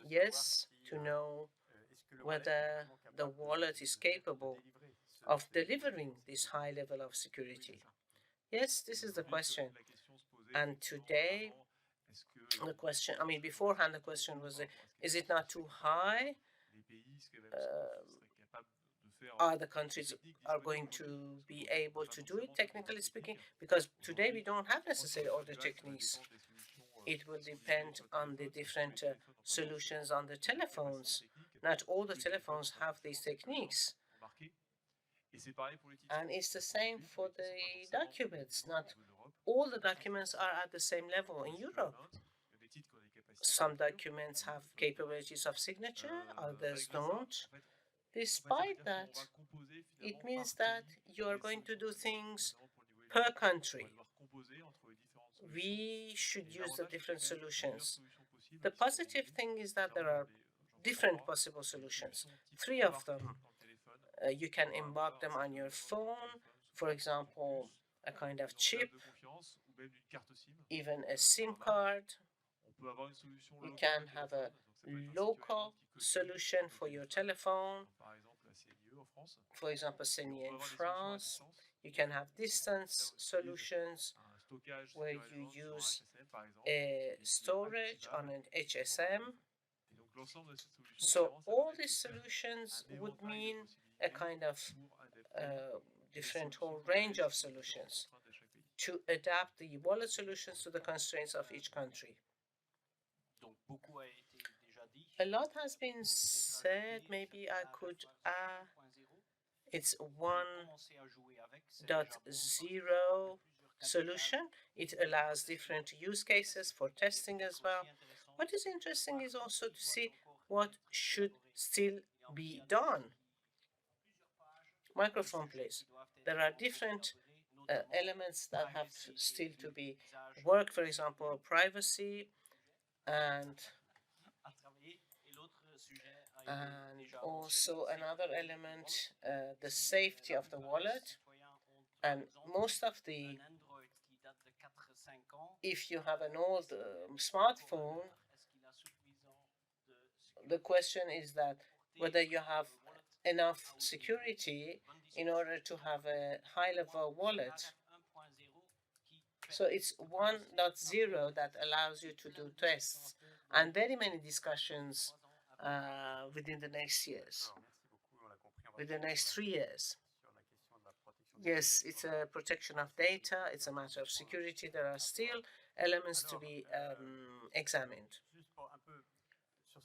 Yes, to know whether the wallet is capable of delivering this high level of security. Yes, this is the question. And today, the question, I mean, beforehand, the question was, is it not too high? Are the countries are going to be able to do it, technically speaking? Because today we don't have necessarily all the techniques. It will depend on the different solutions on the telephones. Not all the telephones have these techniques. And it's the same for the documents. Not all the documents are at the same level in Europe. Some documents have capabilities of signature, others don't. Despite that, it means that you are going to do things per country. We should use the different solutions. The positive thing is that there are different possible solutions, 3 of them. You can embed them on your phone, for example, a kind of chip, even a SIM card. You can have a local solution for your telephone, for example, CNIE in France. You can have distance solutions where you use a storage on an HSM. So all these solutions would mean a kind of different whole range of solutions to adapt the wallet solutions to the constraints of each country. A lot has been said. Maybe I could add, it's 1.0 solution. It allows different use cases for testing as well. What is interesting is also to see what should still be done. Microphone, please. There are different elements that have still to be worked, for example, privacy and also another element, the safety of the wallet. And most of the, if you have an old smartphone, the question is that whether you have enough security in order to have a high-level wallet. So it's 1.0 that allows you to do tests and very many discussions within the next years, within the next 3 years. Yes, it's a protection of data. It's a matter of security. There are still elements to be examined.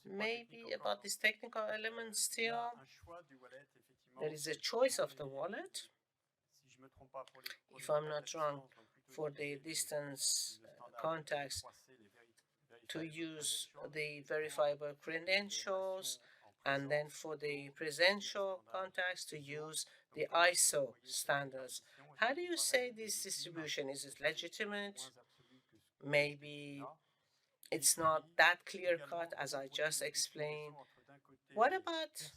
Maybe about this technical element still, there is a choice of the wallet. If I'm not wrong, for the distance contacts to use the verifiable credentials, and then for the presential contacts to use the ISO standards. How do you say this distribution? Is it legitimate? Maybe it's not that clear cut as I just explained. What about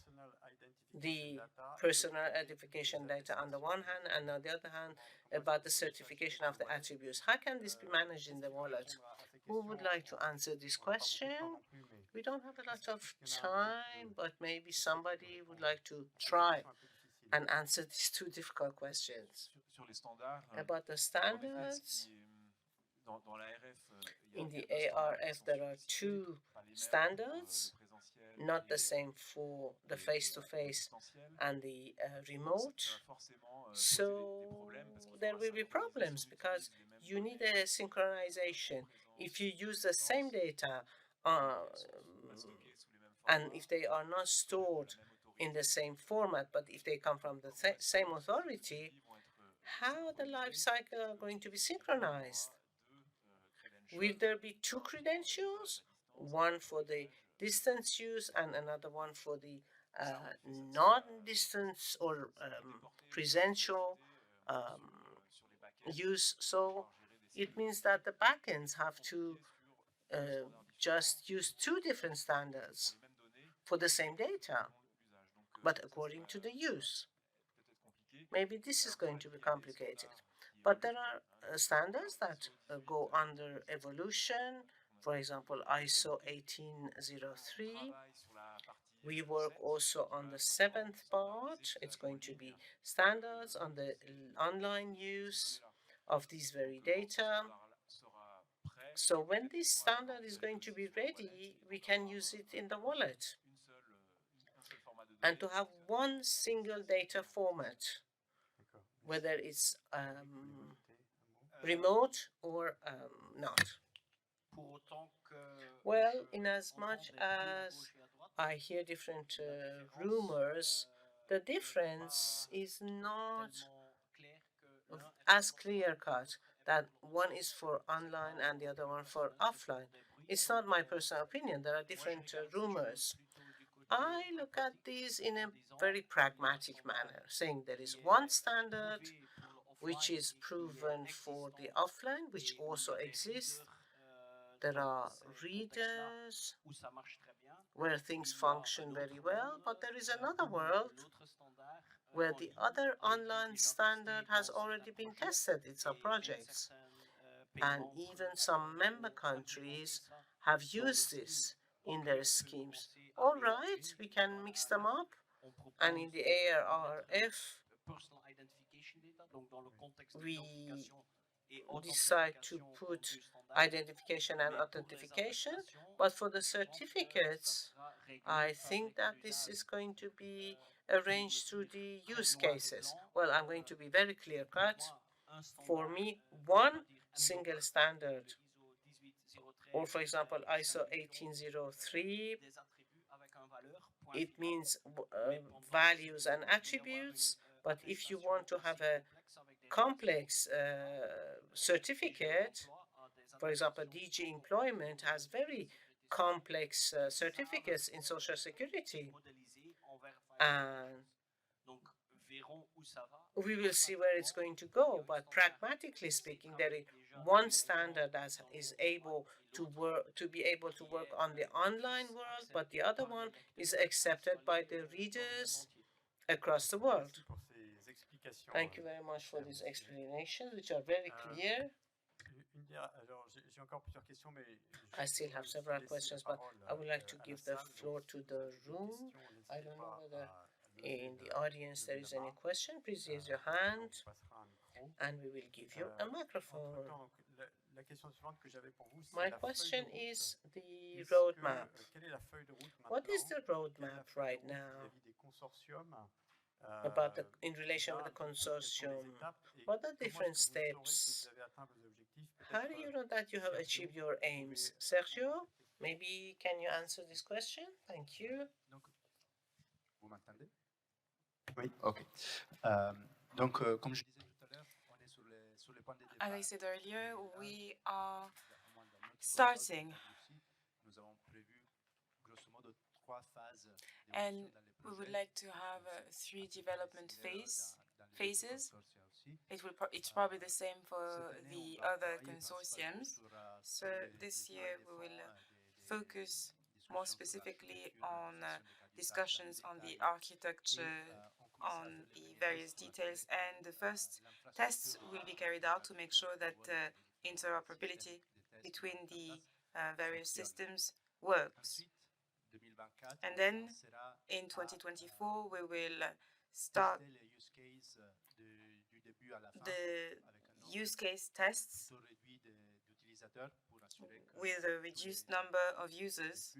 the personal identification data on the one hand, and on the other hand, about the certification of the attributes? How can this be managed in the wallet? Who would like to answer this question? We don't have a lot of time, but maybe somebody would like to try and answer these two difficult questions. About the standards, in the ARF, there are two standards, not the same for the face-to-face and the remote. So there will be problems because you need a synchronization. If you use the same data and if they are not stored in the same format, but if they come from the same authority, how the life cycle are going to be synchronized? Will there be two credentials, one for the distance use and another one for the non-distance or presential use? So it means that the backends have to just use two different standards for the same data, but according to the use. Maybe this is going to be complicated. But there are standards that go under evolution. For example, ISO 18003. We work also on the seventh part. It's going to be standards on the online use of these very data. So when this standard is going to be ready, we can use it in the wallet. And to have one single data format, whether it's remote or not. Well, in as much as I hear different rumors, the difference is not as clear-cut that one is for online and the other one for offline. It's not my personal opinion. There are different rumors. I look at these in a very pragmatic manner, saying there is one standard which is proven for the offline, which also exists. There are readers where things function very well, but there is another world where the other online standard has already been tested in some projects. And even some member countries have used this in their schemes. All right, we can mix them up. And in the ARF, we decide to put identification and authentication, but for the certificates, I think that this is going to be arranged through the use cases. Well, I'm going to be very clear-cut. For me, one single standard, or for example, ISO 18003, it means values and attributes, but if you want to have a complex certificate, for example, DG Employment has very complex certificates in Social Security, and we will see where it's going to go. But pragmatically speaking, there is one standard that is able to be able to work on the online world, but the other one is accepted by the readers across the world. Thank you very much for these explanations, which are very clear. I still have several questions, but I would like to give the floor to the room. I don't know whether in the audience there is any question. Please raise your hand, and we will give you a microphone. My question is the roadmap. What is the roadmap right now? about in relation with the consortium. What are different steps? How do you know that you have achieved your aims? Sergio, maybe can you answer this question? Thank you. Vous m'entendez? Oui, ok. Donc, comme je disais tout à l'heure, on est sur les points de départ. As I said earlier, we are starting. Nous avons prévu grosso modo 3 phases. And we would like to have 3 development phases. It's probably the same for the other consortiums. So this year we will focus more specifically on discussions on the architecture, on the various details, and the first tests will be carried out to make sure that interoperability between the various systems works. And then in 2024, we will start the use case tests with a reduced number of users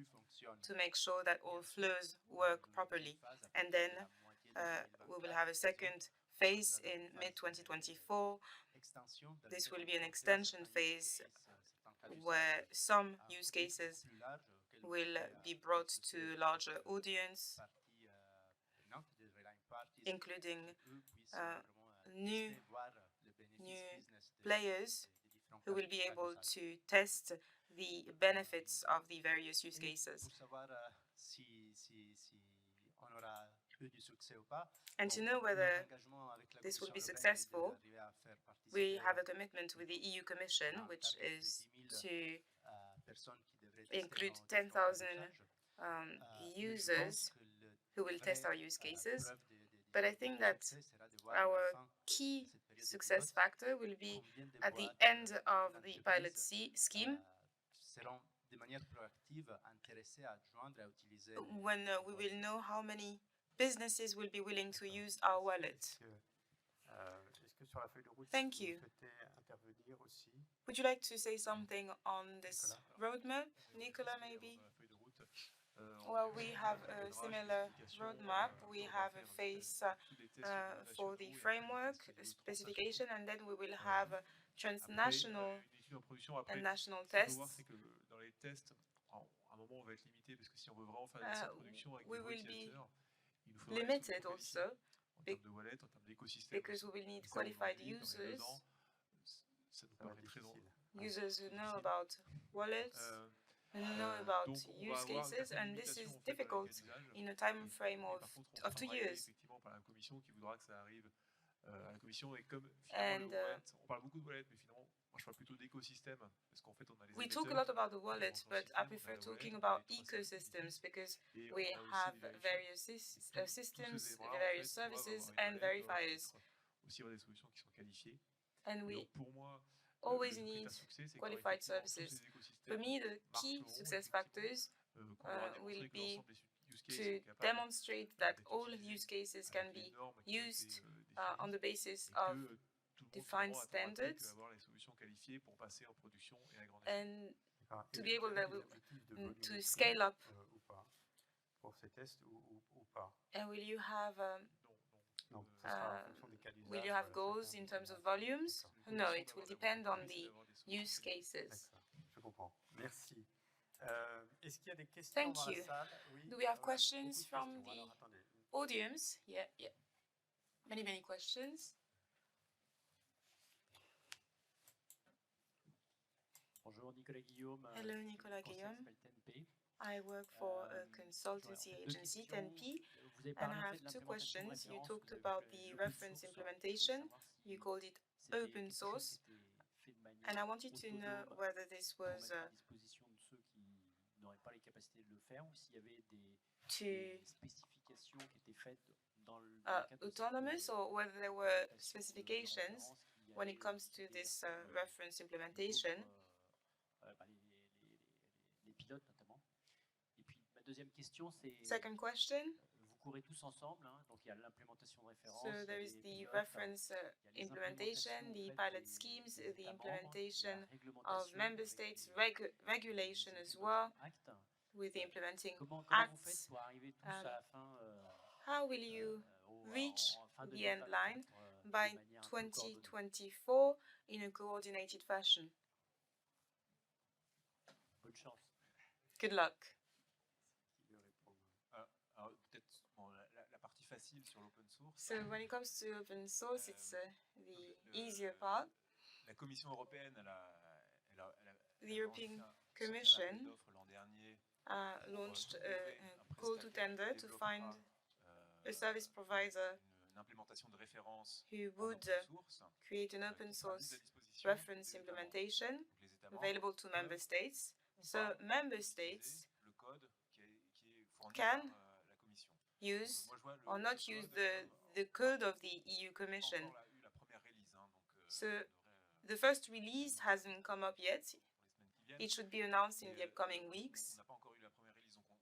to make sure that all flows work properly. And then we will have a second phase in mid-2024. This will be an extension phase where some use cases will be brought to larger audience, including new players who will be able to test the benefits of the various use cases. And to know whether this will be successful, we have a commitment with the EU Commission, which is to include 10,000 users who will test our use cases. But I think that our key success factor will be at the end of the pilot scheme, when we will know how many businesses will be willing to use our wallet. Thank you. Would you like to say something on this roadmap, Nicola, maybe? Well, we have a similar roadmap. We have a phase for the framework specification, and then we will have transnational and national tests. We will be limited also because we will need qualified users who know about wallets, who know about use cases, and this is difficult in a time frame of 2 years. And we talk a lot about the wallet, but I prefer talking about ecosystems because we have various systems, various services, and verifiers. And we always need qualified services. For me, the key success factors will be to demonstrate that all use cases can be used on the basis of defined standards, and to be able to scale up. And will you have goals in terms of volumes? No, it will depend on the use cases. Thank you. Do we have questions from the audience? Yeah. Many questions. Hello, Nicolas Guillaume. I work for a consultancy agency, 10P, and I have 2 questions. You talked about the reference implementation. You called it open source, and I wanted to know whether this was autonomous or whether there were specifications when it comes to this reference implementation. Second question. So there is the reference implementation, the pilot schemes, the implementation of member states, regulation as well, with the implementing acts. How will you reach the end line by 2024 in a coordinated fashion. Bonne chance. Good luck. La partie facile sur l'open source. So when it comes to open source, it's the easier part. La Commission européenne, The European Commission launched a call to tender to find a service provider who would create an open source reference implementation available to member states. So member states can use or not use the code of the EU Commission. So the first release hasn't come up yet. It should be announced in the upcoming weeks,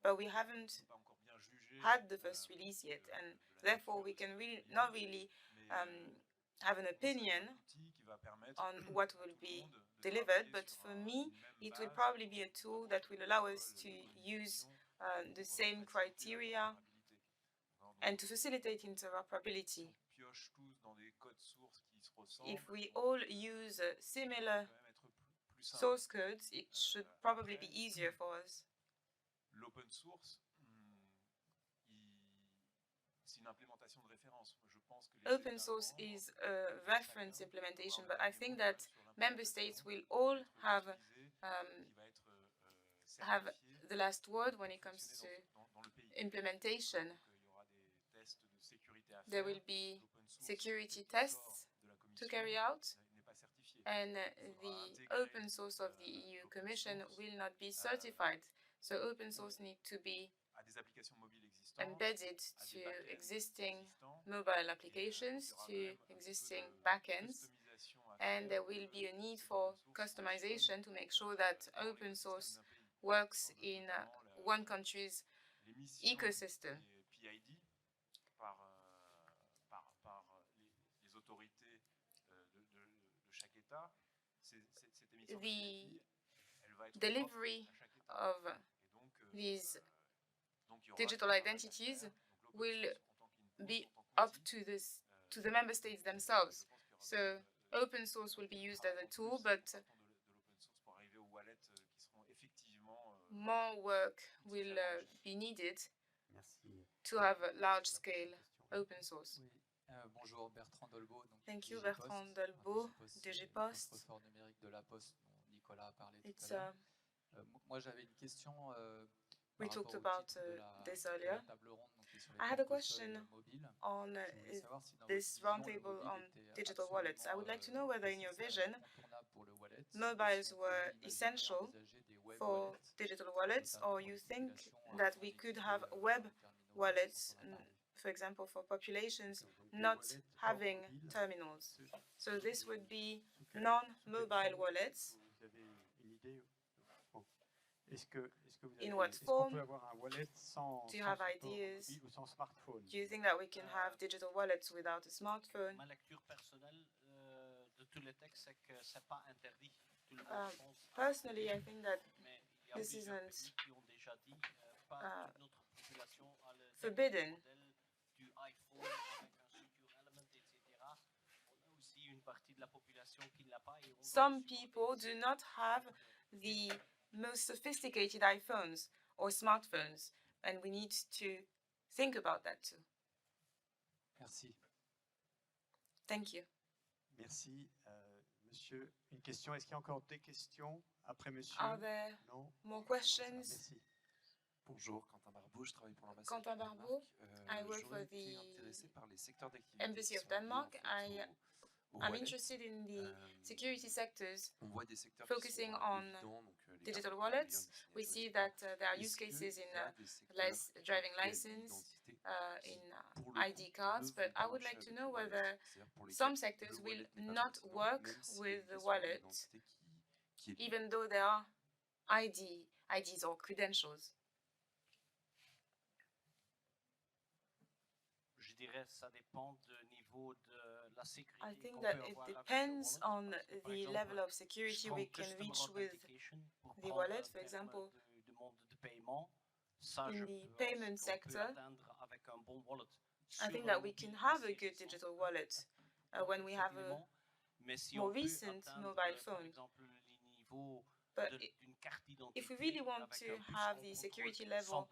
but we haven't had the first release yet, and therefore we can not really have an opinion on what will be delivered. But for me, it will probably be a tool that will allow us to use the same criteria and to facilitate interoperability. If we all use similar source codes, it should probably be easier for us. L'open source, c'est une implémentation de référence. Je pense que open source is a reference implementation, but I think that member states will all have the last word when it comes to implementation. There will be security tests to carry out, and the open source of the EU Commission will not be certified. So open source needs to be embedded to existing mobile applications, to existing backends, and there will be a need for customization to make sure that open source works in one country's ecosystem. The delivery of these digital identities will be up to the member states themselves. So open source will be used as a tool, but more work will be needed to have a large-scale open source. Bonjour, Bertrand Dolbeau. Thank you, Bertrand Dolbeau, DG Post. Nicolas a parlé tout à l'heure. Moi, j'avais une question. We talked about this earlier. I had a question on this roundtable on digital wallets. I would like to know whether in your vision, mobiles were essential for digital wallets, or you think that we could have web wallets, for example, for populations not having terminals. So this would be non-mobile wallets. In what form? Do you have ideas? Do you think that we can have digital wallets without a smartphone? Personally, I think that this isn't forbidden. Some people do not have the most sophisticated iPhones or smartphones, and we need to think about that too. Merci. Thank you. Merci. Monsieur, une question. Est-ce qu'il y a encore des questions après monsieur? Are there more questions? Merci. Bonjour, Quentin Barbeau, je travaille pour l'ambassade Quentin Barbeau, I work for the Embassy of Denmark. I'm interested in the security sectors focusing on digital wallets. We see that there are use cases in driving license, in ID cards, but I would like to know whether some sectors will not work with the wallet, even though there are IDs or credentials. I think that it depends on the level of security we can reach with the wallet. For example, in the payment sector, I think that we can have a good digital wallet when we have a more recent mobile phone. But if we really want to have the security level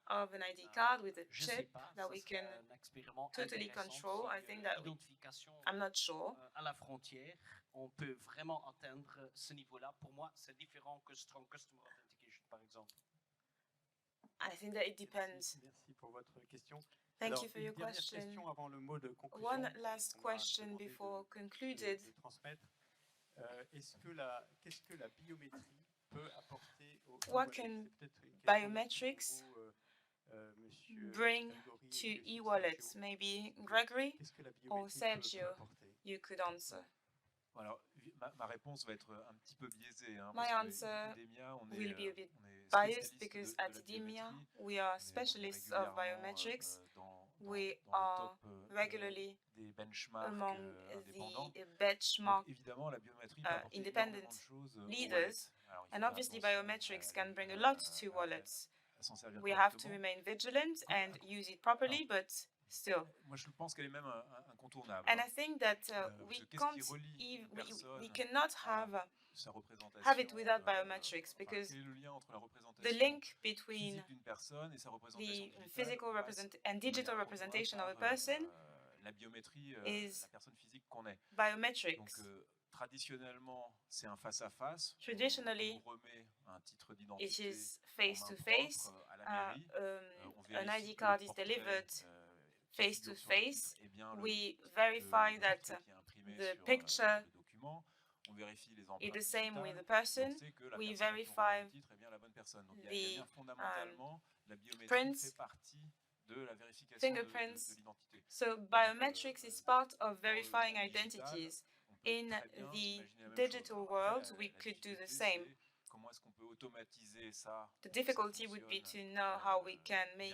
of an ID card with a chip that we can totally control, I think that I'm not sure. À la frontière, on peut vraiment atteindre ce niveau-là. Pour moi, c'est différent que Strong Customer Authentication, par exemple. I think that it depends. Merci pour votre question. Thank Alors, you for une your dernière question. question avant le mot de conclusion. One last qu'on m'a question demandé before de concluded. transmettre. Qu'est-ce que la biométrie peut apporter au What e-wallet? can C'est peut-être une question biometrics pour vous, monsieur bring Grégory to et monsieur e-wallets? Sergio. Maybe Gregory Qu'est-ce que la or biométrie peut Sergio, apporter? you could answer. Alors, ma réponse va être un petit peu biaisée. Hein, My parce answer IDEMIA, will be a bit on est biased spécialiste because de at la IDEMIA biométrie. we are On est specialists of régulièrement biometrics. dans We le are top regularly des benchmarks among indépendants. the benchmark Donc évidemment, la biométrie peut apporter independent énormément de choses au leaders, wallet. Alors, il faut and faire obviously attention biometrics can bring a lot to wallets. à s'en servir We have to correctement. remain vigilant and use it properly, but still. Moi, je pense qu'elle est même incontournable. And I think that we Qu'est-ce qui relie une we personne cannot have sa représentation, have it without biometrics, because quel est le lien entre la the représentation link between physique d'une personne et sa représentation the digitale physical passe and de digital manière representation of a par, person la biométrie, is la personne physique qu'on est. biometrics. Donc, traditionnellement, c'est un face-à-face. Traditionally, on remet un titre it d'identité is face-to-face. à la mairie. An ID card is delivered face-to-face. We verify that the picture on vérifie les is empreintes the same with the digitales, person. on sait que la We personne à qui on remet verify le titre est bien la bonne personne. Donc, il y a bien fondamentalement, la biométrie prints, fait partie de la vérification fingerprints. de l'identité. So biometrics is part of verifying identities. In the digital world, we could do the same. Comment est-ce qu'on peut automatiser ça? The difficulty would be to know how we can make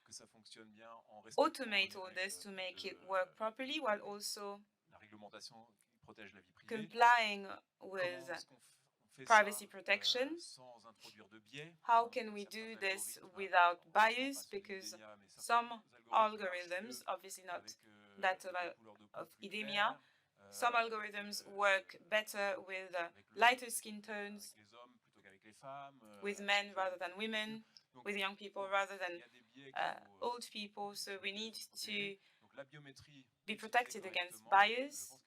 que ça fonctionne bien en automate all this to make it work properly, while also la réglementation qui protège la vie privée. complying with privacy protection. Sans introduire de biais. How can we do this without bias? Because some algorithms, obviously not that of IDEMIA, some algorithms work better with lighter skin tones, with men rather than women, with young people rather than old people. So we need to be protected against bias.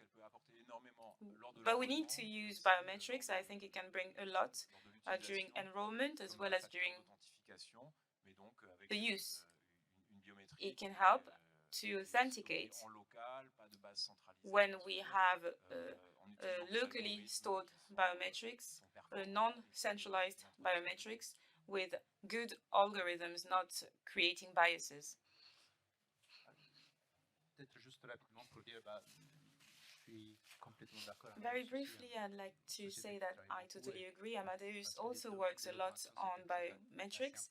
But we need to use biometrics. I think it can bring a lot during enrollment as well as during the use. It can help to authenticate when we have locally stored biometrics, non-centralized biometrics with good algorithms, not creating biases. Very briefly, I'd like to say that I totally agree. Amadeus also works a lot on biometrics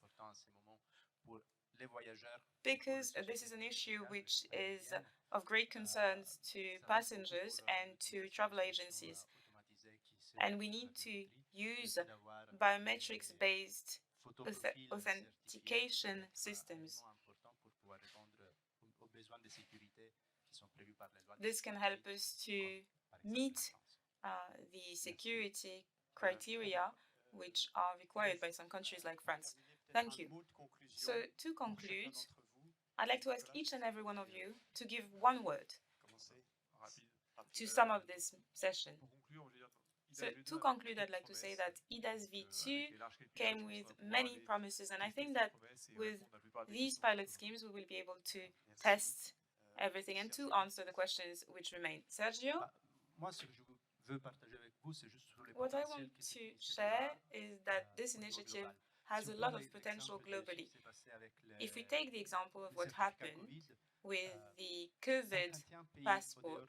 because this is an issue which is of great concern to passengers and to travel agencies. And we need to use biometrics-based authentication systems. This can help us to meet the security criteria which are required by some countries like France. Thank you. So to conclude, I'd like to ask each and every one of you to give one word to sum up this session. So to conclude, I'd like to say that IDAS V2 came with many promises, and I think that with these pilot schemes, we will be able to test everything and to answer the questions which remain. Sergio? What I want to share is that this initiative has a lot of potential globally. If we take the example of what happened with the COVID passport,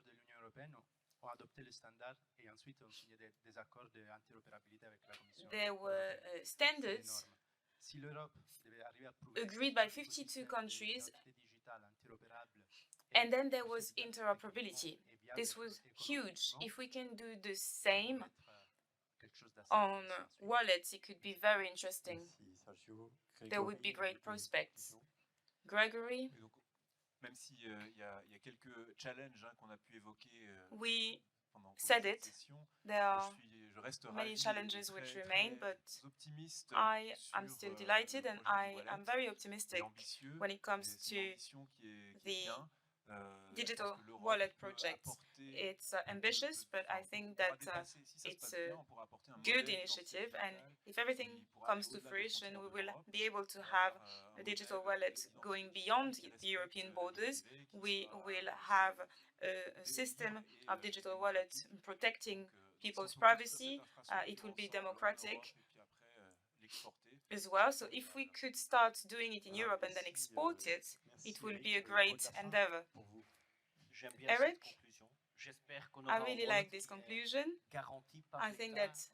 there were standards agreed by 52 countries, and then there was interoperability. This was huge. If we can do the same on wallets, it could be very interesting. There would be great prospects. Gregory? même s'il y a quelques challenges qu'on a pu évoquer we pendant said cette it. session, There are je reste many ravi challenges et which très remain, but optimiste I am sur still delighted le and projet I am d'e-wallet. very Il est optimistic ambitieux, when it comes mais c'est to une ambition qui est the bien. Je digital pense que l'Europe wallet peut project. apporter, It's ambitious, but I think pourra that dépasser, si ça se it's passe a bien, on pourra apporter un good modèle initiative, financier and digital if everything qui pourra comes aller to au-delà des fruition, frontières we de will l'Europe, be able to have un a digital modèle wallet d'identité going digitale beyond qui the respecte European la vie borders. privée, qui We soit will aussi have a libre system et of digital wallet démocratique. protecting Donc, si people's on peut construire cette privacy. It infrastructure will be ensemble en democratic Europe et puis après l'exporter, as well. So c'est if we formidable. could start doing it in Europe and then export it, it will be a great endeavor. J'aime bien Eric, cette conclusion. J'espère qu'on I aura un really wallet like this qui est conclusion. garanti par I think l'État, that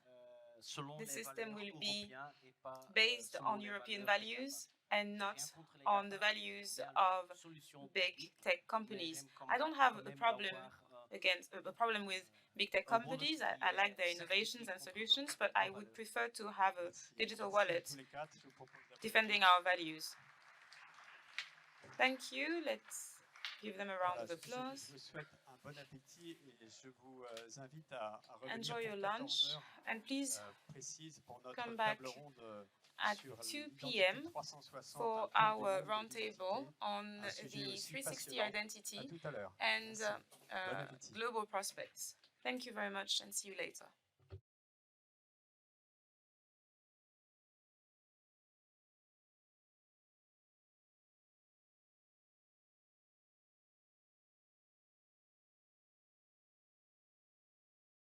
selon the les system valeurs will be européennes et pas based selon on les European valeurs des values GAFA. and J'ai not rien contre les on the GAFA, values j'aime bien leur of solution big technique, tech mais companies. j'aime I don't have quand a même problem d'avoir against a problem with big tech un wallet companies. qui I like est their innovations certifié and contre solutions, nos but I would valeurs. prefer to have a digital Merci à wallet tous les quatre. Je vous propose defending d'applaudir. our values. Thank you. Let's give them a round Voilà, of applause. je vous souhaite un bon appétit et je vous invite à revenir Enjoy your pour lunch 14 heures and please précises pour notre come back table ronde at sur 2 l'identité p.m. 360, for un tour du our monde de roundtable l'identité, on un sujet the aussi 360 passionnant. À identity tout à l'heure. and Merci. Bon appétit. global prospects. Thank you very much and see you later.